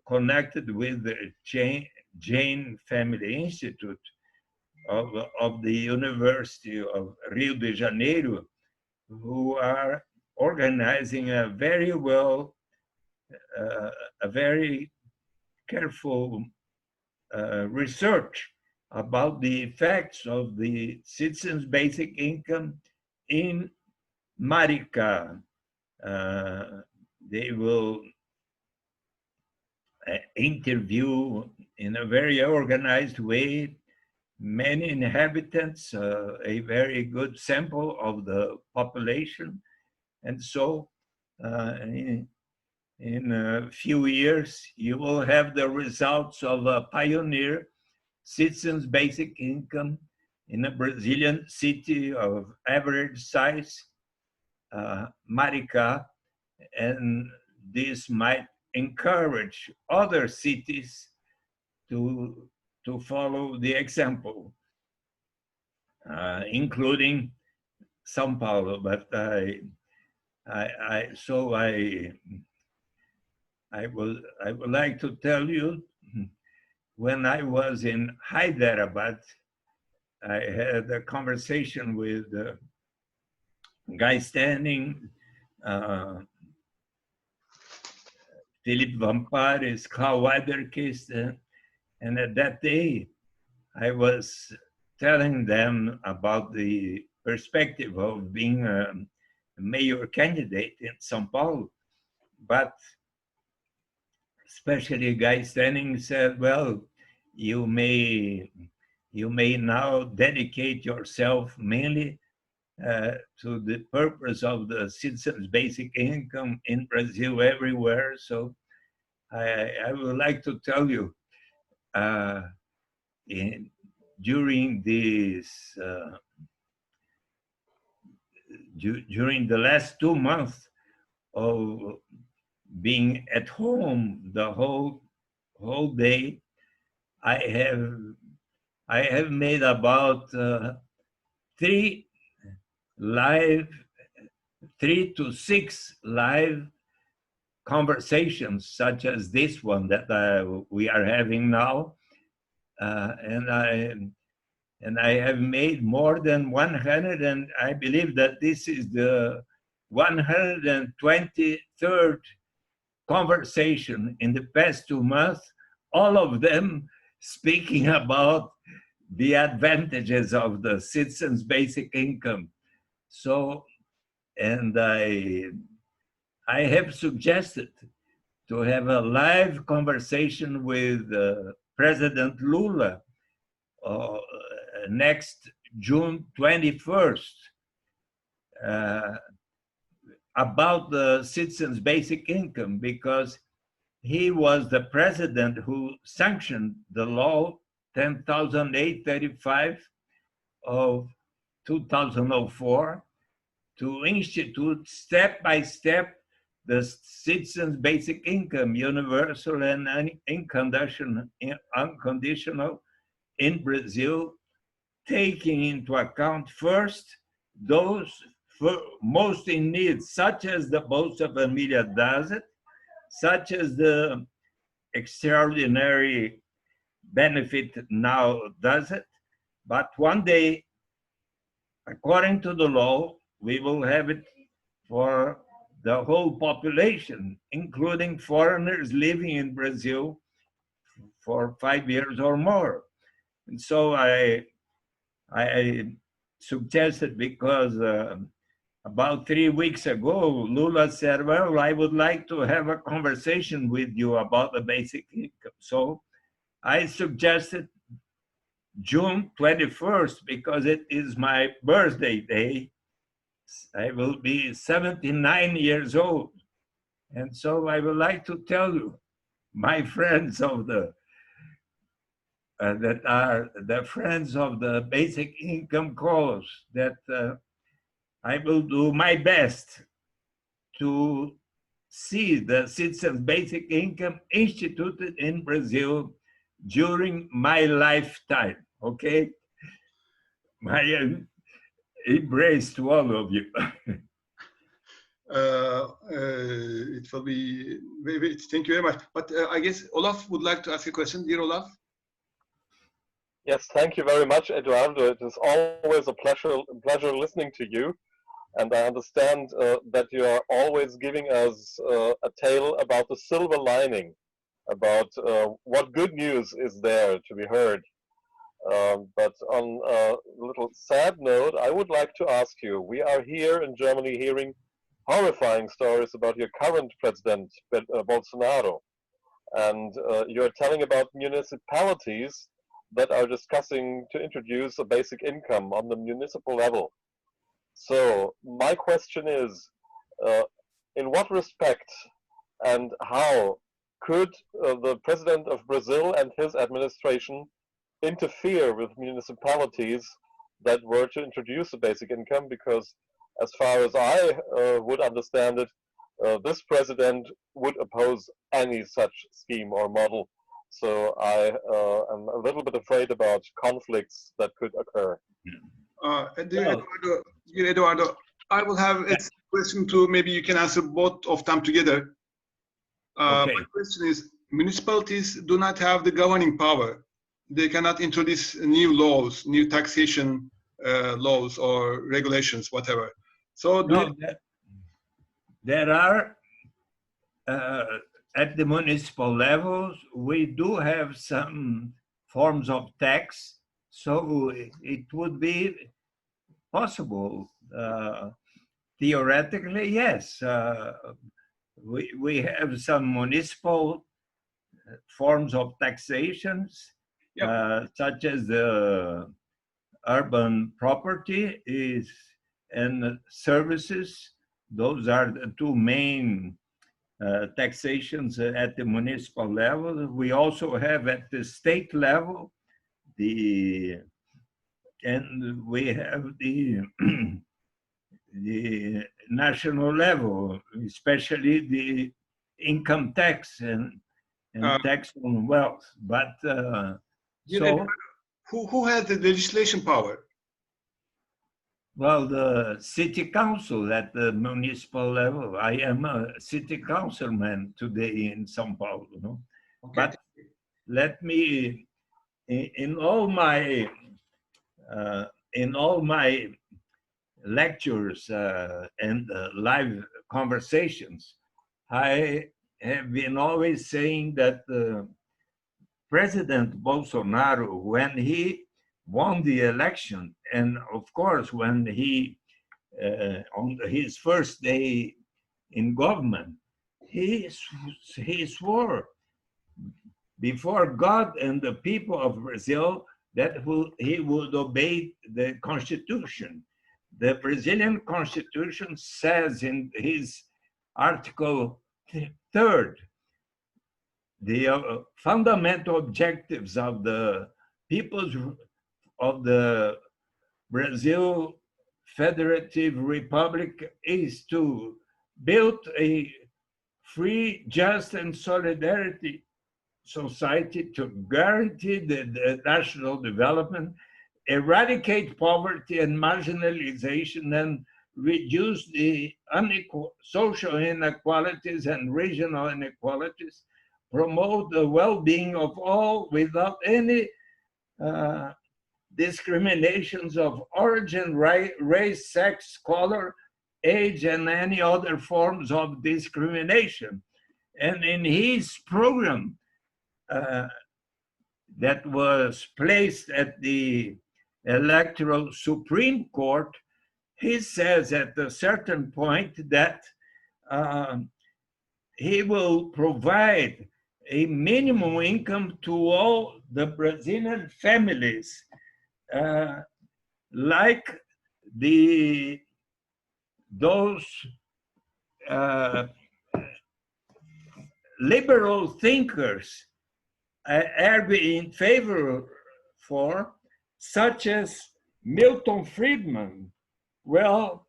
S: connected with the Jain Family Institute of the University of Rio de Janeiro, who are organizing a very careful research about the effects of the citizens' basic income in Maricá. They will interview in a very organized way many inhabitants, a very good sample of the population. And so in a few years, you will have the results of a pioneer citizens' basic income in a Brazilian city of average size, Maricá, and this might encourage other cities to follow the example, including São Paulo. But I would like to tell you, when I was in Hyderabad, I had a conversation with Guy Standing, Philip Vampares, Carl Weiderkist, and at that day, I was telling them about the perspective of being a mayor candidate in São Paulo, but especially Guy Standing said, well, you may now dedicate yourself mainly to the purpose of the citizens' basic income in Brazil everywhere. So I would like to tell you, during this, during the last 2 months of being at home the whole day, I have made about 3 to 6 live conversations such as this one that we are having now, and I have made more than 100, and I believe that this is the 123rd conversation in the past 2 months, all of them speaking about the advantages of the citizens' basic income. So, and I have suggested to have a live conversation with President Lula next June 21st about the citizens' basic income, because he was the president who sanctioned the law 10,835 of 2004 to institute step by step the citizens' basic income, universal and unconditional in Brazil, taking into account first those most in need, such as the Bolsa Família does it, such as the extraordinary benefit now does it, But one day, according to the law, we will have it for the whole population, including foreigners living in Brazil for 5 years or more. And so I suggested, because about 3 weeks ago, Lula said, well, I would like to have a conversation with you about the basic income. So I suggested June 21st, because it is my birthday day. I will be 79 years old. And so I would like to tell you, my friends of the, that are the friends of the basic income cause, that I will do my best to see the Citizens Basic Income instituted in Brazil during my lifetime, okay? My embrace to all of you.
A: It will be very, thank you very much. But I guess Olaf would like to ask a question. Dear Olaf.
I: Yes, thank you very much, Eduardo. It is always a pleasure listening to you. And I understand that you are always giving us a tale about the silver lining, about what good news is there to be heard. But on a little sad note, I would like to ask you, we are here in Germany hearing horrifying stories about your current president, Bolsonaro. And you're telling about municipalities that are discussing to introduce a basic income on the municipal level. So my question is, in what respect and how could the president of Brazil and his administration interfere with municipalities that were to introduce a basic income? Because as far as I would understand it, this president would oppose any such scheme or model. So I am a little bit afraid about conflicts that could occur.
A: Eduardo, I will have a question to, maybe you can answer both of them together.
S: Okay.
A: My question is, municipalities do not have the governing power. They cannot introduce new laws, new taxation laws or regulations, whatever. So
S: no, there are, at the municipal levels, we do have some forms of tax, so it would be possible. Theoretically, yes. We have some municipal forms of taxations, such as the urban property and services. Those are the two main taxations at the municipal level. We also have at the state level and we have the the national level, especially the income tax and tax on wealth. But so
A: who has the legislation power?
S: Well, the city council at the municipal level. I am a city councilman today in São Paulo, no? Okay. But let me, in all my lectures and live conversations, I have been always saying that President Bolsonaro, when he won the election, and of course when he on his first day in government, he swore before God and the people of Brazil that he would obey the Constitution. The Brazilian Constitution says in his Article 3rd, the fundamental objectives of the peoples of the Brazil Federative Republic is to build a free, just, and solidarity society to guarantee the national development, eradicate poverty and marginalization, and reduce the social inequalities and regional inequalities, promote the well-being of all without any discriminations of origin, race, sex, color, age, and any other forms of discrimination. And in his program that was placed at the Electoral Supreme Court, he says at a certain point that he will provide a minimum income to all the Brazilian families, like those liberal thinkers are in favor for, such as Milton Friedman. Well,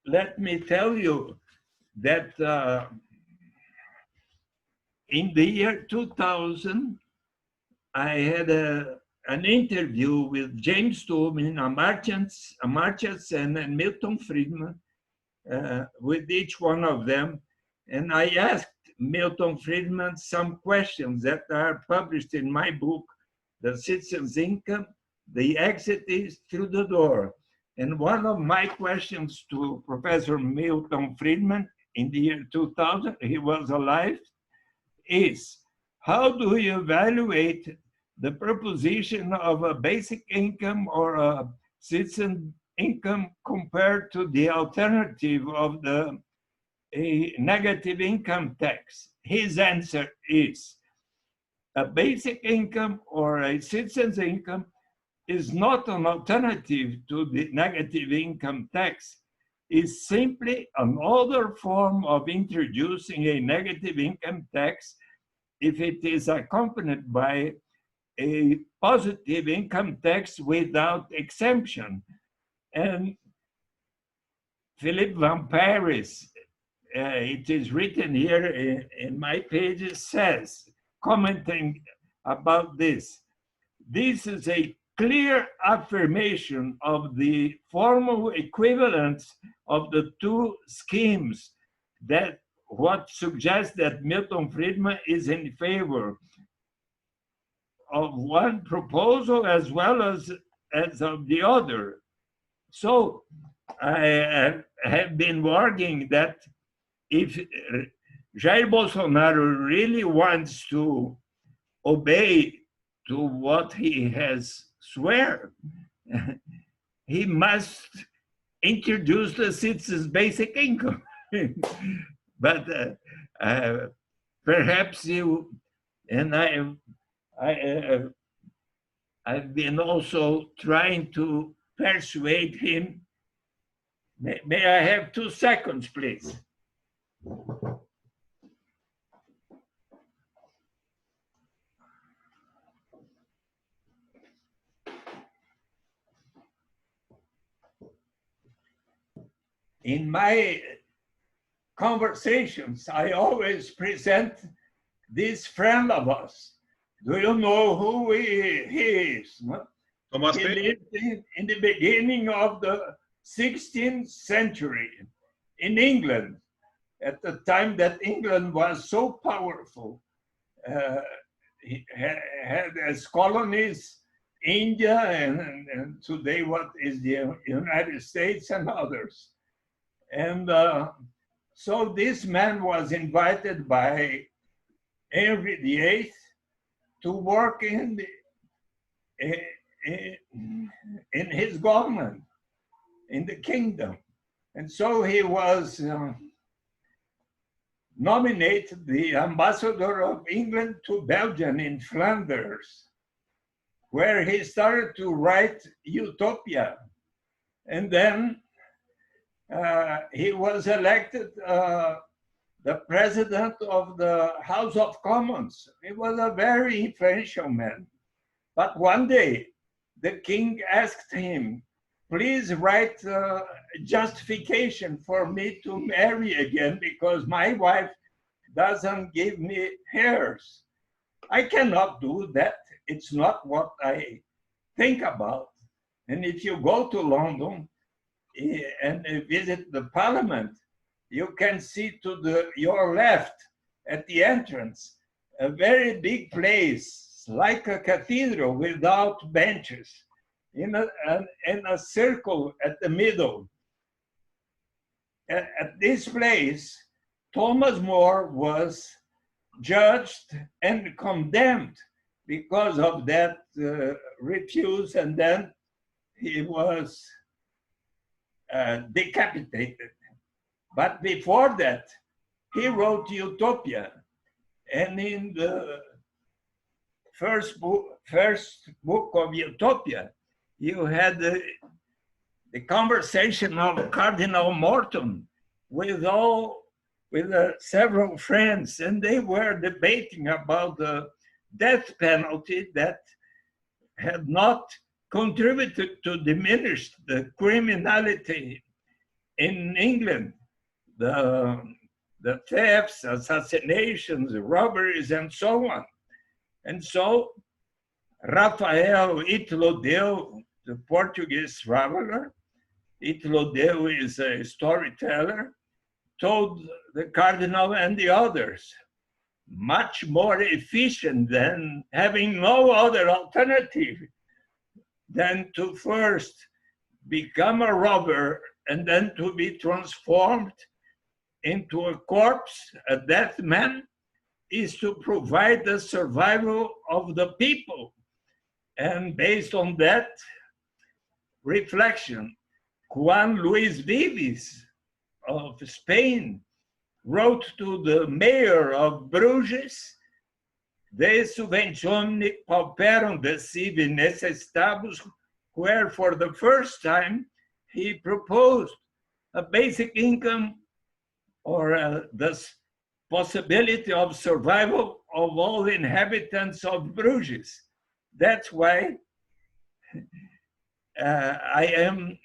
S: let me tell you that in the year 2000, I had an interview with James Tobin, Amartya Sen, and Milton Friedman, with each one of them. And I asked Milton Friedman some questions that are published in my book, The Citizen's Income, The Exit is Through the Door. And one of my questions to Professor Milton Friedman in the year 2000, he was alive, is how do you evaluate the proposition of a basic income or a citizen income compared to the alternative of a negative income tax? His answer is a basic income or a citizen's income is not an alternative to the negative income tax. Is simply another form of introducing a negative income tax if it is accompanied by a positive income tax without exemption. And Philip Van Paris, it is written here in my pages, says, commenting about this, this is a clear affirmation of the formal equivalence of the two schemes, that what suggests that Milton Friedman is in favor of one proposal as well as of the other. So I have been arguing that if Jair Bolsonaro really wants to obey to what he has swear, he must introduce the citizen's basic income. But perhaps you, and I've been also trying to persuade him. May I have 2 seconds, please? In my conversations, I always present this friend of us. Do you know who he is? Thomas he lived in the beginning of the 16th century in England, at the time that England was so powerful. He had as colonies India and today what is the United States and others. And so this man was invited by Henry VIII to work in his government, in the kingdom. And so he was nominated the ambassador of England to Belgium in Flanders, where he started to write Utopia. And then he was elected the president of the House of Commons. He was a very influential man. But one day, the king asked him, please write justification for me to marry again because my wife doesn't give me heirs. I cannot do that. It's not what I think about. And if you go to London and visit the parliament, you can see to your left at the entrance, a very big place, like a cathedral without benches. in a circle at the middle. At this place, Thomas More was judged and condemned because of that refuse, and then he was decapitated. But before that, he wrote Utopia, and in the first book of Utopia, you had the conversation of Cardinal Morton with several friends, and they were debating about the death penalty that had not contributed to diminish the criminality in England, the thefts, assassinations, robberies, and so on. And so Rafael Itlodeu, the Portuguese traveler, Itlodeu is a storyteller, told the cardinal and the others, much more efficient than having no other alternative than to first become a robber and then to be transformed into a corpse, a dead man, is to provide the survival of the people. And based on that reflection, Juan Luis Vives of Spain wrote to the mayor of Bruges, de subventione pauperum desivi necessitatis, where for the first time he proposed a basic income or the possibility of survival of all inhabitants of Bruges. That's why I am,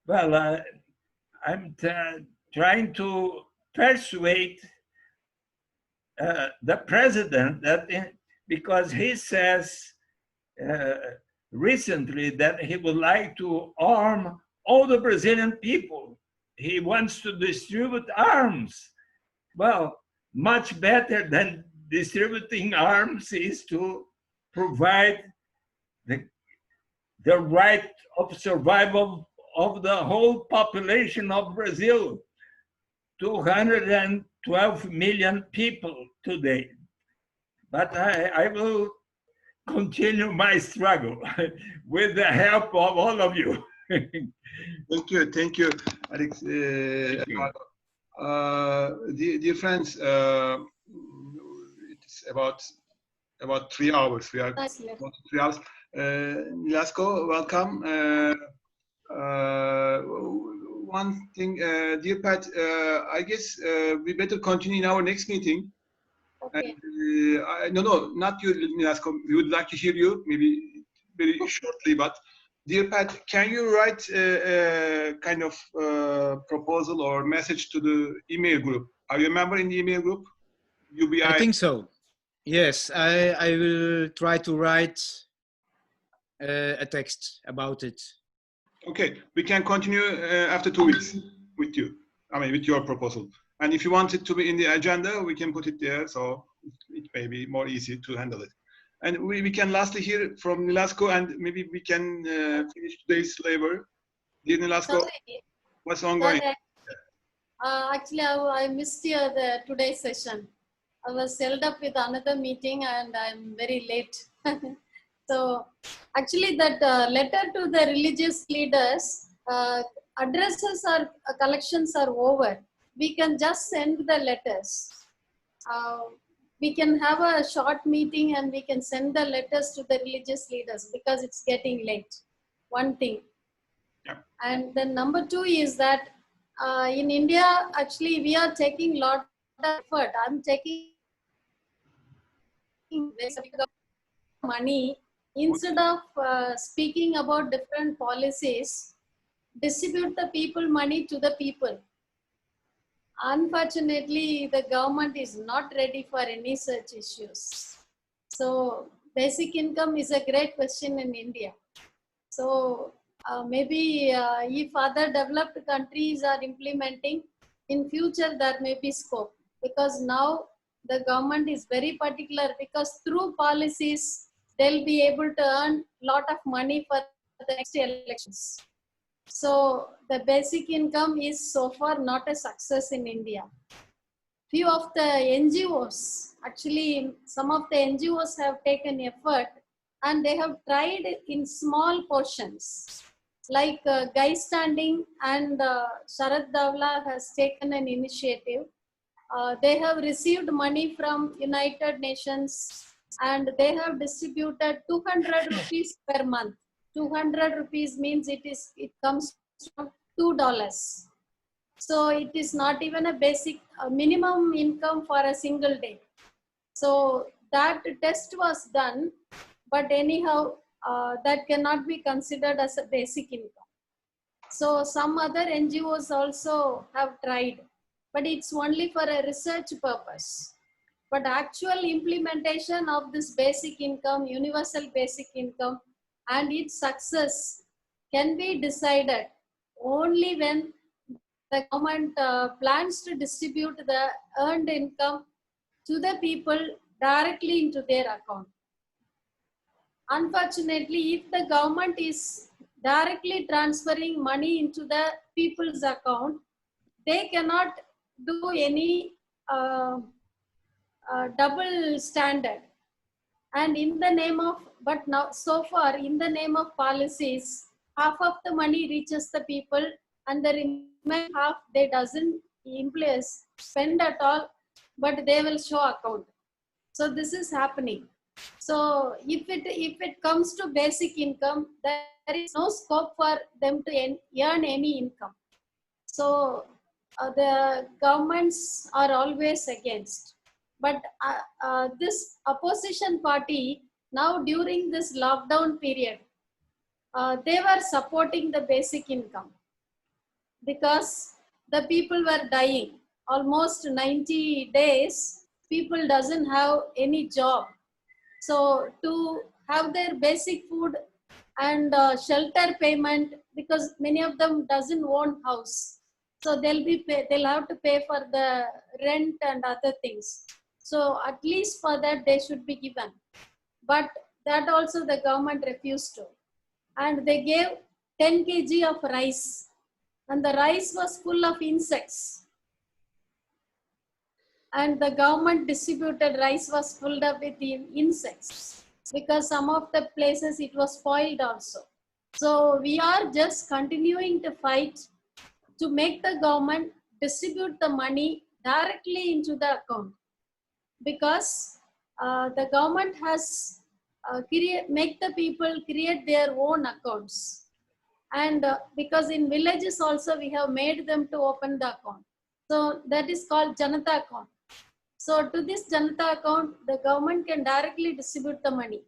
S: well, I'm trying to persuade the president that, because he says recently that he would like to arm all the Brazilian people. He wants to distribute arms. Well, much better than distributing arms is to provide the right of survival of the whole population of Brazil, 212 million people today. But I will continue my struggle with the help of all of you.
A: Thank you, Alex. Dear friends, it's about 3 hours. We are about 3 hours. Nilasco, welcome. One thing, dear Pat, I guess we better continue in our next meeting. Okay. And, no, not you, Nilasco. We would like to hear you, maybe very shortly, but dear Pat, can you write a kind of proposal or message to the email group? Are you a member in the email group? UBI?
B: I think so. Yes, I will try to write a text about it.
A: Okay, we can continue after 2 weeks with you. I mean, with your proposal. And if you want it to be in the agenda, we can put it there, so it may be more easy to handle it. And we can lastly hear from Nilasco, and maybe we can finish today's labor. Dear Nilasco, what's ongoing?
T: Actually, I missed today's session. I was held up with another meeting and I'm very late. So actually that letter to the religious leaders, addresses or collections are over. We can just send the letters. We can have a short meeting and we can send the letters to the religious leaders because it's getting late. One thing. Yeah. And then number two is that in India, actually, we are taking a lot of effort. I'm taking money instead of speaking about different policies, distribute the people money to the people. Unfortunately, the government is not ready for any such issues. So basic income is a great question in India. So maybe if other developed countries are implementing, in future there may be scope, because now the government is very particular, because through policies they'll be able to earn lot of money for the next elections. So the basic income is so far not a success in India. Few of the NGOs, actually some of the NGOs have taken effort and they have tried in small portions. Like Guy Standing and Sharad Davla has taken an initiative. They have received money from United Nations and they have distributed 200 rupees per month. 200 rupees means it comes to $2. So it is not even a basic minimum income for a single day. So that test was done, but anyhow, that cannot be considered as a basic income. So some other NGOs also have tried, but it's only for a research purpose. But actual implementation of this basic income, universal basic income, and its success can be decided only when the government plans to distribute the earned income to the people directly into their account. Unfortunately, if the government is directly transferring money into the people's account, they cannot do any double standard. And in the name of, but now so far in the name of policies, half of the money reaches the people and the remaining half they doesn't spend at all, but they will show account. So this is happening. So if it comes to basic income, there is no scope for them to earn any income. So the governments are always against. But this opposition party, now during this lockdown period, they were supporting the basic income because the people were dying. Almost 90 days, people doesn't have any job. So to have their basic food and shelter payment, because many of them doesn't own house. So they'll have to pay for the rent and other things. So at least for that they should be given. But that also the government refused to. And they gave 10 kg of rice. And the rice was full of insects. And the government distributed rice was filled up with insects. Because some of the places it was spoiled also. So we are just continuing to fight to make the government distribute the money directly into the account. Because the government has make the people create their own accounts. And because in villages also we have made them to open the account. So that is called Janata account. So to this Janata account, the government can directly distribute the money.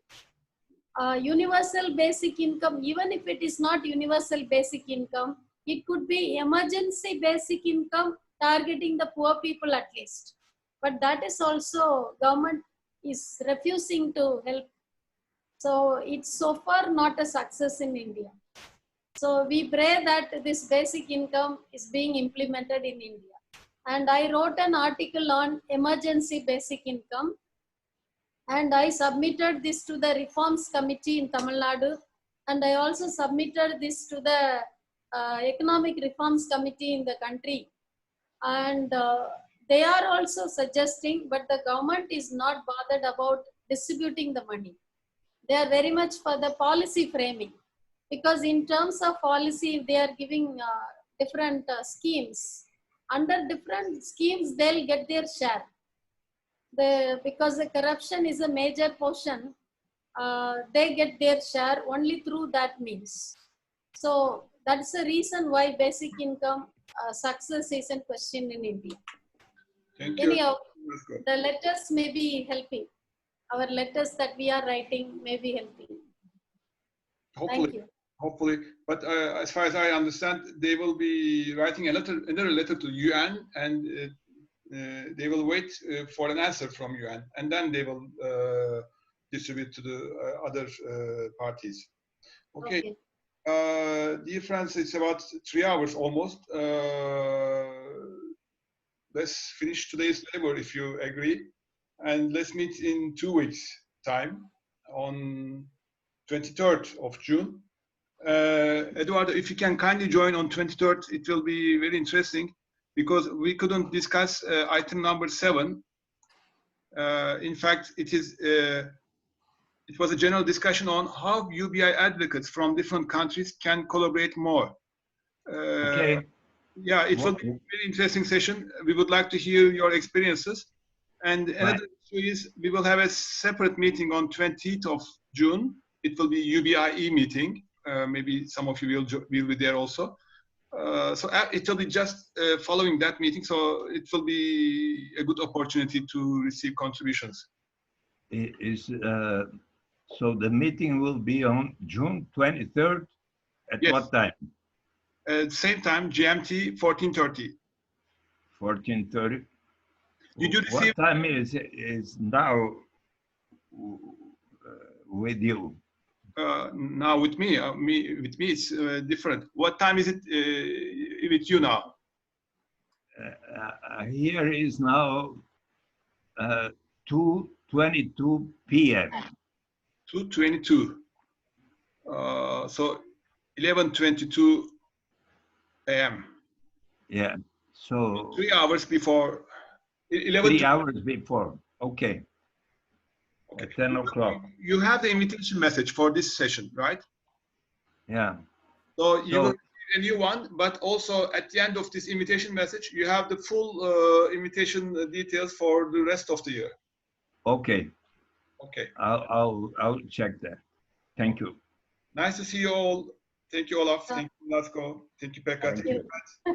T: Universal basic income, even if it is not universal basic income, it could be emergency basic income targeting the poor people at least. But that is also government is refusing to help. So it's so far not a success in India. So we pray that this basic income is being implemented in India. And I wrote an article on emergency basic income. And I submitted this to the Reforms Committee in Tamil Nadu. And I also submitted this to the Economic Reforms Committee in the country. And they are also suggesting, but the government is not bothered about distributing the money. They are very much for the policy framing. Because in terms of policy, they are giving different schemes. Under different schemes, they'll get their share. Because the corruption is a major portion, they get their share only through that means. So that's the reason why basic income success is in question in India.
A: Thank you.
T: Anyhow, the letters may be helping. Our letters that we are writing may be helping.
A: Hopefully.
T: Thank you.
A: Hopefully, but as far as I understand, they will be writing another letter to UN, and they will wait for an answer from UN, and then they will distribute to the other parties. Okay. Dear friends, it's about 3 hours almost. Let's finish today's labor if you agree, and let's meet in 2 weeks' time on 23rd of June. Eduardo, if you can kindly join on 23rd, it will be very interesting because we couldn't discuss item number 7. In fact, it was a general discussion on how UBI advocates from different countries can collaborate more.
S: Okay.
A: Yeah, it will be a very interesting session. We would like to hear your experiences. And another issue is we will have a separate meeting on 20th of June. It will be UBIE meeting. Maybe some of you will be there also. So it will be just following that meeting. So it will be a good opportunity to receive contributions.
S: So the meeting will be on June 23rd. At what time?
A: Same time, GMT 14:30.
S: 14:30.
A: Did you receive?
S: What time is now with you?
A: Now with me, with me it's different. What time is it with you now?
S: Here is now 2:22 p.m.
A: 2:22. So 11:22 a.m.
S: Yeah. So
A: 3 hours before.
S: 3 hours before. Okay.
A: Okay.
S: 10 o'clock.
A: You have the invitation message for this session, right?
S: Yeah.
A: So you will receive a new one, but also at the end of this invitation message, you have the full invitation details for the rest of the year.
S: Okay.
A: Okay.
S: I'll check that. Thank you.
A: Nice to see you all. Thank you, Olaf. Thank you, Lasco. Thank you, Pekka. Thank you.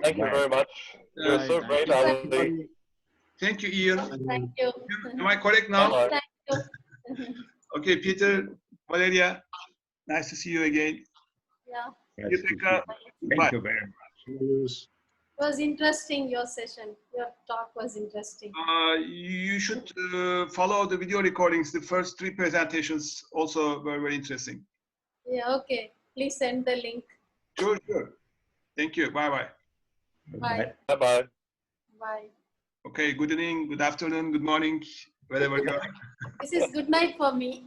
I: Thank you very much. You're so great, Ali.
A: Thank you, Ian.
T: Thank you.
A: Am I correct now?
T: Thank you.
A: Okay, Peter, Valeria, nice to see you again.
T: Yeah.
A: Thank you, Pekka.
S: Thank you very much.
T: It was interesting, your session. Your talk was interesting.
A: You should follow the video recordings. The first 3 presentations also were very interesting.
T: Yeah, okay. Please send the link.
A: Sure, sure. Thank you. Bye-bye.
T: Bye.
I: Bye-bye.
T: Bye.
A: Okay, good evening, good afternoon, good morning, wherever you are.
T: This is good night for me.